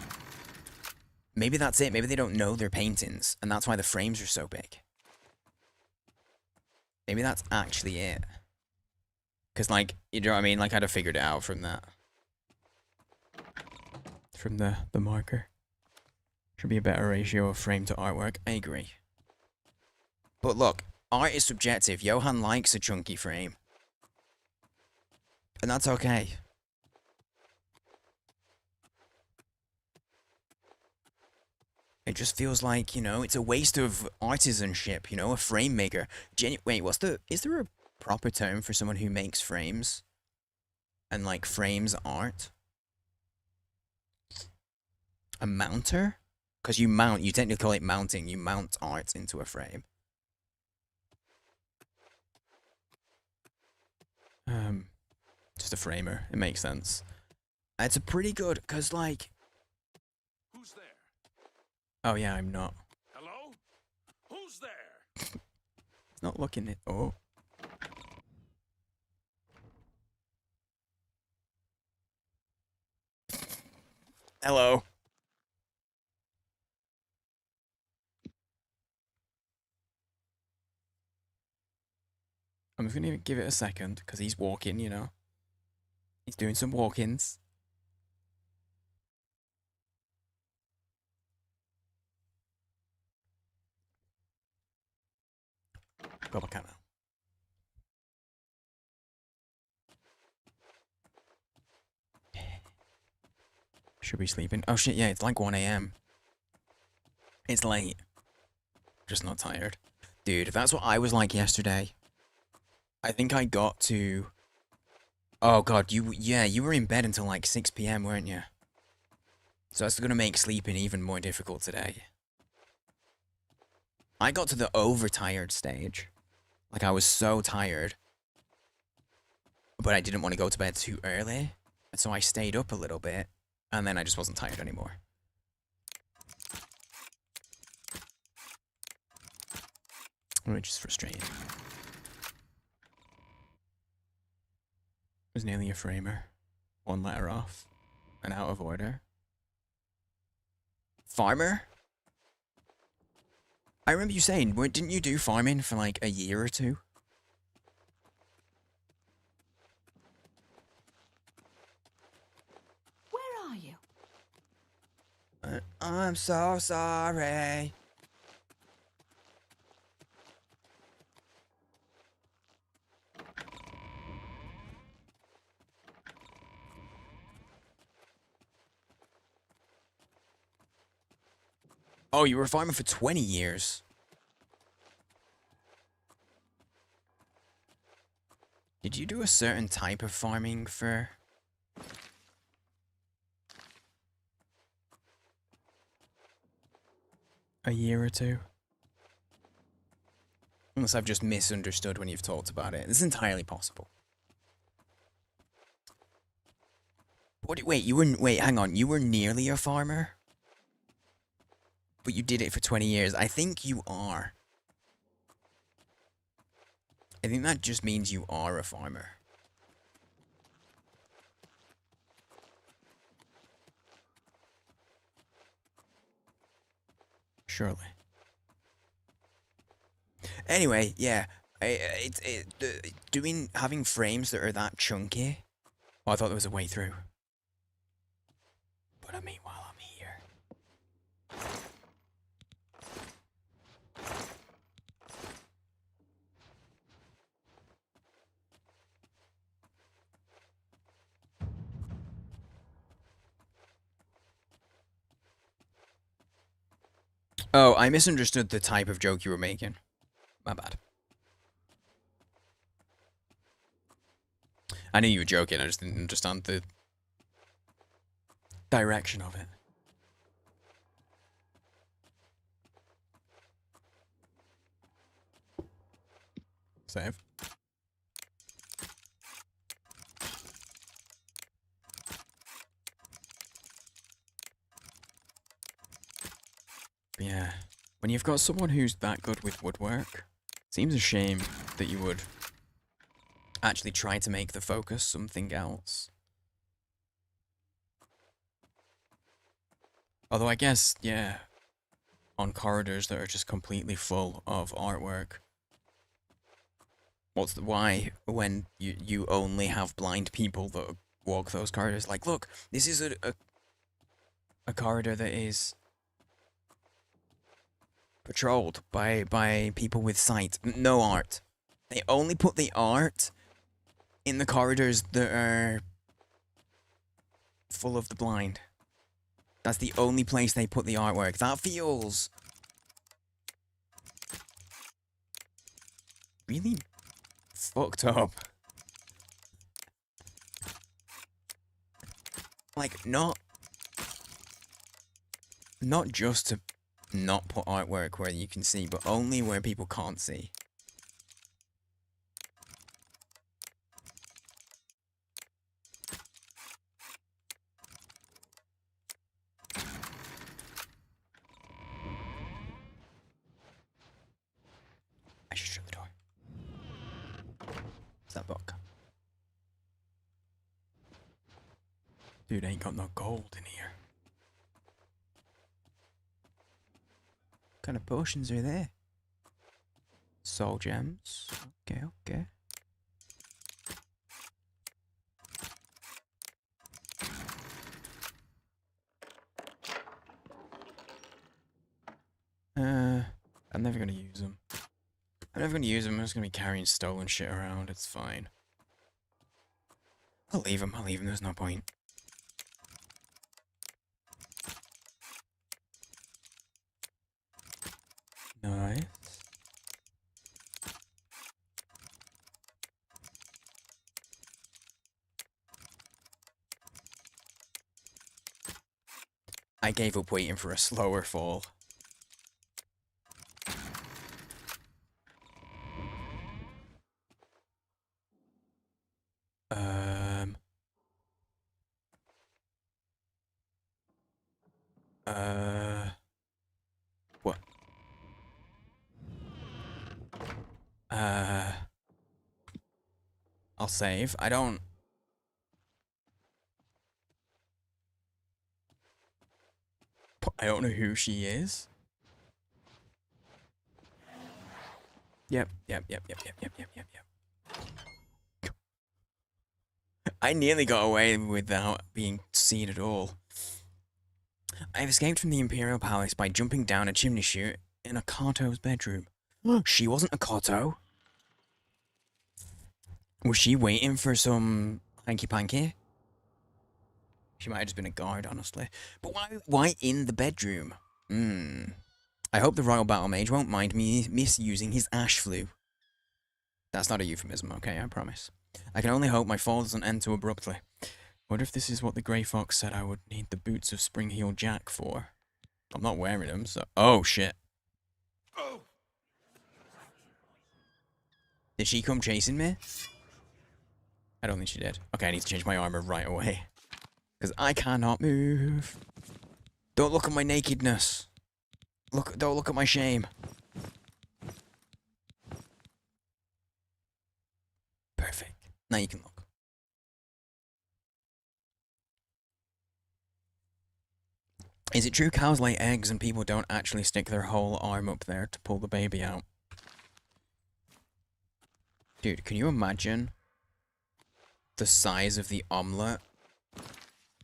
Maybe that's it. Maybe they don't know they're paintings, and that's why the frames are so big. Maybe that's actually it. Because, like, you know what I mean? Like, I'd have figured it out from that. From the marker. Should be a better ratio of frame to artwork. I agree. But look, art is subjective. Johan likes a chunky frame. And that's okay. It just feels like, you know, it's a waste of artisanship, you know, a frame maker. Wait, is there a proper term for someone who makes frames? And, like, frames art? A mounter? Because you technically call it mounting. You mount art into a frame. Just a framer. It makes sense. It's a pretty good, because, like... Who's there? Oh yeah, I'm not. Hello? Who's there? It's not looking it. Oh. Hello. I'm just gonna give it a second because he's walking, you know. He's doing some walk-ins. Go back out now. Should be sleeping. Oh shit, yeah, it's like 1 a.m. It's late. Just not tired. Dude, that's what I was like yesterday. I think I got to... Oh god, you were in bed until like 6 p.m, weren't you? So that's gonna make sleeping even more difficult today. I got to the overtired stage. Like, I was so tired. But I didn't want to go to bed too early. And so I stayed up a little bit. And then I just wasn't tired anymore. Which is frustrating. It was nearly a framer. 1 letter off. And out of order. Farmer? I remember you saying, didn't you do farming for like a year or two? Where are you? I'm so sorry. Oh, you were farming for 20 years. Did you do a certain type of farming for... a year or two? Unless I've just misunderstood when you've talked about it. It's entirely possible. Wait, hang on. You were nearly a farmer? But you did it for 20 years. I think you are. I think that just means you are a farmer. Surely. Anyway, yeah. Having frames that are that chunky. Oh, I thought there was a way through. But I mean, while I'm here. Oh, I misunderstood the type of joke you were making. My bad. I knew you were joking, I just didn't understand the direction of it. Save. But yeah, when you've got someone who's that good with woodwork, seems a shame that you would actually try to make the focus something else. Although I guess, yeah, on corridors that are just completely full of artwork. Why when you only have blind people that walk those corridors? Like, look, this is a corridor that is patrolled by people with sight. No art. They only put the art in the corridors that are full of the blind. That's the only place they put the artwork. That feels really fucked up. Like, not just to not put artwork where you can see, but only where people can't see. Dude ain't got no gold in here. What kind of potions are there? Soul gems. Okay, okay. I'm never gonna use them. I'm never gonna use them. I'm just gonna be carrying stolen shit around. It's fine. I'll leave them. I'll leave them. There's no point. Nice. I gave up waiting for a slower fall. Um. What? I'll save. I don't know who she is. Yep. I nearly got away without being seen at all. I've escaped from the Imperial Palace by jumping down a chimney chute in a Kato's bedroom. She wasn't a Kato. Was she waiting for some hanky-panky? She might have just been a guard, honestly. But why in the bedroom? I hope the Royal Battle Mage won't mind me misusing his ash flu. That's not a euphemism, okay? I promise. I can only hope my fall doesn't end too abruptly. What if this is what the Grey Fox said I would need the boots of Spring-Heel Jack for? I'm not wearing them, so... Oh, shit. Did she come chasing me? I don't think she did. Okay, I need to change my armor right away. Because I cannot move. Don't look at my nakedness. Don't look at my shame. Perfect. Now you can look. Is it true cows lay eggs and people don't actually stick their whole arm up there to pull the baby out? Dude, can you imagine the size of the omelette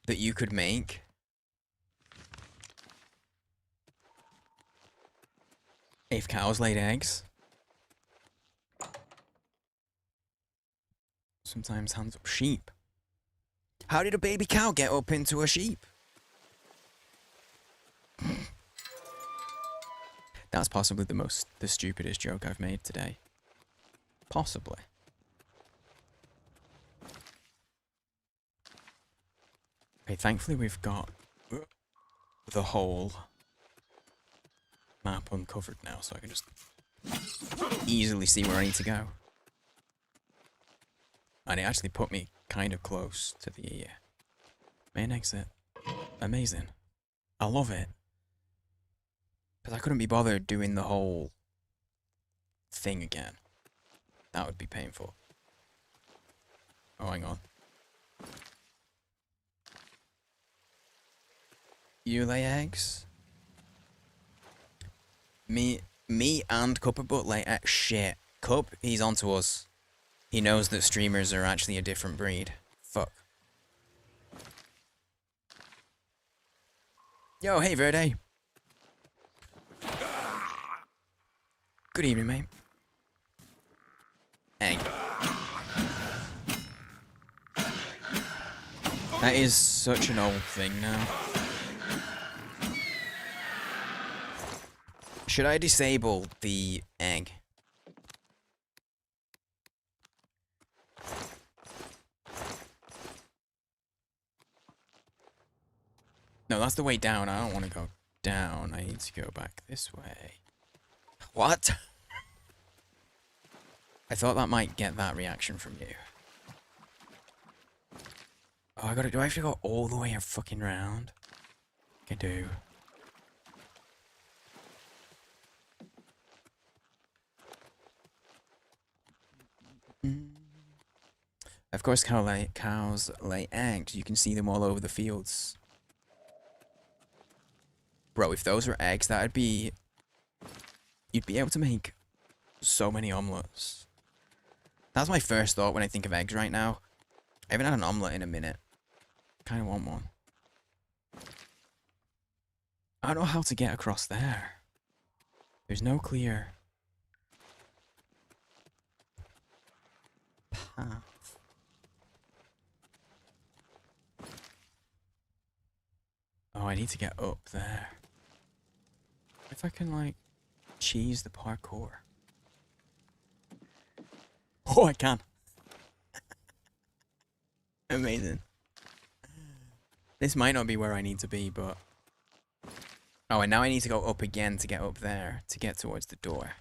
that you could make? If cows laid eggs? Sometimes hands up sheep. How did a baby cow get up into a sheep? That's possibly the stupidest joke I've made today. Possibly. Okay, thankfully we've got the whole map uncovered now, so I can just easily see where I need to go. And it actually put me kind of close to the main exit. Amazing. I love it. Because I couldn't be bothered doing the whole thing again. That would be painful. Oh, hang on. You lay eggs? Me and Cupperbutt lay eggs. Shit. Cup, he's onto us. He knows that streamers are actually a different breed. Fuck. Yo, hey Verde. Good evening, mate. Egg. That is such an old thing now. Should I disable the egg? No, that's the way down. I don't want to go down. I need to go back this way. What? I thought that might get that reaction from you. Oh, do I have to go all the way fucking round? I do. I Of course, cows lay eggs. You can see them all over the fields. Bro, if those were eggs, that'd be... You'd be able to make so many omelets. That's my first thought when I think of eggs right now. I haven't had an omelet in a minute. Kind of want one. I don't know how to get across there. There's no clear path. Oh, I need to get up there. If I can, like, cheese the parkour. Oh, I can. Amazing. This might not be where I need to be, but... Oh, and now I need to go up again to get up there, to get towards the door.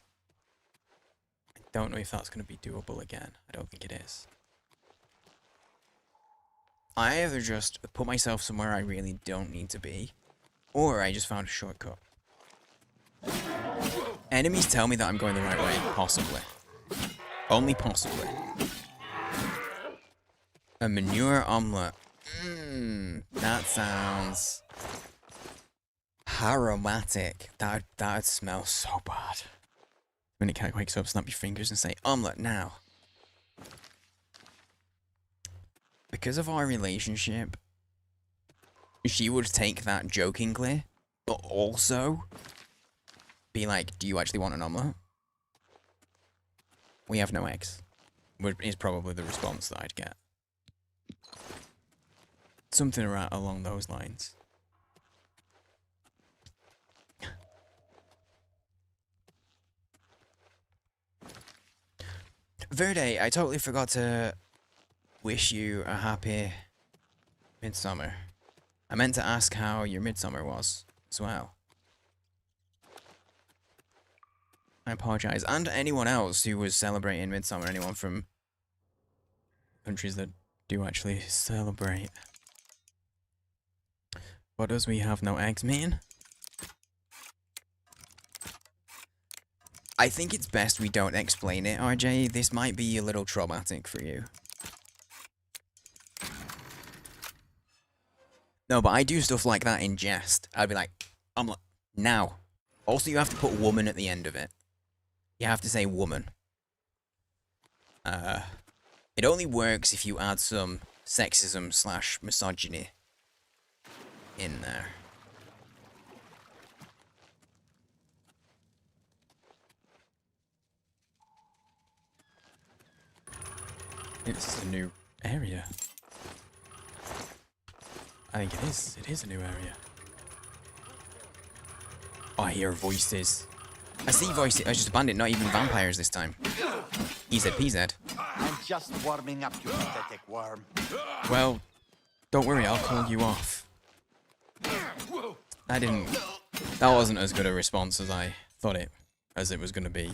I don't know if that's going to be doable again. I don't think it is. I either just put myself somewhere I really don't need to be, or I just found a shortcut. Enemies tell me that I'm going the right way, possibly. Only possibly. A manure omelette. That sounds aromatic. That'd smell so bad. When it kind of wakes up, snap your fingers and say, omelette now. Because of our relationship, she would take that jokingly, but also be like, do you actually want an omelette? We have no eggs. Is probably the response that I'd get. Something along those lines. Verde, I totally forgot to wish you a happy midsummer. I meant to ask how your midsummer was as well. I apologize. And anyone else who was celebrating midsummer, anyone from countries that do actually celebrate. What does we have no eggs mean? I think it's best we don't explain it, RJ. This might be a little traumatic for you. No, but I do stuff like that in jest. I'd be like, omelette, now. Also, you have to put woman at the end of it. You have to say woman. It only works if you add some sexism / misogyny in there. This is a new area. I think it is. It is a new area. Oh, I hear voices. I see voices. I was just a bandit, not even vampires this time. EZPZ. I'm just warming up, you pathetic worm. Well, don't worry, I'll call you off. That wasn't as good a response as I thought it was gonna be.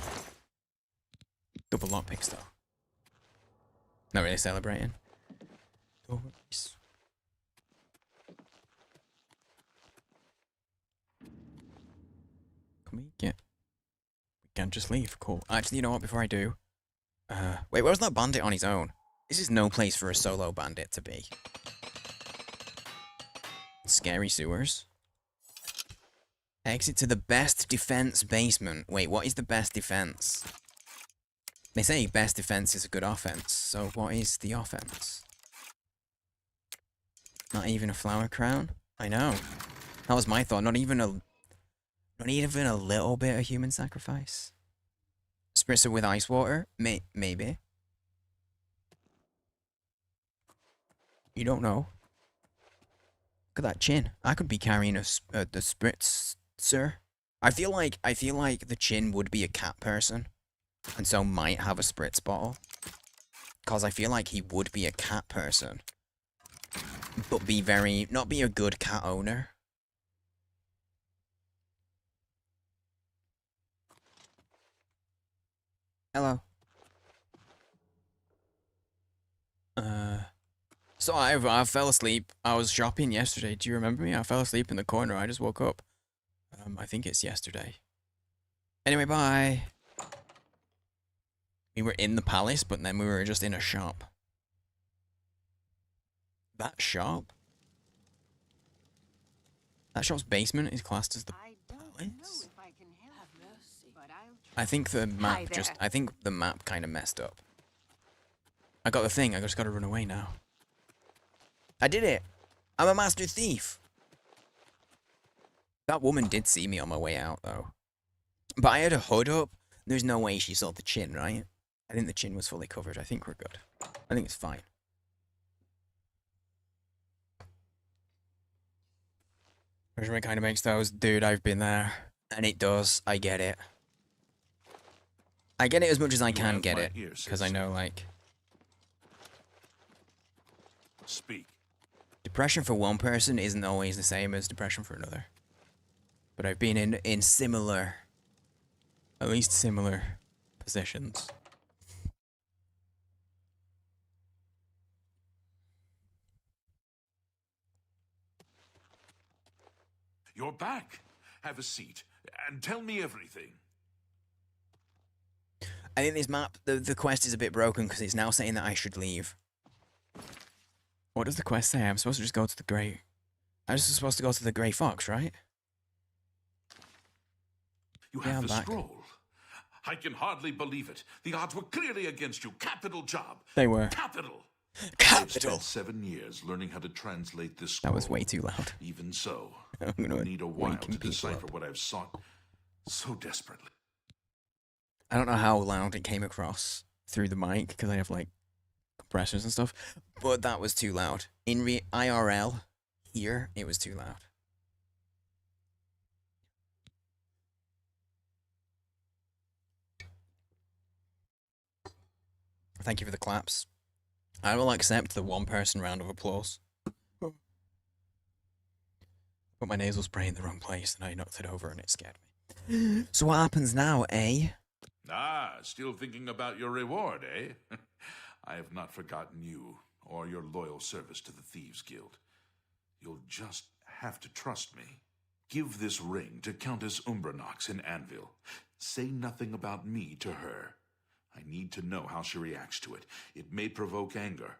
Double lockpicks though. Not really celebrating. Doors. Can we get... We can't just leave, cool. Actually, you know what, before I do... wait, where's that bandit on his own? This is no place for a solo bandit to be. Scary sewers. Exit to the best defense basement. Wait, what is the best defense? They say best defense is a good offense, so what is the offense? Not even a flower crown? I know. That was my thought. Not even a little bit of human sacrifice. Spritzer with ice water? Maybe. You don't know. Look at that chin. I could be carrying the spritzer. I feel like the chin would be a cat person, and so might have a spritz bottle. Cause I feel like he would be a cat person, but not be a good cat owner. Hello. So I fell asleep. I was shopping yesterday. Do you remember me? I fell asleep in the corner. I just woke up. I think it's yesterday. Anyway, bye. We were in the palace, but then we were just in a shop. That shop? That shop's basement is classed as the palace? I think the map I think the map kind of messed up. I got the thing, I just gotta run away now. I did it! I'm a master thief! That woman did see me on my way out, though. But I had a hood up. There's no way she saw the chin, right? I think the chin was fully covered. I think we're good. I think it's fine. Richmond kind of makes those. Dude, I've been there. And it does. I get it. I get it as much as I can get it. Because I know, like... Speak. Depression for one person isn't always the same as depression for another. But I've been in similar... At least similar positions. You're back. Have a seat and tell me everything. I think this map, the quest is a bit broken because it's now saying that I should leave. What does the quest say? I'm supposed to just go to the Grey... I'm just supposed to go to the Grey Fox, right? You Yeah, have I'm the back. scroll. I can hardly believe it. The odds were clearly against you. Capital job. They were. Capital. I've Capital! spent 7 years learning how to translate this scroll. That was way too loud. Even so, I'm I gonna need a while waken to people decipher up. what I've sought so desperately. I don't know how loud it came across through the mic because I have like compressors and stuff, but that was too loud. In IRL, here, it was too loud. Thank you for the claps. I will accept the one-person round of applause. Put my nasal spray in the wrong place and I knocked it over and it scared me. So what happens now, eh? Ah, still thinking about your reward, eh? I have not forgotten you or your loyal service to the Thieves Guild. You'll just have to trust me. Give this ring to Countess Umbranox in Anvil. Say nothing about me to her. I need to know how she reacts to it. It may provoke anger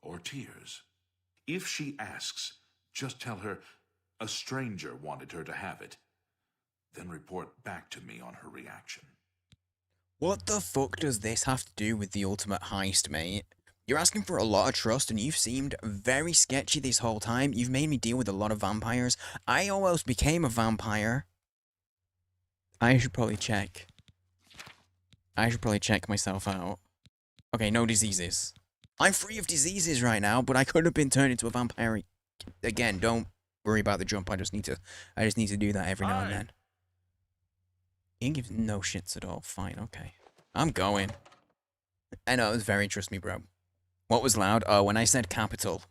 or tears. If she asks, just tell her a stranger wanted her to have it. Then report back to me on her reaction. What the fuck does this have to do with the ultimate heist, mate? You're asking for a lot of trust and you've seemed very sketchy this whole time. You've made me deal with a lot of vampires. I almost became a vampire. I should probably check. I should probably check myself out. Okay, no diseases. I'm free of diseases right now, but I could have been turned into a vampire again. Don't worry about the jump. I just need to do that every now and then. He gives no shits at all. Fine, okay. I'm going. I know, it was very trust me, bro. What was loud? Oh, when I said capital.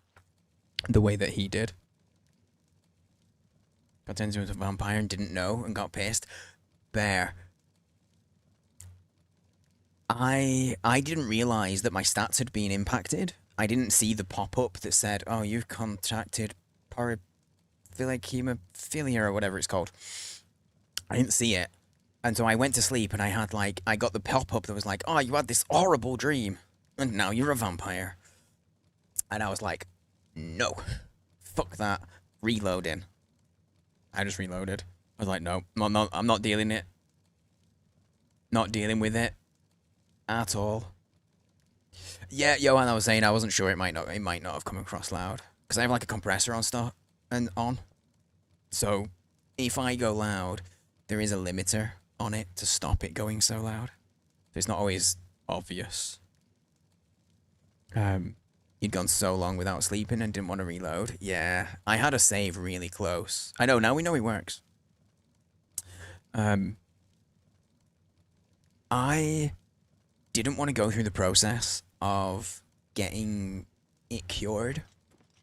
The way that he did. Got turned into a vampire and didn't know and got pissed. Bear. I didn't realize that my stats had been impacted. I didn't see the pop-up that said, oh, you've contracted paraphilic hemophilia or whatever it's called. I didn't see it. And so I went to sleep and I got the pop-up that was like, oh, you had this horrible dream. And now you're a vampire. And I was like, no. Fuck that. Reloading. I just reloaded. I was like, no, I'm not dealing it. Not dealing with it. At all. Yeah, Johan, I was saying I wasn't sure it might not have come across loud. Because I have like a compressor on. So if I go loud, there is a limiter on it to stop it going so loud. So it's not always obvious. You'd gone so long without sleeping and didn't want to reload. Yeah, I had a save really close. I know, now we know it works. I didn't want to go through the process of getting it cured,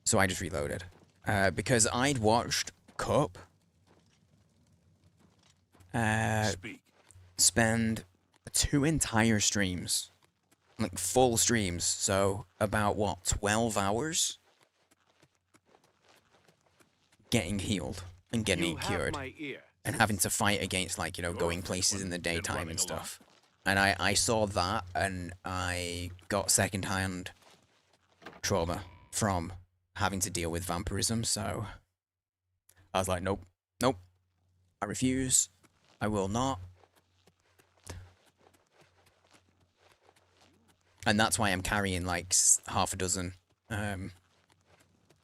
so I just reloaded. Because I'd watched Cup spend 2 entire streams, like full streams, so about what, 12 hours getting healed and getting it cured and having to fight against, like, you know, going places in the daytime and stuff. And I saw that and I got secondhand trauma from having to deal with vampirism, so I was like, nope, nope, I refuse, I will not. And that's why I'm carrying like half a dozen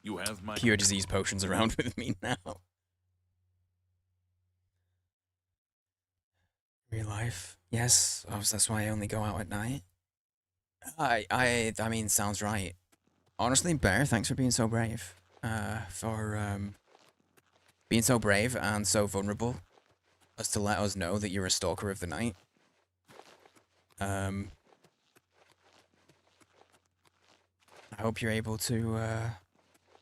You have my cure disease potions around with me now. Real life, yes, that's why I only go out at night. I mean, sounds right. Honestly, Bear, thanks for being so brave. Being so brave and so vulnerable as to let us know that you're a stalker of the night. I hope you're able to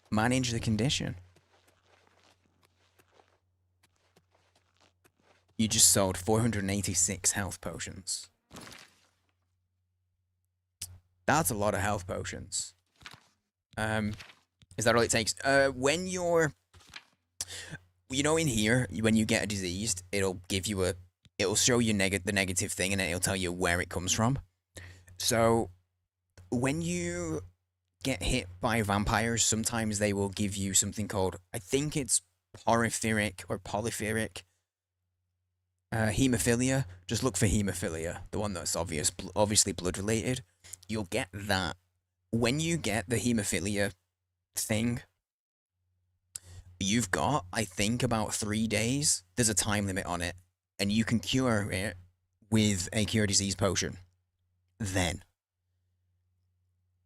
manage the condition. You just sold 486 health potions. That's a lot of health potions. Is that all it takes? When you're... You know, in here, when you get a disease, it'll give you a... It'll show you the negative thing, and then it'll tell you where it comes from. So, when you get hit by vampires, sometimes they will give you something called... I think it's porphyric or polypheric. Hemophilia. Just look for hemophilia. The one that's obviously blood-related. You'll get that. When you get the hemophilia thing, you've got, I think, about 3 days. There's a time limit on it. And you can cure it with a cure disease potion. Then.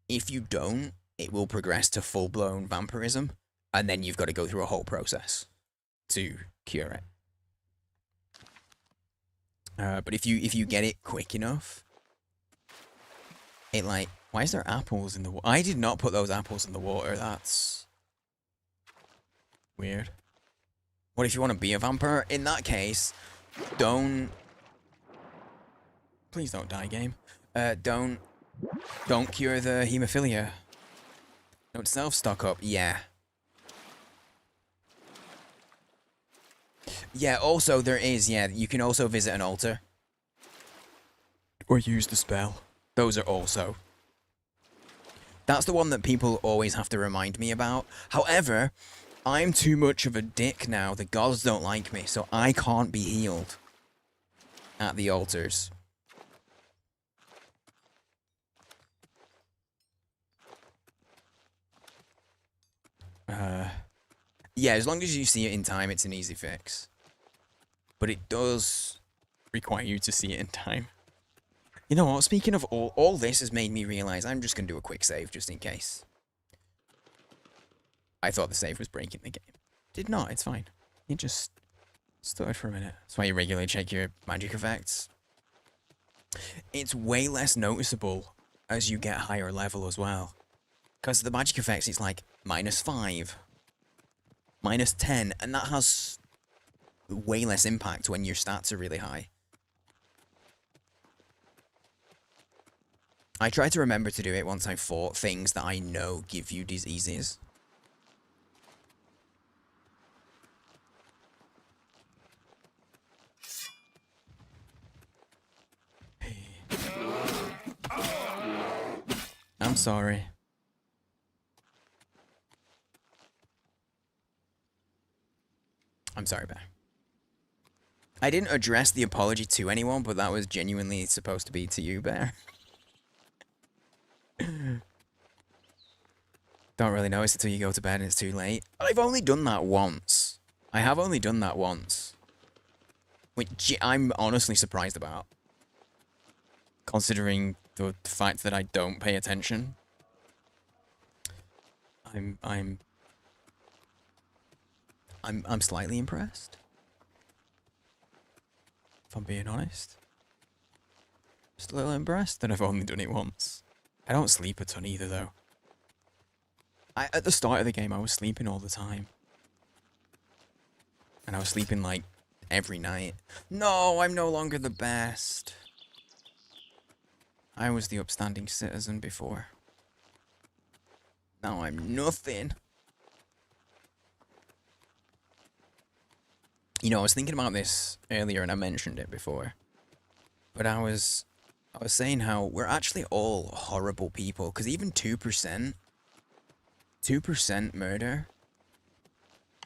If you don't, it will progress to full-blown vampirism. And then you've got to go through a whole process to cure it. But if you get it quick enough, it like... Why is there apples in the water? I did not put those apples in the water. That's weird. What if you want to be a vampire? In that case, don't... Please don't die, game. Don't cure the hemophilia. Don't self-stock up. Yeah. Yeah, also there is, yeah, you can also visit an altar. Or use the spell. Those are also... That's the one that people always have to remind me about. However, I'm too much of a dick now. The gods don't like me, so I can't be healed at the altars. Yeah, as long as you see it in time, it's an easy fix. But it does require you to see it in time. You know what, speaking of all this has made me realize I'm just going to do a quick save just in case. I thought the save was breaking the game. Did not, it's fine. It just stuttered for a minute. That's why you regularly check your magic effects. It's way less noticeable as you get higher level as well. Because the magic effects, it's like -5, -10, and that has way less impact when your stats are really high. I try to remember to do it once I've fought things that I know give you diseases. I'm sorry. I'm sorry, Bear. I didn't address the apology to anyone, but that was genuinely supposed to be to you, Bear. Don't really notice until you go to bed and it's too late. I've only done that once. I have only done that once. Which I'm honestly surprised about. Considering the fact that I don't pay attention. I'm slightly impressed. If I'm being honest. Just a little impressed that I've only done it once. I don't sleep a ton either, though. At the start of the game, I was sleeping all the time. And I was sleeping, like, every night. No, I'm no longer the best. I was the upstanding citizen before. Now I'm nothing. You know, I was thinking about this earlier and I mentioned it before. But I was saying how we're actually all horrible people. Because even 2% 2% murder?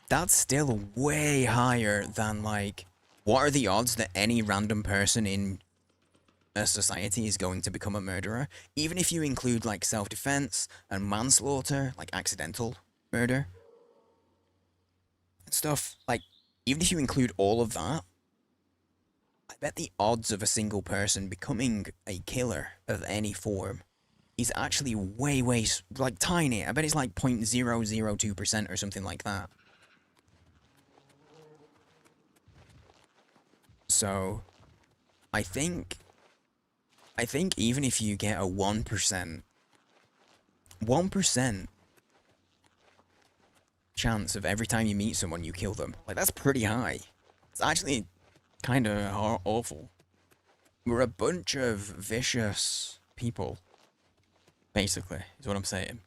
That's still way higher than, like, what are the odds that any random person in a society is going to become a murderer? Even if you include, like, self-defense and manslaughter, like accidental murder and stuff, like, even if you include all of that, I bet the odds of a single person becoming a killer of any form is actually way, like, tiny. I bet it's like 0.002% or something like that. So, I think even if you get a 1% chance of every time you meet someone you kill them, like, that's pretty high. It's actually kind of awful. We're a bunch of vicious people, basically, is what I'm saying.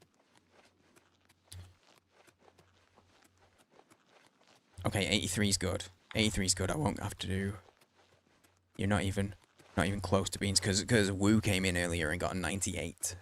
Okay, 83 is good. 83 is good. I won't have to do. You're not even close to beans, because Wu came in earlier and got a 98.